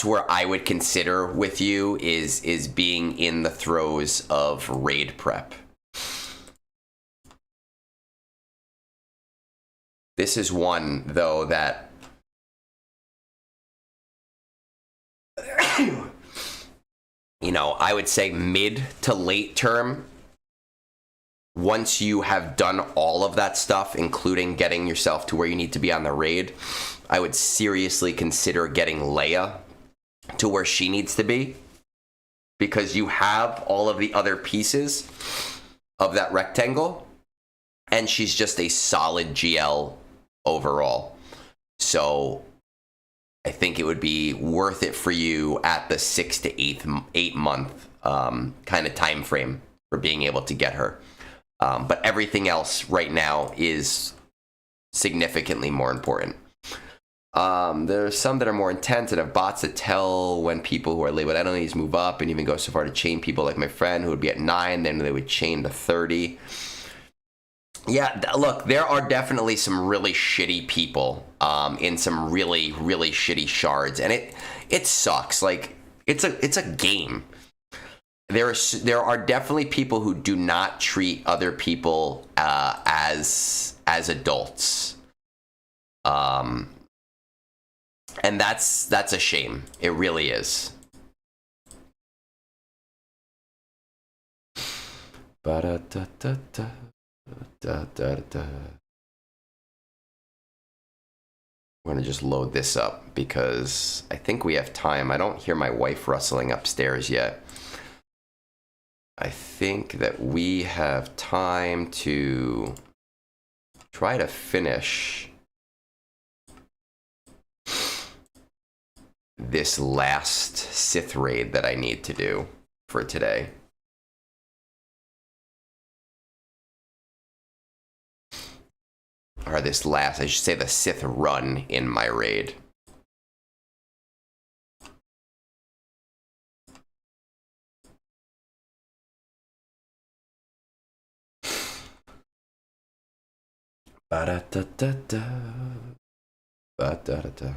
where I would consider with you is being in the throes of raid prep. This is one, though, that you know, I would say mid to late term, once you have done all of that stuff, including getting yourself to where you need to be on the raid, I would seriously consider getting Leia to where she needs to be, because you have all of the other pieces of that rectangle, and she's just a solid GL overall. So I think it would be worth it for you at the 6 to 8 month kind of time frame for being able to get her. But everything else right now is significantly more important. There are some that are more intense and have bots that tell when people who are labeled enemies move up, and even go so far to chain people, like my friend who would be at 9, then they would chain to 30. Yeah, look, there are definitely some really shitty people in some really, really shitty shards, and it sucks. Like it's a game. There are definitely people who do not treat other people as adults, um, and that's a shame. It really is. Ba-da-da-da-da. Da, da, da. I'm gonna just load this up because I think we have time. I don't hear my wife rustling upstairs yet. I think that we have time to try to finish this last Sith raid that I need to do for today. Or this last, I should say the Sith run in my raid. Ba-da-da-da-da. Ba-da-da-da.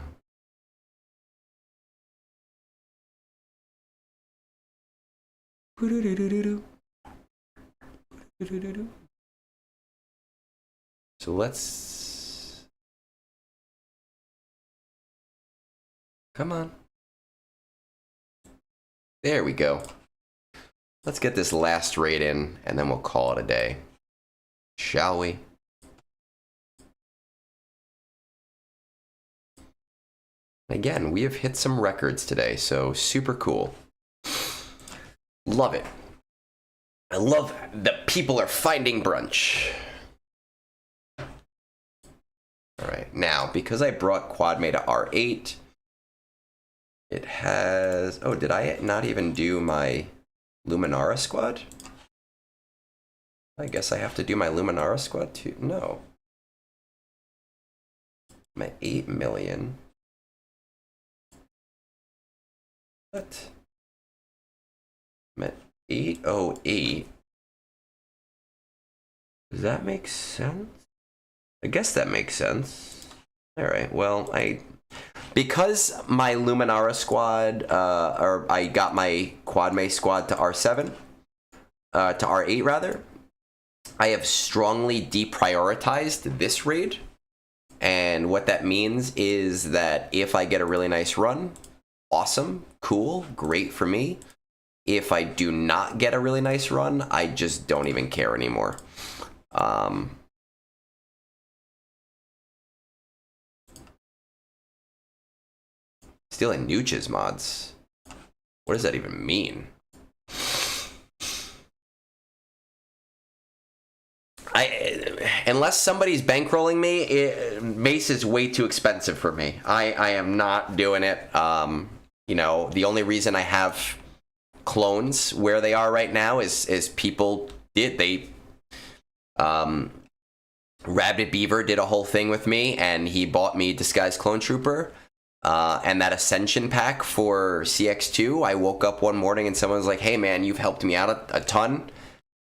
So let's... Come on. There we go. Let's get this last raid in, and then we'll call it a day. Shall we? Again, we have hit some records today, so super cool. Love it. I love that people are finding brunch. All right, now, because I brought Quadme to R8, it has... Oh, did I not even do my Luminara squad? I guess I have to do my Luminara squad too. No. I'm at 8 million. What? I'm at 808. Does that make sense? I guess that makes sense. All right, well, because my Luminara squad, or I got my Quadme squad to R7, to R8 rather, I have strongly deprioritized this raid. And what that means is that if I get a really nice run, awesome, cool, great for me. If I do not get a really nice run, I just don't even care anymore. Stealing Nooch's mods. What does that even mean? Unless somebody's bankrolling me, Mace is way too expensive for me. I am not doing it. You know, the only reason I have clones where they are right now is people Rabbit Beaver did a whole thing with me, and he bought me Disguised Clone Trooper. And that Ascension pack for CX2, I woke up one morning and someone was like, hey man, you've helped me out a ton.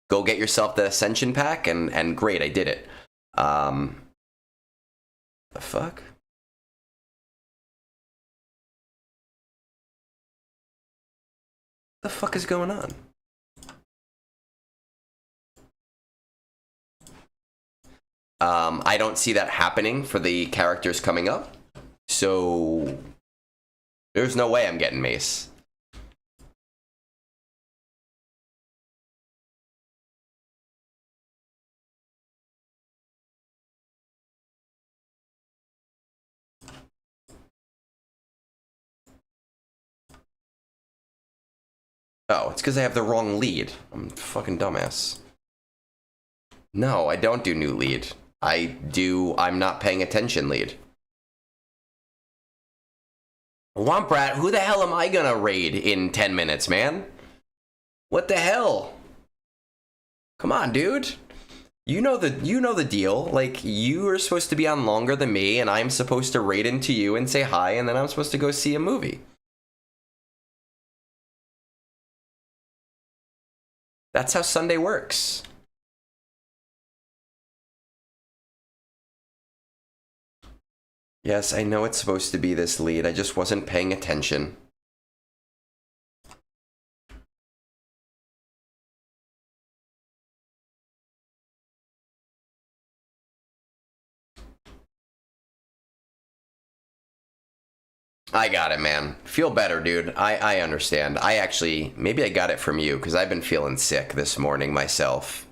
Go get yourself the Ascension pack, and great, I did it. The fuck? The fuck is going on? I don't see that happening for the characters coming up. So there's no way I'm getting Mace. Oh, it's because I have the wrong lead. I'm a fucking dumbass. No, I don't do new lead. I'm not paying attention lead. Womp Rat, who the hell am I gonna raid in 10 minutes, man? What the hell? Come on, dude. You know the deal. Like, you are supposed to be on longer than me, and I'm supposed to raid into you and say hi, and then I'm supposed to go see a movie. That's how Sunday works. Yes, I know it's supposed to be this lead. I just wasn't paying attention. I got it, man. Feel better, dude. I understand. Maybe I got it from you, because I've been feeling sick this morning myself.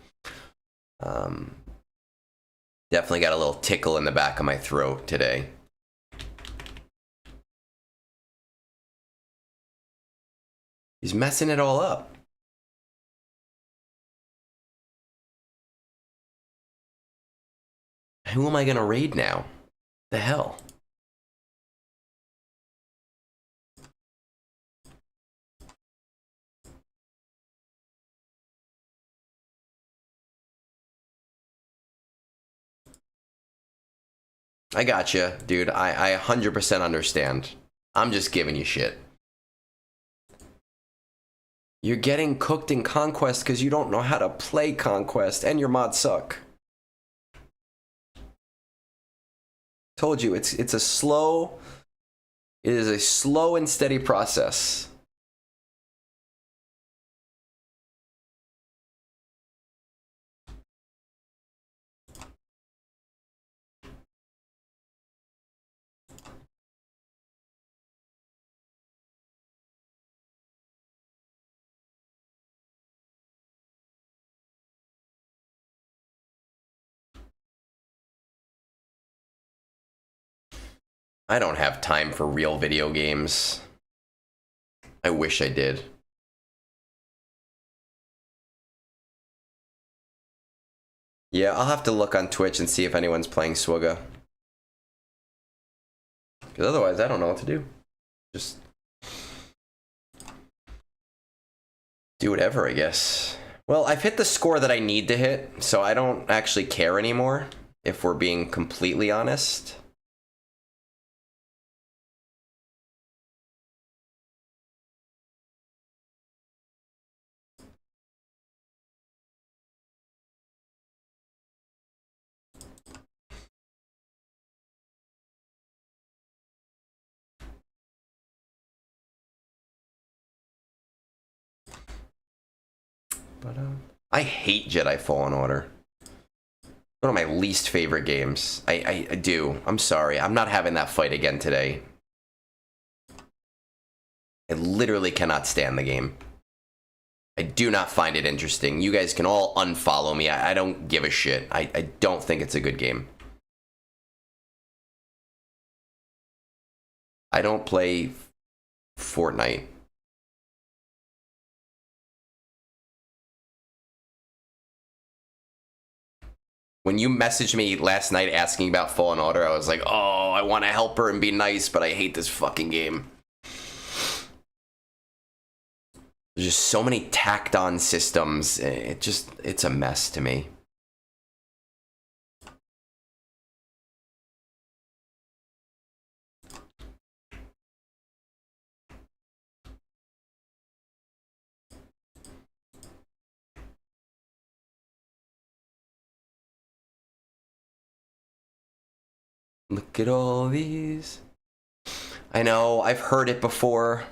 Definitely got a little tickle in the back of my throat today. He's messing it all up. Who am I gonna raid now? The hell? I gotcha, dude. I 100% understand. I'm just giving you shit. You're getting cooked in Conquest because you don't know how to play Conquest, and your mods suck. Told you, it is a slow and steady process. I don't have time for real video games. I wish I did. Yeah, I'll have to look on Twitch and see if anyone's playing Swugga. Because otherwise, I don't know what to do. Just do whatever, I guess. Well, I've hit the score that I need to hit, so I don't actually care anymore, if we're being completely honest. But I hate Jedi Fallen Order. One of my least favorite games. I do. I'm sorry. I'm not having that fight again today. I literally cannot stand the game. I do not find it interesting. You guys can all unfollow me. I don't give a shit. I don't think it's a good game. I don't play Fortnite. When you messaged me last night asking about Fallen Order, I was like, oh, I want to help her and be nice, but I hate this fucking game. There's just so many tacked on systems. It's a mess to me. Look at all these. I know, I've heard it before.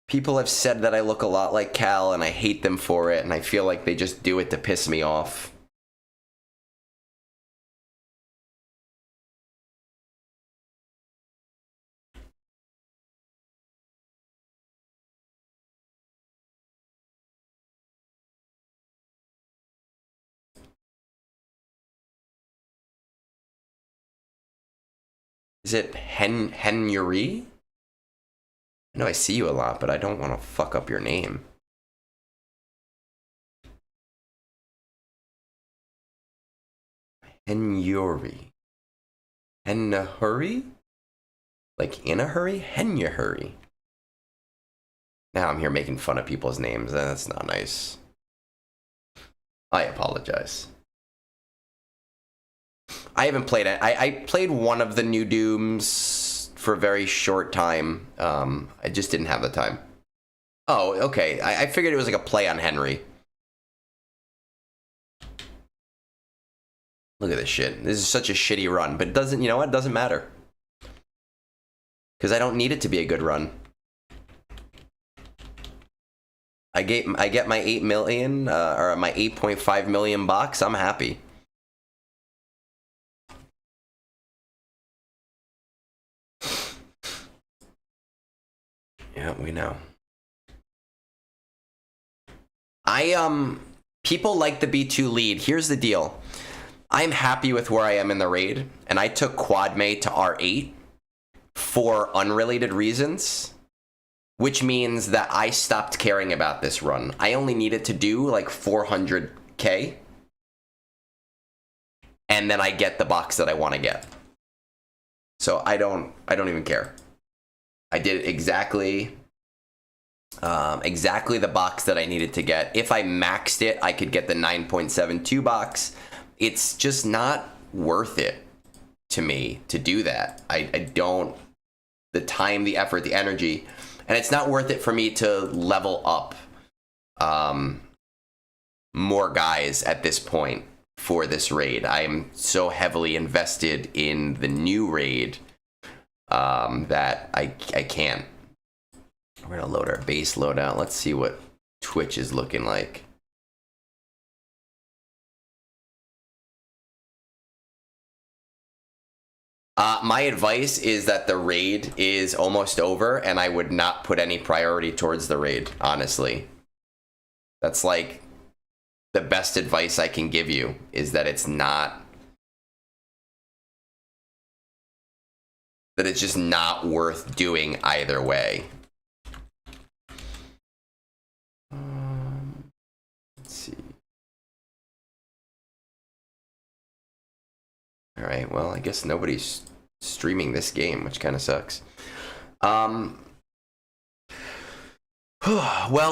People have said that I look a lot like Cal, and I hate them for it, and I feel like they just do it to piss me off. Is it Henry? I know I see you a lot, but I don't want to fuck up your name. Henry. In a hurry? Like in a hurry? Hurry. Now I'm here making fun of people's names. That's not nice. I apologize. I haven't played it. I played one of the new Dooms for a very short time. I just didn't have the time. Oh, okay. I figured it was like a play on Henry. Look at this shit. This is such a shitty run, but it doesn't, you know what? It doesn't matter. because I don't need it to be a good run. I get my 8 million or my 8.5 million box. I'm happy. Yeah, we know. People like the B2 lead. Here's the deal. I'm happy with where I am in the raid, and I took Quad May to R8 for unrelated reasons, which means that I stopped caring about this run. I only needed to do like 400k, and then I get the box that I want to get. So I don't even care. I did exactly the box that I needed to get. If I maxed it, I could get the 9.72 box. It's just not worth it to me to do that. I don't, the time, the effort, the energy, and it's not worth it for me to level up more guys at this point for this raid. I'm so heavily invested in the new raid that I can't. We're gonna load our base loadout. Let's see what Twitch is looking like. My advice is that the raid is almost over, and I would not put any priority towards the raid, honestly. That's like the best advice I can give you, is that it's just not worth doing either way. Let's see. All right, well, I guess nobody's streaming this game, which kind of sucks. Well,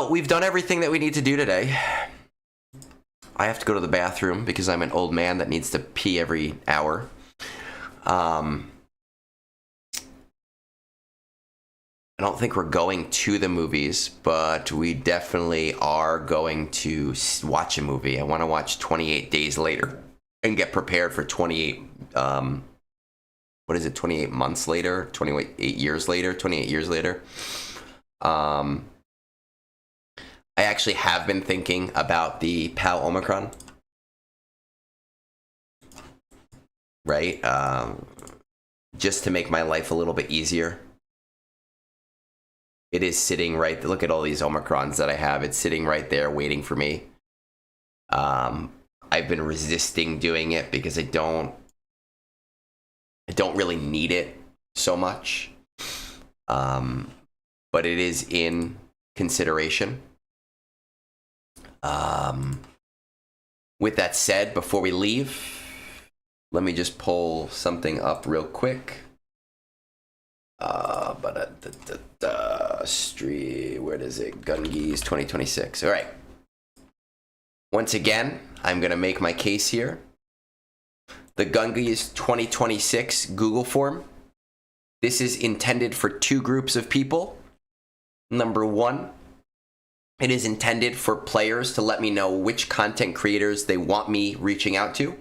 we've done everything that we need to do today. I have to go to the bathroom because I'm an old man that needs to pee every hour. I don't think we're going to the movies, but we definitely are going to watch a movie. I want to watch 28 Days Later and get prepared for 28, what is it, 28 months later? 28 years later? 28 years later. I actually have been thinking about the PAL Omicron. Right? Just to make my life a little bit easier. It is sitting right, look at all these Omicrons that I have. It's sitting right there waiting for me. I've been resisting doing it because I don't really need it so much. But it is in consideration. With that said, before we leave, let me just pull something up real quick. Where does it? Gungees 2026. All right. Once again, I'm going to make my case here. The Gungees 2026 Google form. This is intended for two groups of people. Number one, it is intended for players to let me know which content creators they want me reaching out to.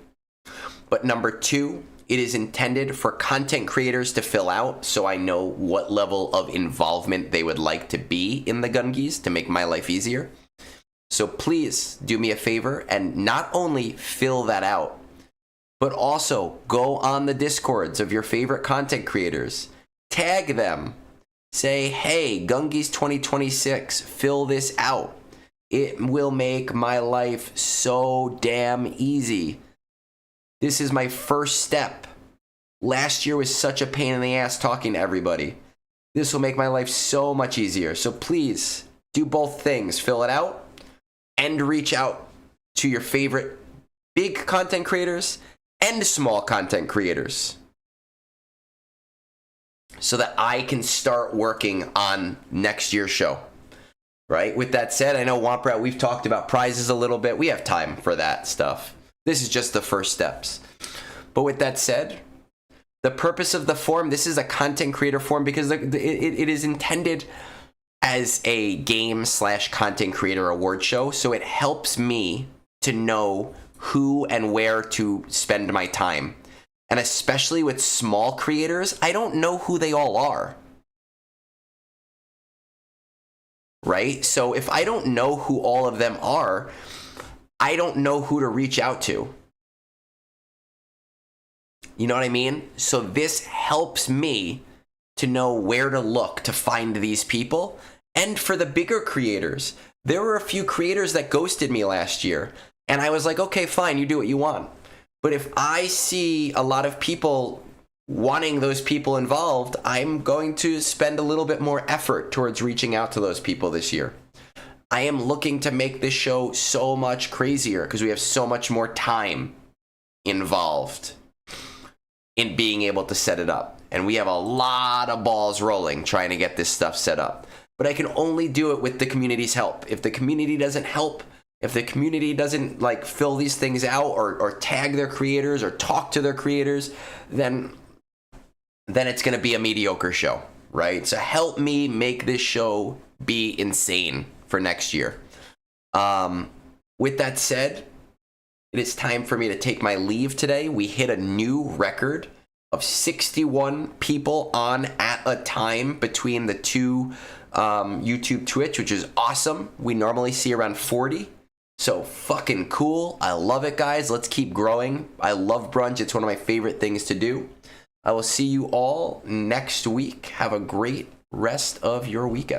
But number two, it is intended for content creators to fill out so I know what level of involvement they would like to be in the Gungees to make my life easier. So please do me a favor and not only fill that out, but also go on the Discords of your favorite content creators. Tag them. Say, hey, Gungees 2026, fill this out. It will make my life so damn easy. This is my first step. Last year was such a pain in the ass talking to everybody. This will make my life so much easier. So please do both things. Fill it out and reach out to your favorite big content creators and small content creators so that I can start working on next year's show. Right? With that said, I know Womprat, we've talked about prizes a little bit. We have time for that stuff. This is just the first steps. But with that said, the purpose of the form, this is a content creator form because it is intended as a game/content creator award show. So it helps me to know who and where to spend my time. And especially with small creators, I don't know who they all are. right? So if I don't know who all of them are, I don't know who to reach out to. You know what I mean? So this helps me to know where to look to find these people. And for the bigger creators, there were a few creators that ghosted me last year. And I was like, okay, fine, you do what you want. But if I see a lot of people wanting those people involved, I'm going to spend a little bit more effort towards reaching out to those people this year. I am looking to make this show so much crazier because we have so much more time involved in being able to set it up. And we have a lot of balls rolling trying to get this stuff set up. But I can only do it with the community's help. If the community doesn't help, if the community doesn't like fill these things out or tag their creators or talk to their creators, then it's going to be a mediocre show, right? So help me make this show be insane for next year. With that said, it is time for me to take my leave today. We hit a new record of 61 people on at a time between the two YouTube, Twitch, which is awesome. We normally see around 40. So fucking cool. I love it, guys. Let's keep growing. I love brunch. It's one of my favorite things to do. I will see you all next week. Have a great rest of your weekend.